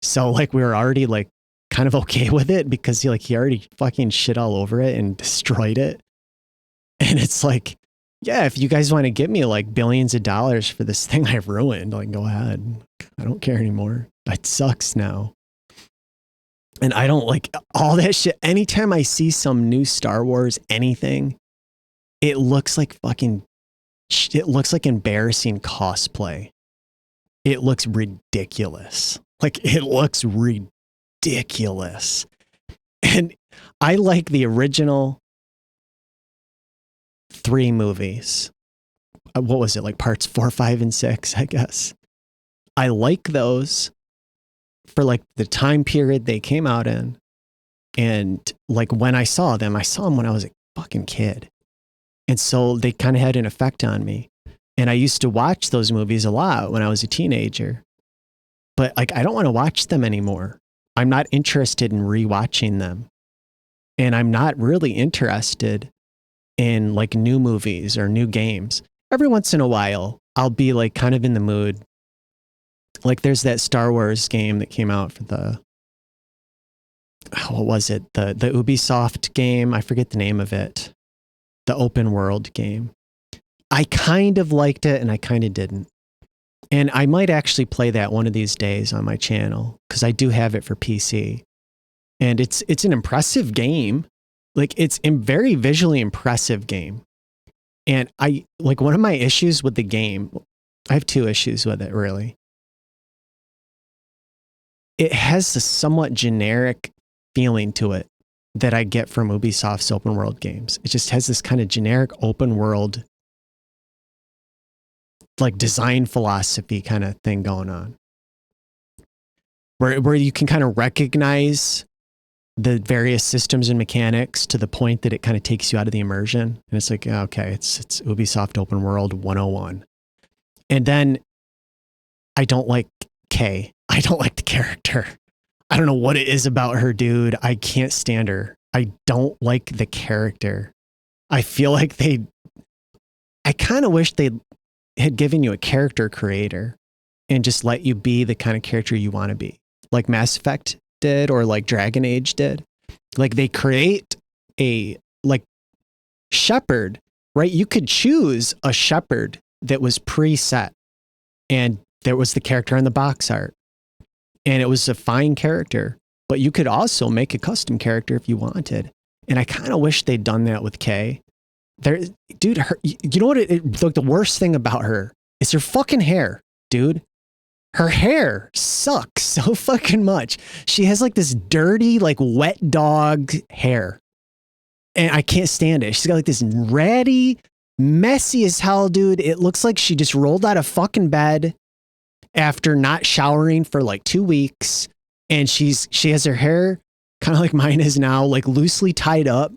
So like we were already like kind of okay with it because he already fucking shit all over it and destroyed it. And it's like, yeah, if you guys want to give me like billions of dollars for this thing I've ruined, like go ahead. I don't care anymore. It sucks now. And I don't like all that shit. Anytime I see some new Star Wars anything, it looks like it looks like embarrassing cosplay. It looks ridiculous. Like, it looks ridiculous. And I like the original 3 movies. What was it? Like parts 4, 5, and 6, I guess. I like those for like the time period they came out in. And like when I saw them when I was a fucking kid. And so they kind of had an effect on me. And I used to watch those movies a lot when I was a teenager. But like, I don't want to watch them anymore. I'm not interested in rewatching them. And I'm not really interested in like new movies or new games. Every once in a while, I'll be like kind of in the mood. Like there's that Star Wars game that came out for what was it? The Ubisoft game. I forget the name of it. The open world game. I kind of liked it and I kind of didn't. And I might actually play that one of these days on my channel because I do have it for PC. And it's an impressive game. Like it's a very visually impressive game. And I like one of my issues with the game, I have 2 issues with it really. It has a somewhat generic feeling to it that I get from Ubisoft's open world games. It just has this kind of generic open world, like design philosophy kind of thing going on. Where you can kind of recognize the various systems and mechanics to the point that it kind of takes you out of the immersion. And it's like, okay, it's Ubisoft Open World 101. And then I don't like Kay. I don't like the character. I don't know what it is about her, dude. I can't stand her. I don't like the character. I feel like I kind of wish they had given you a character creator and just let you be the kind of character you want to be. Like Mass Effect did or like Dragon Age did. Like they create a like shepherd, right? You could choose a shepherd that was preset and there was the character on the box art and it was a fine character, but you could also make a custom character if you wanted. And I kind of wish they'd done that with Kay. Dude, you know what? Like the worst thing about her is her fucking hair, dude. Her hair sucks so fucking much. She has like this dirty, like wet dog hair. And I can't stand it. She's got like this ratty, messy as hell, dude. It looks like she just rolled out of fucking bed after not showering for like 2 weeks. And she has her hair kind of like mine is now, like loosely tied up.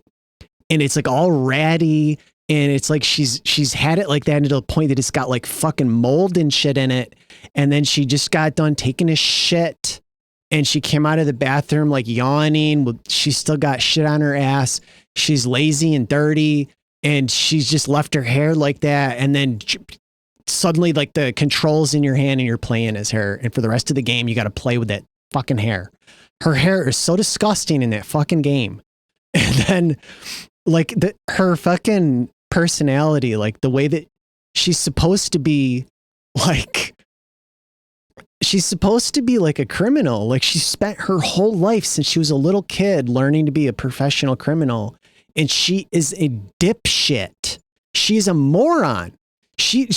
And it's like all ratty. And it's like she's had it like that to the point that it's got like fucking mold and shit in it. And then she just got done taking a shit. And she came out of the bathroom like yawning. She's still got shit on her ass. She's lazy and dirty. And she's just left her hair like that. And then suddenly like the controls in your hand and you're playing as her. And for the rest of the game, you got to play with that fucking hair. Her hair is so disgusting in that fucking game. And then like her fucking personality, like the way that she's supposed to be like a criminal. Like she spent her whole life since she was a little kid learning to be a professional criminal. And she is a dipshit. She's a moron. She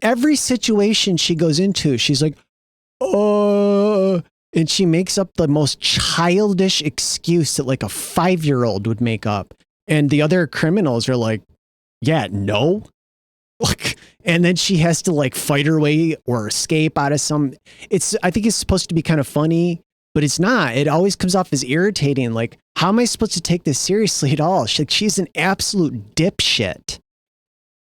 every situation she goes into, she's like, oh, and she makes up the most childish excuse that like a 5-year-old would make up. And the other criminals are like, yeah, no. Like, and then she has to like fight her way or escape out of some, I think it's supposed to be kind of funny, but it's not. It always comes off as irritating. Like, how am I supposed to take this seriously at all? She's an absolute dipshit.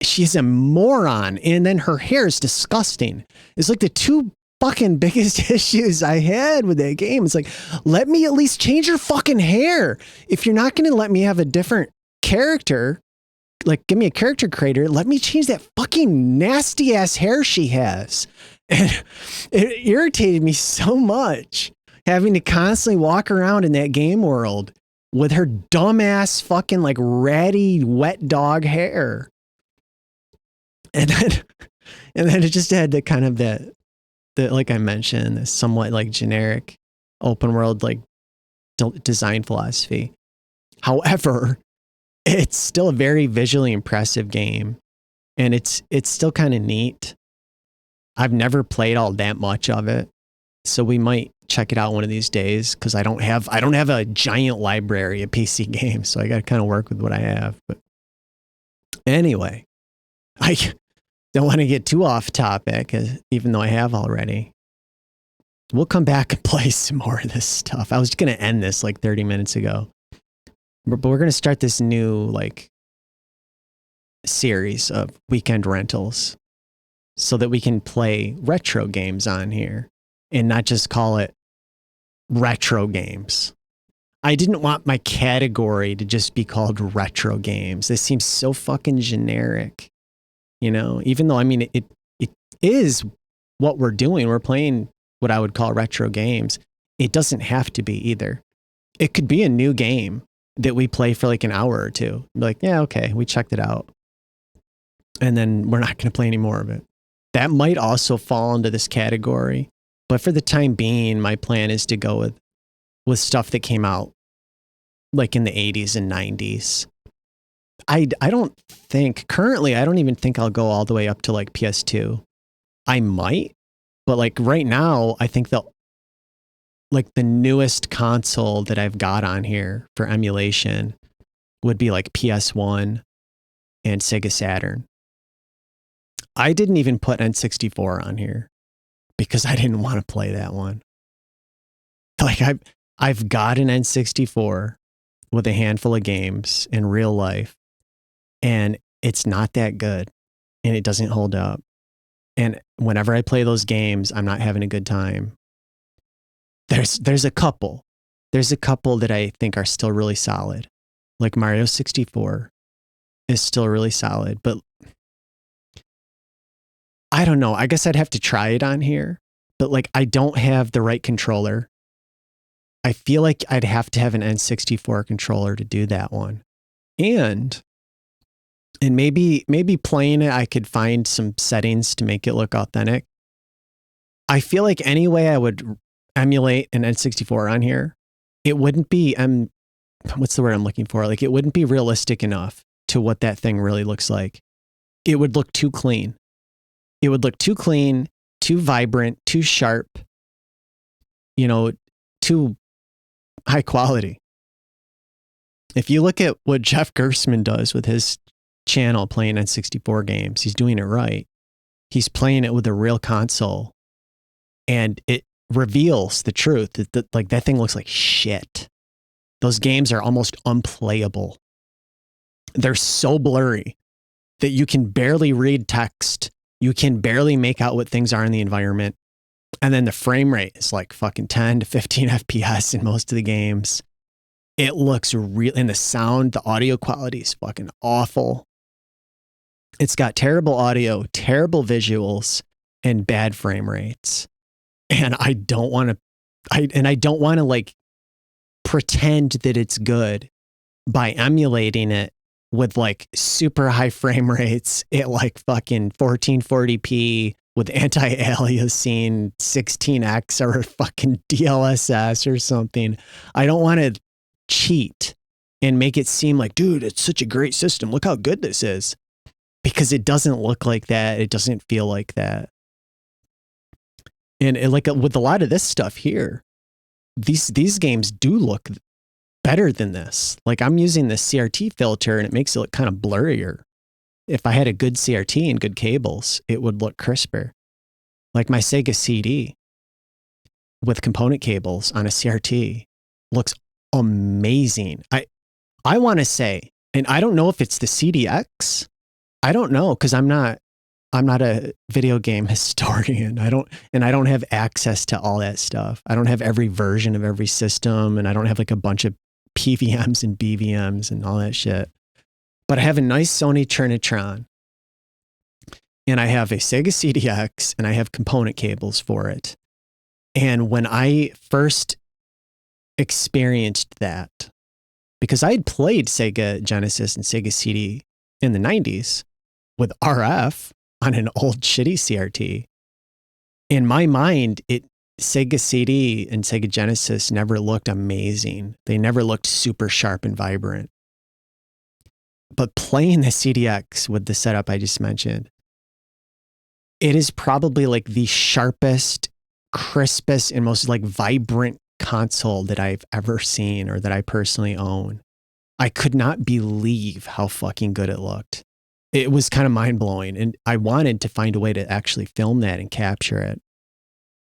She's a moron. And then her hair is disgusting. It's like the 2 fucking biggest issues I had with that game. It's like, let me at least change your fucking hair. If you're not going to let me have a different character, like give me a character creator, let me change that fucking nasty ass hair she has. And it irritated me so much having to constantly walk around in that game world with her dumbass fucking like ratty wet dog hair. And then it just had the kind of that like I mentioned, this somewhat like generic open world like design philosophy. However, it's still a very visually impressive game, and it's still kind of neat. I've never played all that much of it, so we might check it out one of these days, because I don't have a giant library of PC games, so I got to kind of work with what I have. But anyway, I don't want to get too off topic, even though I have already. We'll come back and play some more of this stuff. I was going to end this like 30 minutes ago, but we're going to start this new like series of weekend rentals so that we can play retro games on here and not just call it retro games. I didn't want my category to just be called retro games. This seems so fucking generic, you know, even though, I mean, it is what we're doing. We're playing what I would call retro games. It doesn't have to be either. It could be a new game that we play for like an hour or two. Be like, yeah, okay, we checked it out. And then we're not going to play any more of it. That might also fall into this category. But for the time being, my plan is to go with stuff that came out like in the 80s and 90s. I don't think, currently, I don't even think I'll go all the way up to like PS2. I might. But like right now, I think the newest console that I've got on here for emulation would be like PS1 and Sega Saturn. I didn't even put N64 on here because I didn't want to play that one. Like I've got an N64 with a handful of games in real life, and it's not that good, and it doesn't hold up. And whenever I play those games, I'm not having a good time. There's a couple that I think are still really solid. Like Mario 64 is still really solid, but I don't know. I guess I'd have to try it on here, but like I don't have the right controller. I feel like I'd have to have an N64 controller to do that one. And maybe playing it, I could find some settings to make it look authentic. I feel like any way I would emulate an N64 on here, it wouldn't be, what's the word I'm looking for? Like, it wouldn't be realistic enough to what that thing really looks like. It would look too clean. It would look too clean, too vibrant, too sharp, you know, too high quality. If you look at what Jeff Gerstmann does with his channel playing N64 games, he's doing it right. He's playing it with a real console, and it reveals the truth that like that thing looks like shit. Those games are almost unplayable. They're so blurry that you can barely read text. You can barely make out what things are in the environment. And then the frame rate is like fucking 10 to 15 FPS in most of the games. It looks real, and the sound, the audio quality is fucking awful. It's got terrible audio, terrible visuals, and bad frame rates. And I don't want to like pretend that it's good by emulating it with like super high frame rates at like fucking 1440p with anti-aliasing 16x or fucking DLSS or something. I don't want to cheat and make it seem like, dude, it's such a great system. Look how good this is. Because it doesn't look like that. It doesn't feel like that. And like with a lot of this stuff here, these games do look better than this. Like I'm using this CRT filter and it makes it look kind of blurrier. If I had a good CRT and good cables, it would look crisper. Like my Sega CD with component cables on a CRT looks amazing. I want to say, and I don't know if it's the CDX. I don't know, because I'm not a video game historian. I don't have access to all that stuff. I don't have every version of every system, and I don't have like a bunch of PVMs and BVMs and all that shit. But I have a nice Sony Trinitron, and I have a Sega CDX, and I have component cables for it. And when I first experienced that, because I had played Sega Genesis and Sega CD in the 90s with RF on an old shitty CRT. In my mind, Sega CD and Sega Genesis never looked amazing. They never looked super sharp and vibrant. But playing the CDX with the setup I just mentioned, it is probably like the sharpest, crispest, and most like vibrant console that I've ever seen or that I personally own. I could not believe how fucking good it looked. It was kind of mind blowing. And I wanted to find a way to actually film that and capture it.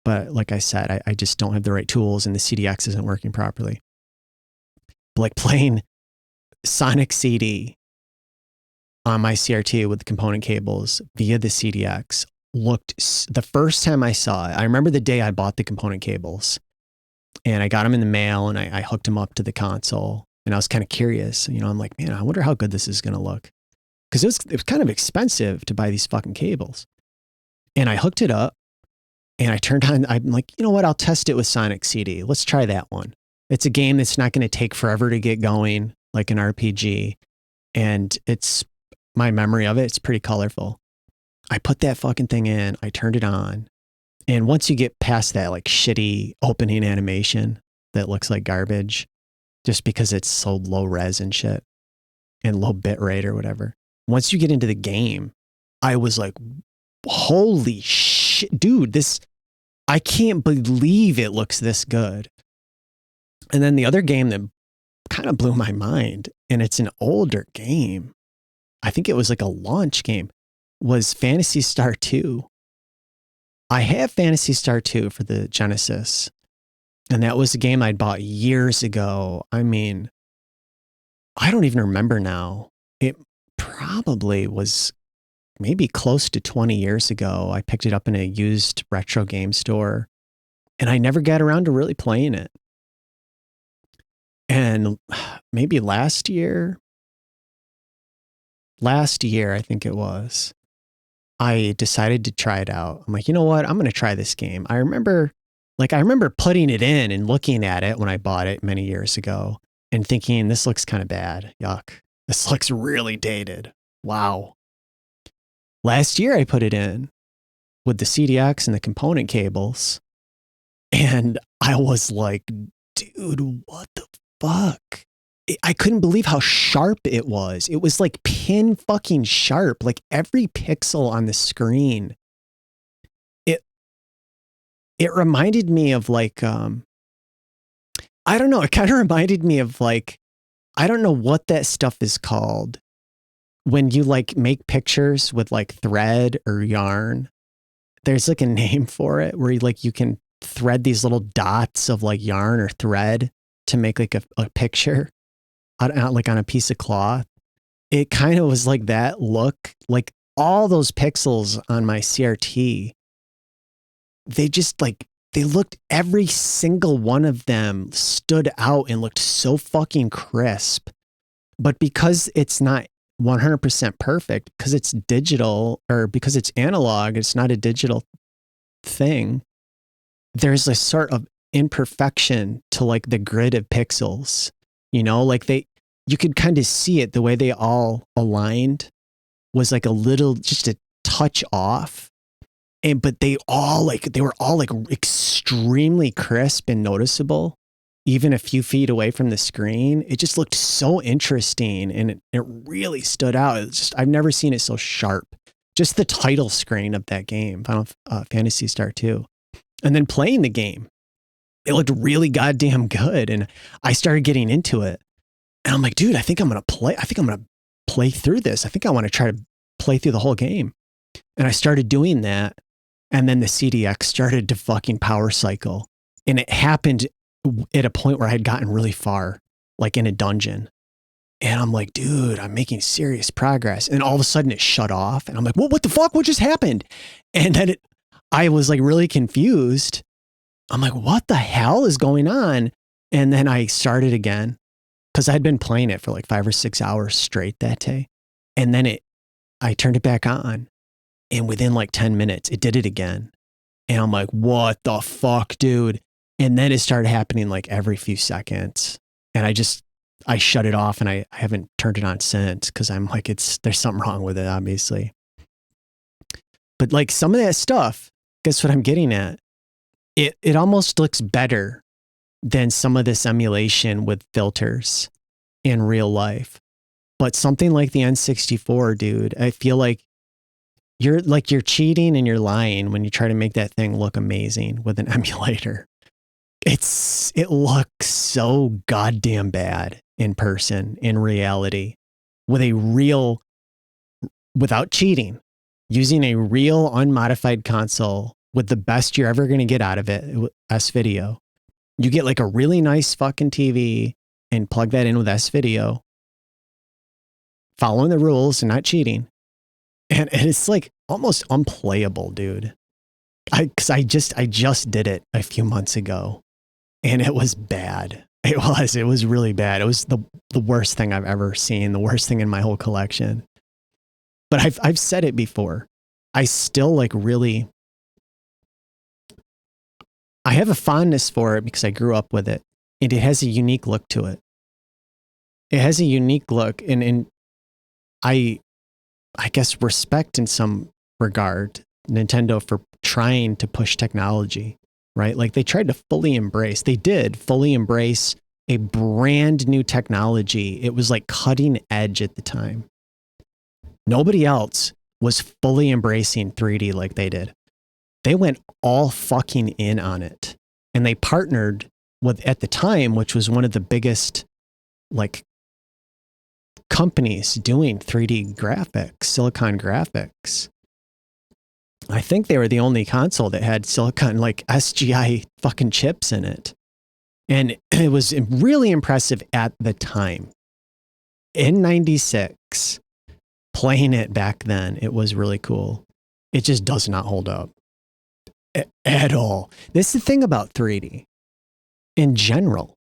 But like I said, I just don't have the right tools and the CDX isn't working properly. But like playing Sonic CD on my CRT with the component cables via the CDX looked, the first time I saw it, I remember the day I bought the component cables and I got them in the mail and I hooked them up to the console and I was kind of curious. You know, I'm like, man, I wonder how good this is going to look. Because it was kind of expensive to buy these fucking cables. And I hooked it up and I turned on, I'm like, you know what? I'll test it with Sonic CD. Let's try that one. It's a game that's not going to take forever to get going, like an RPG. And it's my memory of it. It's pretty colorful. I put that fucking thing in. I turned it on. And once you get past that like shitty opening animation that looks like garbage, just because it's so low res and shit and low bit rate or whatever. Once you get into the game, I was like, holy shit, dude, I can't believe it looks this good. And then the other game that kind of blew my mind, and it's an older game, I think it was like a launch game, was Phantasy Star 2. I have Phantasy Star 2 for the Genesis, and that was a game I'd bought years ago. I mean, I don't even remember now. It probably was maybe close to 20 years ago. I picked it up in a used retro game store and I never got around to really playing it. And maybe last year, I think it was, I decided to try it out. I'm like, you know what? I'm going to try this game. I remember putting it in and looking at it when I bought it many years ago and thinking, this looks kind of bad. Yuck. This looks really dated. Wow. Last year I put it in with the CDX and the component cables. And I was like, dude, what the fuck? I couldn't believe how sharp it was. It was like pin fucking sharp. Like every pixel on the screen. It reminded me of like, I don't know. It kind of reminded me of like, I don't know what that stuff is called. When you like make pictures with like thread or yarn, there's like a name for it where you can thread these little dots of like yarn or thread to make like a picture like on a piece of cloth. It kind of was like that look, like all those pixels on my CRT. They just like, they looked, every single one of them stood out and looked so fucking crisp. But because it's not 100% perfect, because it's digital or because it's analog, it's not a digital thing. There's a sort of imperfection to like the grid of pixels, you know, like you could kind of see it, the way they all aligned was like a little, just a touch off. But they were all like extremely crisp and noticeable, even a few feet away from the screen. It just looked so interesting and it really stood out. It's just, I've never seen it so sharp. Just the title screen of that game, Final Phantasy Star 2. And then playing the game, it looked really goddamn good. And I started getting into it. And I'm like, dude, I think I'm going to play through this. I think I want to try to play through the whole game. And I started doing that. And then the CDX started to fucking power cycle. And it happened at a point where I had gotten really far, like in a dungeon. And I'm like, dude, I'm making serious progress. And all of a sudden it shut off. And I'm like, well, what the fuck? What just happened? And then I was like really confused. I'm like, what the hell is going on? And then I started again because I'd been playing it for like 5 or 6 hours straight that day. And then I turned it back on. And within like 10 minutes, it did it again. And I'm like, what the fuck, dude? And then it started happening like every few seconds. And I shut it off and I haven't turned it on since because I'm like, there's something wrong with it, obviously. But like some of that stuff, guess what I'm getting at? it almost looks better than some of this emulation with filters in real life. But something like the N64, dude, I feel like you're cheating and you're lying when you try to make that thing look amazing with an emulator. It looks so goddamn bad in person, in reality, without cheating, using a real unmodified console with the best you're ever going to get out of it, S-Video. You get like a really nice fucking TV and plug that in with S-Video, following the rules and not cheating. And it's like almost unplayable, dude. I just did it a few months ago and it was bad. It was really bad. It was the worst thing I've ever seen, the worst thing in my whole collection. But I've said it before. I still like really, I have a fondness for it because I grew up with it and it has a unique look to it. It has a unique look and I guess respect in some regard Nintendo for trying to push technology, right? Like they tried to fully embrace a brand new technology. It was like cutting edge at the time. Nobody else was fully embracing 3D like they did. They went all fucking in on it. And they partnered with, at the time, which was one of the biggest like companies doing 3D graphics, Silicon Graphics. I think they were the only console that had Silicon, like SGI fucking chips in it. And it was really impressive at the time. In 96, playing it back then, it was really cool. It just does not hold up at all. This is the thing about 3D. In general,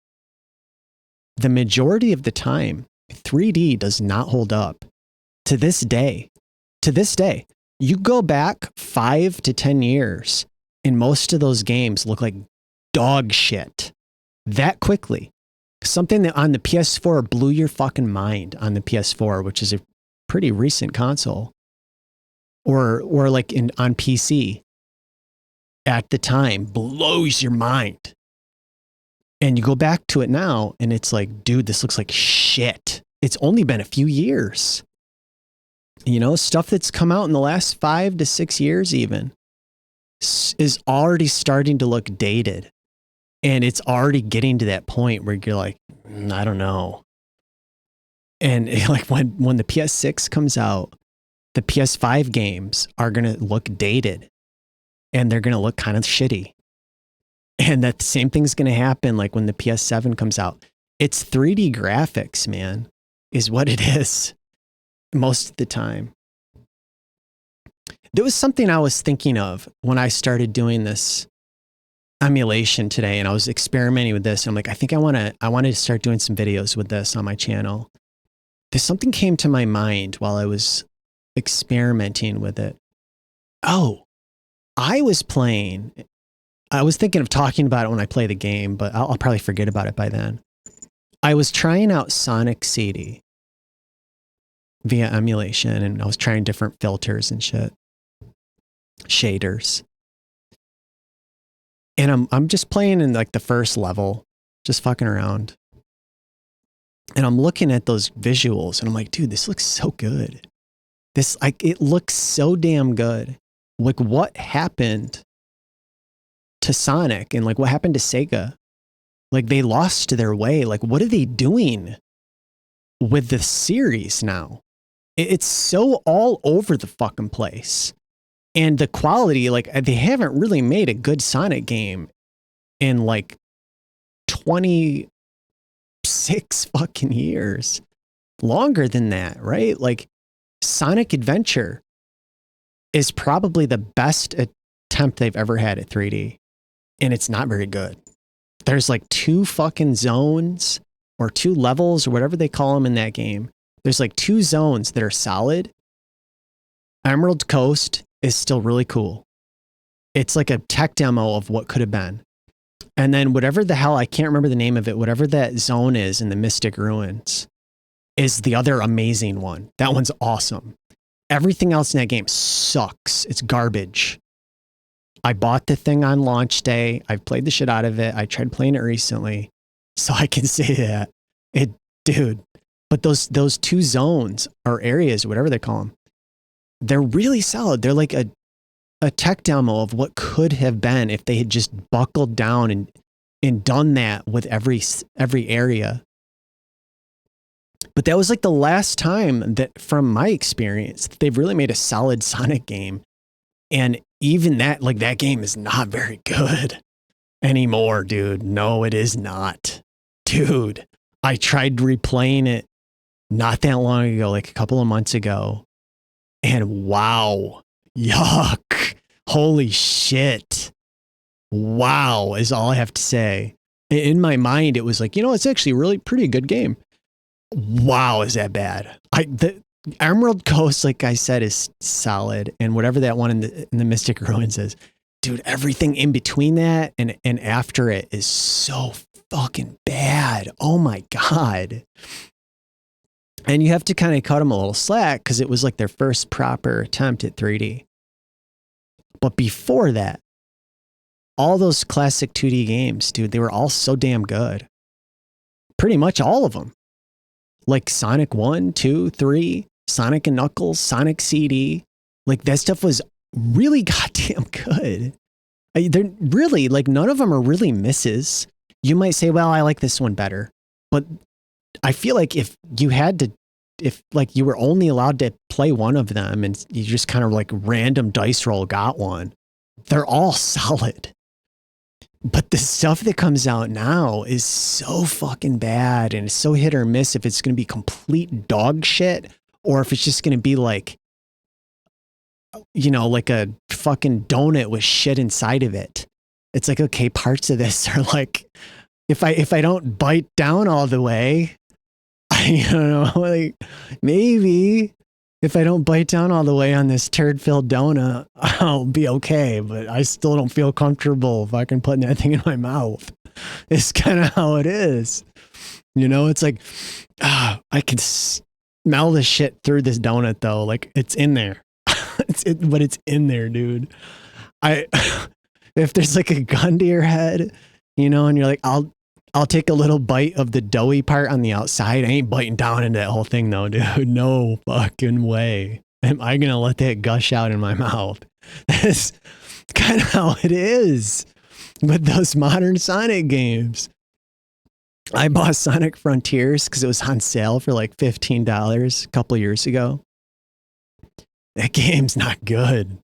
the majority of the time, 3D does not hold up to this day. To this day, you go back 5 to 10 years and most of those games look like dog shit that quickly. Something that on the PS4 blew your fucking mind on the PS4, which is a pretty recent console, or like on PC at the time blows your mind. And you go back to it now and it's like, dude, this looks like shit. It's only been a few years. You know, stuff that's come out in the last 5 to 6 years even is already starting to look dated. And it's already getting to that point where you're like, I don't know. And like when the PS6 comes out, the PS5 games are going to look dated and they're going to look kind of shitty. And that same thing's going to happen like when the PS7 comes out. It's 3D graphics, man, is what it is most of the time. There was something I was thinking of when I started doing this emulation today and I was experimenting with this. I'm like, I think I wanted to start doing some videos with this on my channel. There's something came to my mind while I was experimenting with it. Oh, I was thinking of talking about it when I play the game, but I'll probably forget about it by then. I was trying out Sonic CD via emulation and I was trying different filters and shit. Shaders. And I'm just playing in like the first level, just fucking around. And I'm looking at those visuals and I'm like, dude, this looks so good. It looks so damn good. Like what happened to Sonic and like what happened to Sega? Like they lost their way. Like what are they doing with the series now? It's so all over the fucking place. And the quality, like they haven't really made a good Sonic game in like 26 fucking years. Longer than that, right? Like Sonic Adventure is probably the best attempt they've ever had at 3D. And it's not very good. There's like 2 fucking zones or 2 levels or whatever they call them in that game. There's like 2 zones that are solid. Emerald Coast is still really cool. It's like a tech demo of what could have been. And then whatever the hell, I can't remember the name of it, whatever that zone is in the Mystic Ruins is the other amazing one. That one's awesome. Everything else in that game sucks. It's garbage. I bought the thing on launch day. I've played the shit out of it. I tried playing it recently, so I can say that dude. But those two zones or areas, whatever they call them, they're really solid. They're like a tech demo of what could have been if they had just buckled down and done that with every area. But that was like the last time that, from my experience, they've really made a solid Sonic game. And even that, like, that game is not very good anymore, dude. No, it is not. Dude, I tried replaying it not that long ago, like a couple of months ago. And wow, yuck. Holy shit. Wow is all I have to say. In my mind, it was like, it's actually a really pretty good game. Wow, is that bad? The Emerald Coast, like I said, is solid, and whatever that one in the Mystic Ruins is, dude, everything in between that and after it is so fucking bad. Oh my God. And you have to kind of cut them a little slack because it was like their first proper attempt at 3D. But before that, all those classic 2D games, dude, they were all so damn good. Pretty much all of them. Like Sonic 1, 2, 3, Sonic and Knuckles, Sonic CD. Like, that stuff was really goddamn good. They're really, like, none of them are really misses. You might say, well, I like this one better. But I feel like if like you were only allowed to play one of them and you just kind of like random dice roll got one, they're all solid. But the stuff that comes out now is so fucking bad, and it's so hit or miss if it's going to be complete dog shit or if it's just going to be like, like a fucking donut with shit inside of it. It's like, okay, parts of this are like, if I don't bite down all the way, I don't know, like, maybe if I don't bite down all the way on this turd-filled donut, I'll be okay, but I still don't feel comfortable fucking putting that thing in my mouth. It's kind of how it is. It's like, I can smell the shit through this donut, though. Like, it's in there. But it's in there, dude. If there's like a gun to your head, and you're like, I'll take a little bite of the doughy part on the outside. I ain't biting down into that whole thing though, dude. No fucking way. Am I going to let that gush out in my mouth? That's kind of how it is with those modern Sonic games. I bought Sonic Frontiers because it was on sale for like $15 a couple years ago. That game's not good.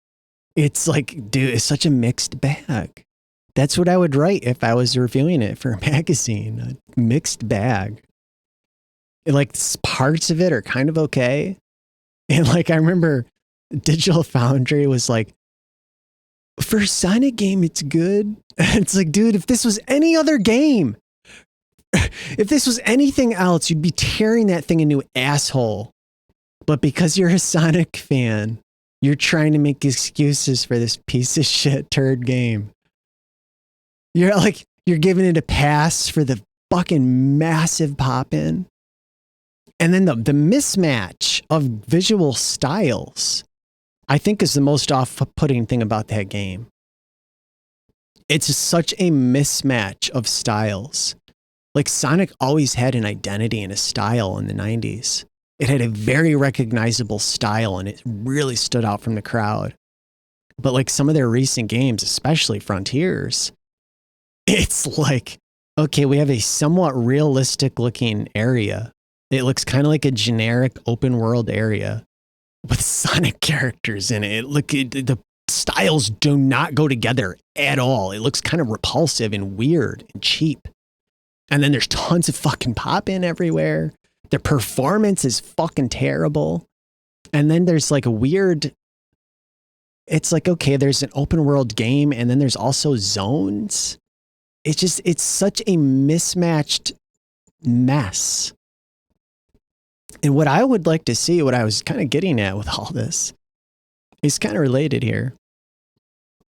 It's like, dude, it's such a mixed bag. That's what I would write if I was reviewing it for a magazine. A mixed bag. Like, parts of it are kind of okay. And like, I remember Digital Foundry was like, for a Sonic game, it's good. It's like, dude, if this was any other game, if this was anything else, you'd be tearing that thing a new asshole. But because you're a Sonic fan, you're trying to make excuses for this piece of shit turd game. You're giving it a pass for the fucking massive pop-in. And then the mismatch of visual styles, I think, is the most off-putting thing about that game. It's such a mismatch of styles. Like, Sonic always had an identity and a style in the 90s. It had a very recognizable style, and it really stood out from the crowd. But like some of their recent games, especially Frontiers, it's like, okay, we have a somewhat realistic looking area. It looks kind of like a generic open world area with Sonic characters in it. The styles do not go together at all. It looks kind of repulsive and weird and cheap. And then there's tons of fucking pop-in everywhere. The performance is fucking terrible. And then there's like a weird, it's like, okay, there's an open world game and then there's also zones. It's such a mismatched mess. And what I would like to see, what I was kind of getting at with all this, is kind of related here.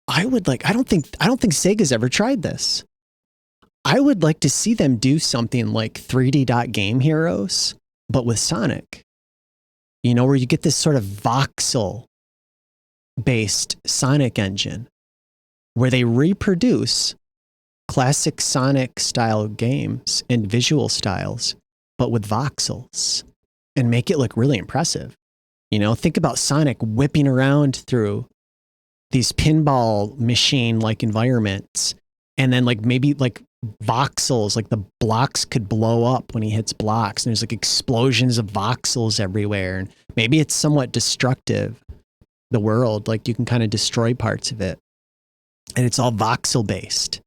I don't think Sega's ever tried this. I would like to see them do something like 3D Dot Game Heroes, but with Sonic. Where you get this sort of voxel-based Sonic engine. where they reproduce classic Sonic style games and visual styles, but with voxels and make it look really impressive. You know, think about Sonic whipping around through these pinball machine like environments, and then like maybe like voxels, like the blocks could blow up when he hits blocks, and there's like explosions of voxels everywhere, and maybe it's somewhat destructive, the world, like you can kind of destroy parts of it, and it's all voxel based,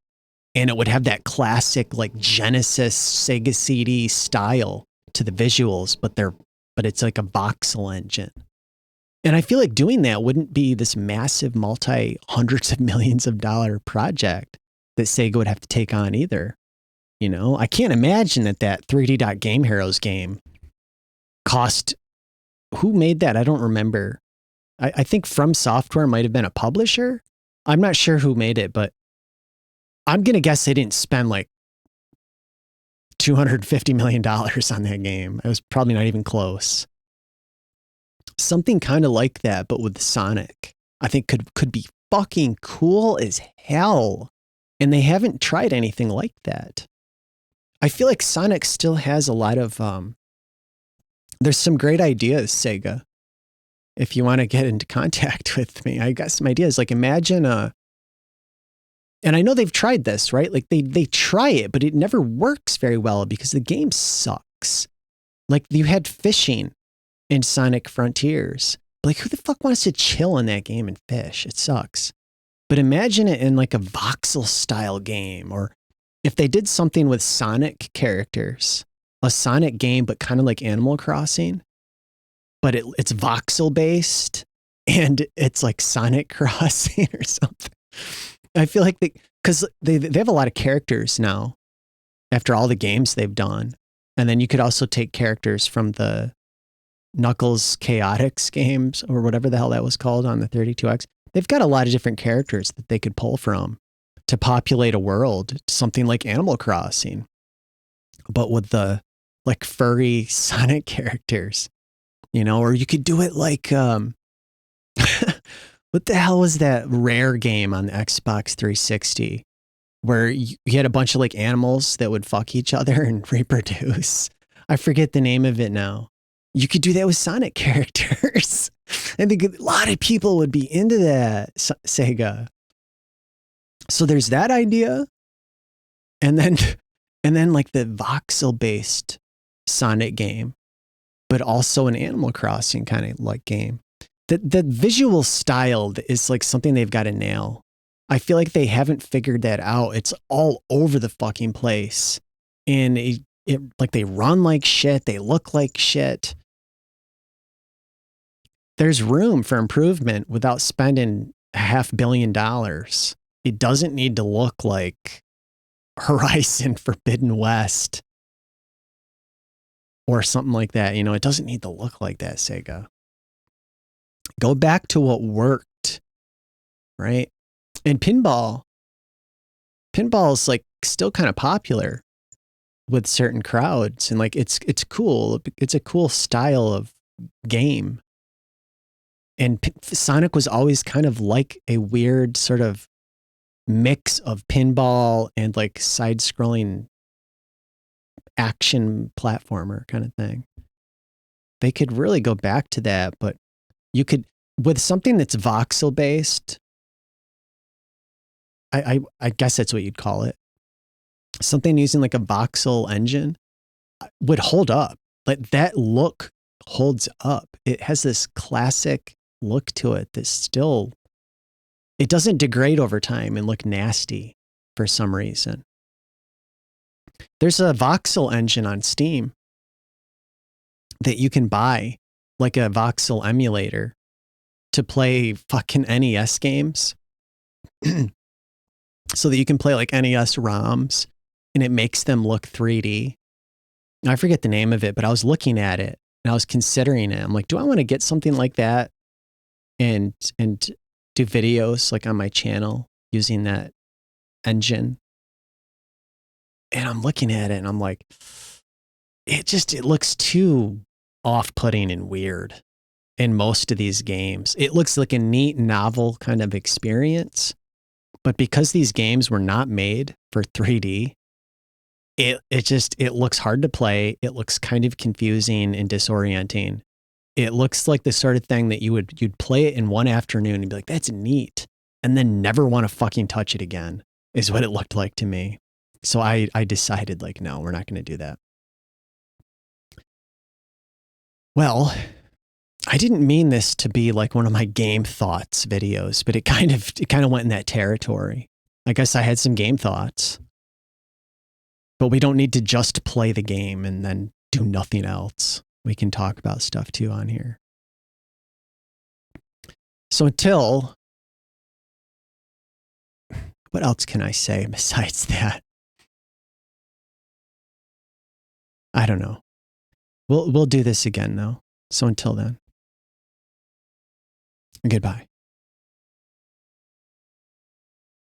and it would have that classic like Genesis Sega CD style to the visuals, but it's like a voxel engine. And I feel like doing that wouldn't be this massive multi-hundreds of millions of dollar project that Sega would have to take on either. You know, I can't imagine that 3D Game Heroes game cost, who made that? I don't remember. I think From Software might have been a publisher. I'm not sure who made it, but I'm going to guess they didn't spend like $250 million on that game. It was probably not even close. Something kind of like that, but with Sonic, I think could be fucking cool as hell. And they haven't tried anything like that. I feel like Sonic still has a lot of, there's some great ideas, Sega. If you want to get into contact with me, I got some ideas. Like imagine and I know they've tried this, right? Like they try it, but it never works very well because the game sucks. Like you had fishing in Sonic Frontiers. Like who the fuck wants to chill in that game and fish? It sucks. But imagine it in like a voxel style game, or if they did something with Sonic characters, a Sonic game, but kind of like Animal Crossing, but it's voxel based and it's like Sonic Crossing or something. I feel like because they have a lot of characters now after all the games they've done. And then you could also take characters from the Knuckles Chaotix games or whatever the hell that was called on the 32X. They've got a lot of different characters that they could pull from to populate a world, something like Animal Crossing, but with the like furry Sonic characters, you know, or you could do it like, what the hell was that Rare game on the Xbox 360 where you had a bunch of like animals that would fuck each other and reproduce? I forget the name of it now. You could do that with Sonic characters. I think a lot of people would be into that, Sega. So there's that idea. And then like the voxel based Sonic game, but also an Animal Crossing kind of like game. The visual style is like something they've got to nail. I feel like they haven't figured that out. It's all over the fucking place. And it like they run like shit. They look like shit. There's room for improvement without spending $500 million. It doesn't need to look like Horizon Forbidden West or something like that. You know, it doesn't need to look like that, Sega. Go back to what worked, right? And pinball is like still kind of popular with certain crowds, and like it's cool. It's a cool style of game. And Sonic was always kind of like a weird sort of mix of pinball and like side-scrolling action platformer kind of thing. They could really go back to that, but you could, with something that's voxel based, I guess that's what you'd call it. Something using like a voxel engine would hold up. Like that look holds up. It has this classic look to it that's still, it doesn't degrade over time and look nasty for some reason. There's a voxel engine on Steam that you can buy, like a voxel emulator, to play fucking NES games. So that you can play like NES ROMs and it makes them look 3D. I forget the name of it, but I was looking at it and I was considering it. I'm like, do I want to get something like that and do videos like on my channel using that engine? And I'm looking at it and I'm like, it looks too off-putting and weird in most of these games. It looks like a neat, novel kind of experience, But because these games were not made for 3D, it looks hard to play. It looks kind of confusing and disorienting. It looks like the sort of thing that you'd play it in one afternoon and be like, that's neat, and then never want to fucking touch it again, is what it looked like to me. So I decided, like, no, we're not going to do that. Well, I didn't mean this to be like one of my game thoughts videos, but it kind of went in that territory. I guess I had some game thoughts. But we don't need to just play the game and then do nothing else. We can talk about stuff too on here. So what else can I say besides that? I don't know. We'll do this again though. So until then, goodbye.